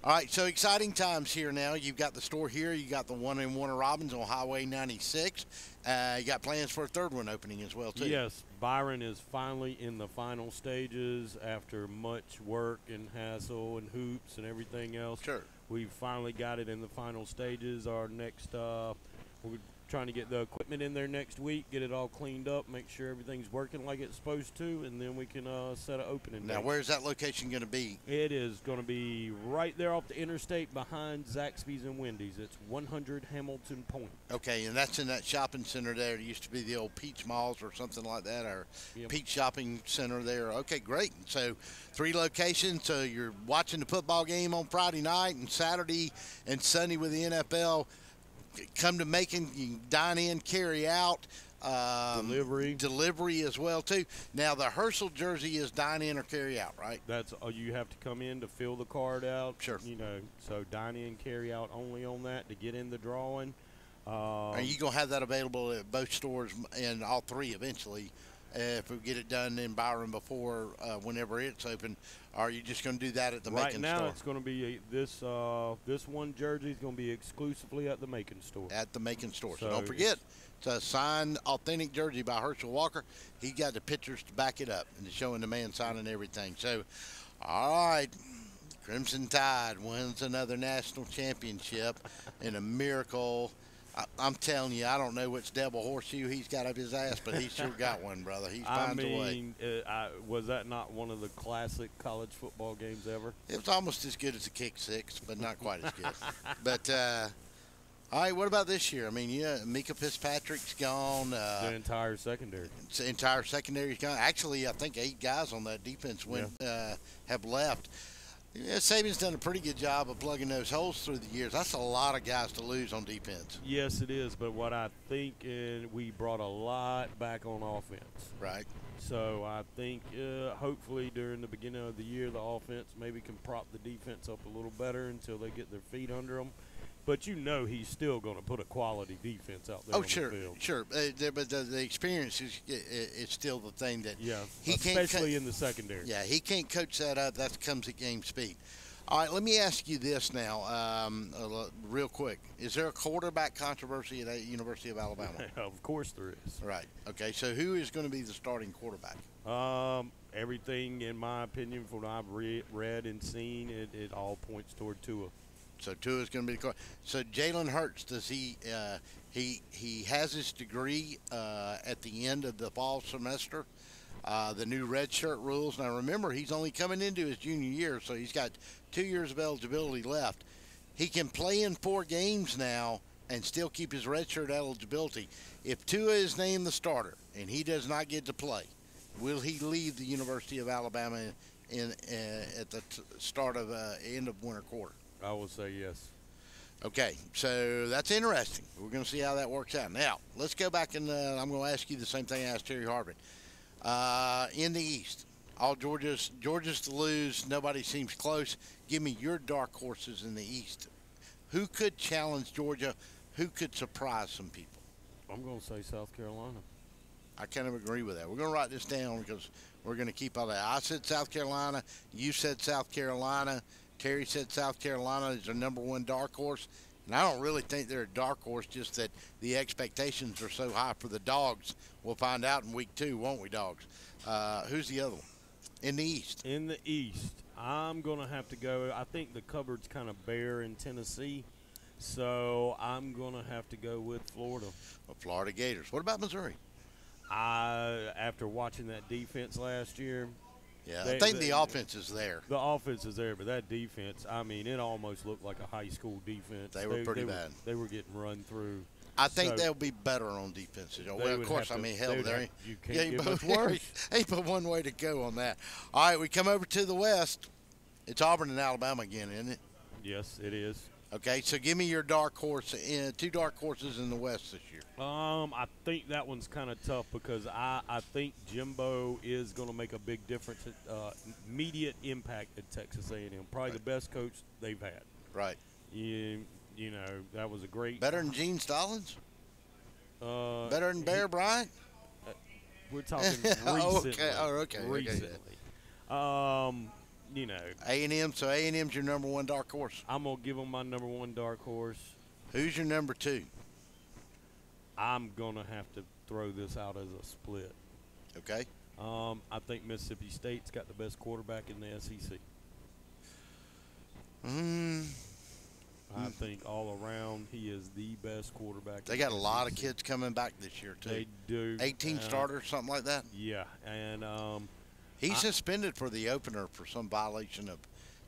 All right, so exciting times here now. You've got the store here. You got the one in Warner Robins on Highway 96. You got plans for a third one opening as well, too. Yes, Byron is finally in the final stages after much work and hassle and hoops and everything else. Sure. We've finally got it in the final stages. Our next, we're trying to get the equipment in there next week, get it all cleaned up, make sure everything's working like it's supposed to, and then we can set an opening date. Now, where's that location going to be? It is going to be right there off the interstate behind Zaxby's and Wendy's. It's 100 Hamilton Point. Okay, and that's in that shopping center there. It used to be the old Peach Malls or something like that, or Peach Shopping Center there. Okay, great. So 3 locations. So you're watching the football game on Friday night and Saturday and Sunday with the NFL. Come to Macon, you can dine in, carry out. Delivery as well, too. Now, the Herschel jersey is dine in or carry out, right? That's you have to come in to fill the card out. Sure. So dine in, carry out only on that to get in the drawing. Are you going to have that available at both stores and all 3 eventually? If we get it done in Byron before whenever it's open, are you just going to do that at the Macon store? Right now, it's going to be this one jersey is going to be exclusively at the Macon store. At the Macon store. So don't forget, it's a signed, authentic jersey by Herschel Walker. He got the pictures to back it up and showing the man signing everything. So, all right, Crimson Tide wins another national championship in a miracle. I'm telling you, I don't know which devil horseshoe he's got up his ass, but he sure got one, brother. He finds a way. Was that not one of the classic college football games ever? It was almost as good as a kick six, but not quite as good. But, all right, what about this year? I mean, Mika Fitzpatrick's gone. The entire secondary. The entire secondary's gone. Actually, I think 8 guys on that defense have left. Yeah, Saban's done a pretty good job of plugging those holes through the years. That's a lot of guys to lose on defense. Yes, it is. But what I think, we brought a lot back on offense. Right. So I think hopefully during the beginning of the year, the offense maybe can prop the defense up a little better until they get their feet under them. But he's still going to put a quality defense out there on the field. Sure. But the experience is still the thing that he especially in the secondary. Yeah, he can't coach that up. That comes at game speed. All right, let me ask you this now, real quick. Is there a quarterback controversy at the University of Alabama? Of course there is. Right. Okay, so who is going to be the starting quarterback? Everything, in my opinion, from what I've read and seen, it all points toward Tua. So Tua is going to be the quarterback. So Jalen Hurts, does he has his degree at the end of the fall semester. The new redshirt rules. Now, remember, he's only coming into his junior year, so he's got 2 years of eligibility left. He can play in 4 games now and still keep his redshirt eligibility. If Tua is named the starter and he does not get to play, will he leave the University of Alabama at the start of end of winter quarter? I would say yes. Okay, so that's interesting. We're going to see how that works out. Now, let's go back and I'm going to ask you the same thing I asked Terry Harvin. In the East, all Georgia's to lose. Nobody seems close. Give me your dark horses in the East. Who could challenge Georgia? Who could surprise some people? I'm going to say South Carolina. I kind of agree with that. We're going to write this down because we're going to keep all that. I said South Carolina. You said South Carolina. Terry said South Carolina is their number one dark horse. And I don't really think they're a dark horse, just that the expectations are so high for the Dogs. We'll find out in week 2, won't we, Dogs? Who's the other one? In the East. In the East, I'm going to have to go. I think the cupboard's kind of bare in Tennessee. So I'm going to have to go with Florida. Well, Florida Gators. What about Missouri? After watching that defense last year. Yeah, I think the offense is there. The offense is there, but that defense, I mean, it almost looked like a high school defense. They were pretty bad. They were getting run through. I think they'll be better on defense. Well, of course, I mean, hell, you can't get much worse. Ain't but one way to go on that. All right, we come over to the West. It's Auburn and Alabama again, isn't it? Yes, it is. Okay, so give me your dark horse, 2 dark horses in the West this year. I think that one's kind of tough because I think Jimbo is going to make a big difference, immediate impact at Texas A&M. Probably the best coach they've had. Right. You know, that was a great. Better than Gene Stallings? Better than Bear Bryant? We're talking recently. Okay. Recently. You know, A&M. So A&M's your number one dark horse. I'm gonna give them my number one dark horse. Who's your number 2? I'm gonna have to throw this out as a split. Okay. I think Mississippi State's got the best quarterback in the SEC. I think all around he is the best quarterback. They got a lot of kids coming back this year too. They do. 18 starters, something like that. Yeah, and he's suspended for the opener for some violation of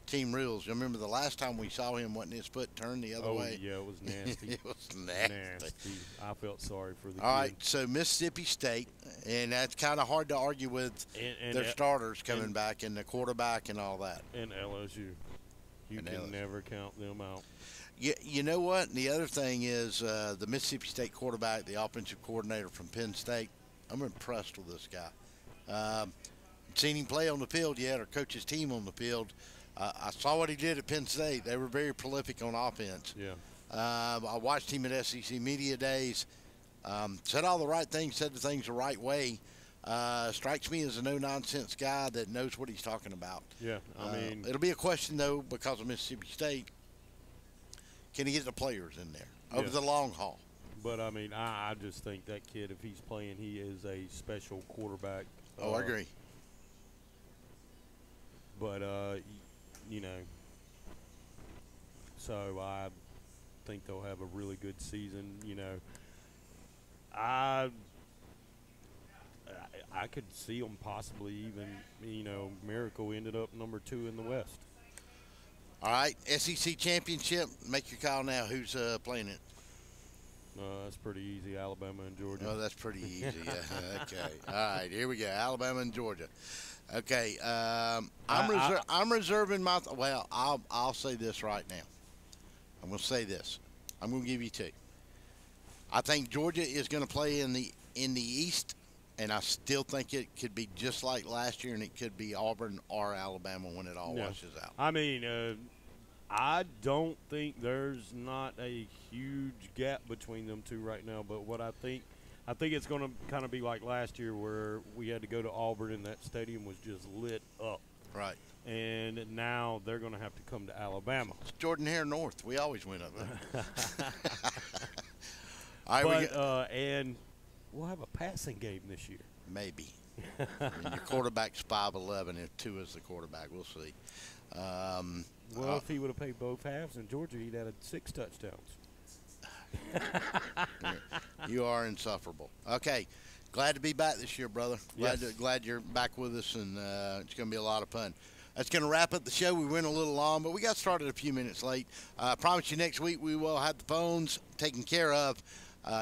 team rules. You remember the last time we saw him, wasn't his foot turned the other way? Oh, yeah, it was nasty. It was nasty. I felt sorry for the All right, so Mississippi State, and that's kind of hard to argue with their starters coming back and the quarterback and all that. And LSU. You can never count them out. You know what? And the other thing is the Mississippi State quarterback, the offensive coordinator from Penn State, I'm impressed with this guy. Seen him play on the field yet or coach his team on the field. I saw what he did at Penn State. They were very prolific on offense. Yeah. I watched him at SEC Media Days. Said all the right things, said the things the right way. Strikes me as a no-nonsense guy that knows what he's talking about. Yeah, I mean. It'll be a question, though, because of Mississippi State. Can he get the players in there over the long haul? But, I mean, I just think that kid, if he's playing, he is a special quarterback. Oh, I agree. But, you know, so I think they'll have a really good season. You know, I could see them possibly even, you know, Miracle ended up number 2 in the West. All right, SEC Championship. Make your call now. Who's playing it? That's pretty easy, Alabama and Georgia. Oh, that's pretty easy. Okay. All right, here we go. Alabama and Georgia. Okay. I'm reserving my. Well, I'll say this right now. I'm going to say this. I'm going to give you 2. I think Georgia is going to play in the East, and I still think it could be just like last year, and it could be Auburn or Alabama when it all washes out. I mean, I don't think there's not a huge gap between them two right now. But what I think it's going to kind of be like last year where we had to go to Auburn and that stadium was just lit up. Right. And now they're going to have to come to Alabama. It's Jordan Hare North. We always went up there. All right, and we'll have a passing game this year. Maybe. Your quarterback's 5'11", if 2 is the quarterback. We'll see. Well, if he would have played both halves in Georgia, he'd had 6 touchdowns. You are insufferable. Okay. Glad to be back this year, brother. Glad you're back with us, and it's going to be a lot of fun. That's going to wrap up the show. We went a little long, but we got started a few minutes late. I promise you next week we will have the phones taken care of.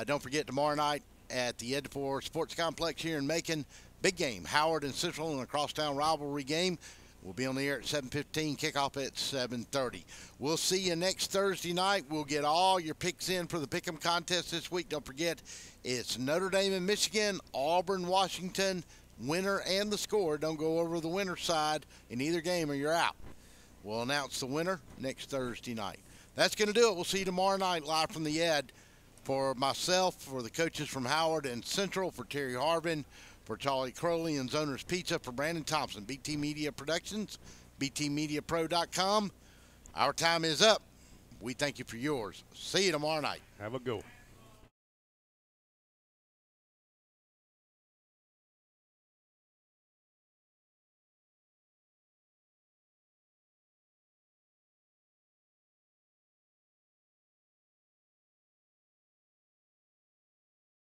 Don't forget tomorrow night at the Ed DePore Sports Complex here in Macon. Big game, Howard and Central in a crosstown rivalry game. We'll be on the air at 7:15, kickoff at 7:30. We'll see you next Thursday night. We'll get all your picks in for the Pick'em contest this week. Don't forget, it's Notre Dame and Michigan, Auburn, Washington, winner and the score. Don't go over the winner's side in either game or you're out. We'll announce the winner next Thursday night. That's going to do it. We'll see you tomorrow night live from the Ed. For myself, for the coaches from Howard and Central, for Terry Harvin, for Charlie Crowley and Zoner's Pizza, for Brandon Thompson, BT Media Productions, BTMediaPro.com. Our time is up. We thank you for yours. See you tomorrow night. Have a good one.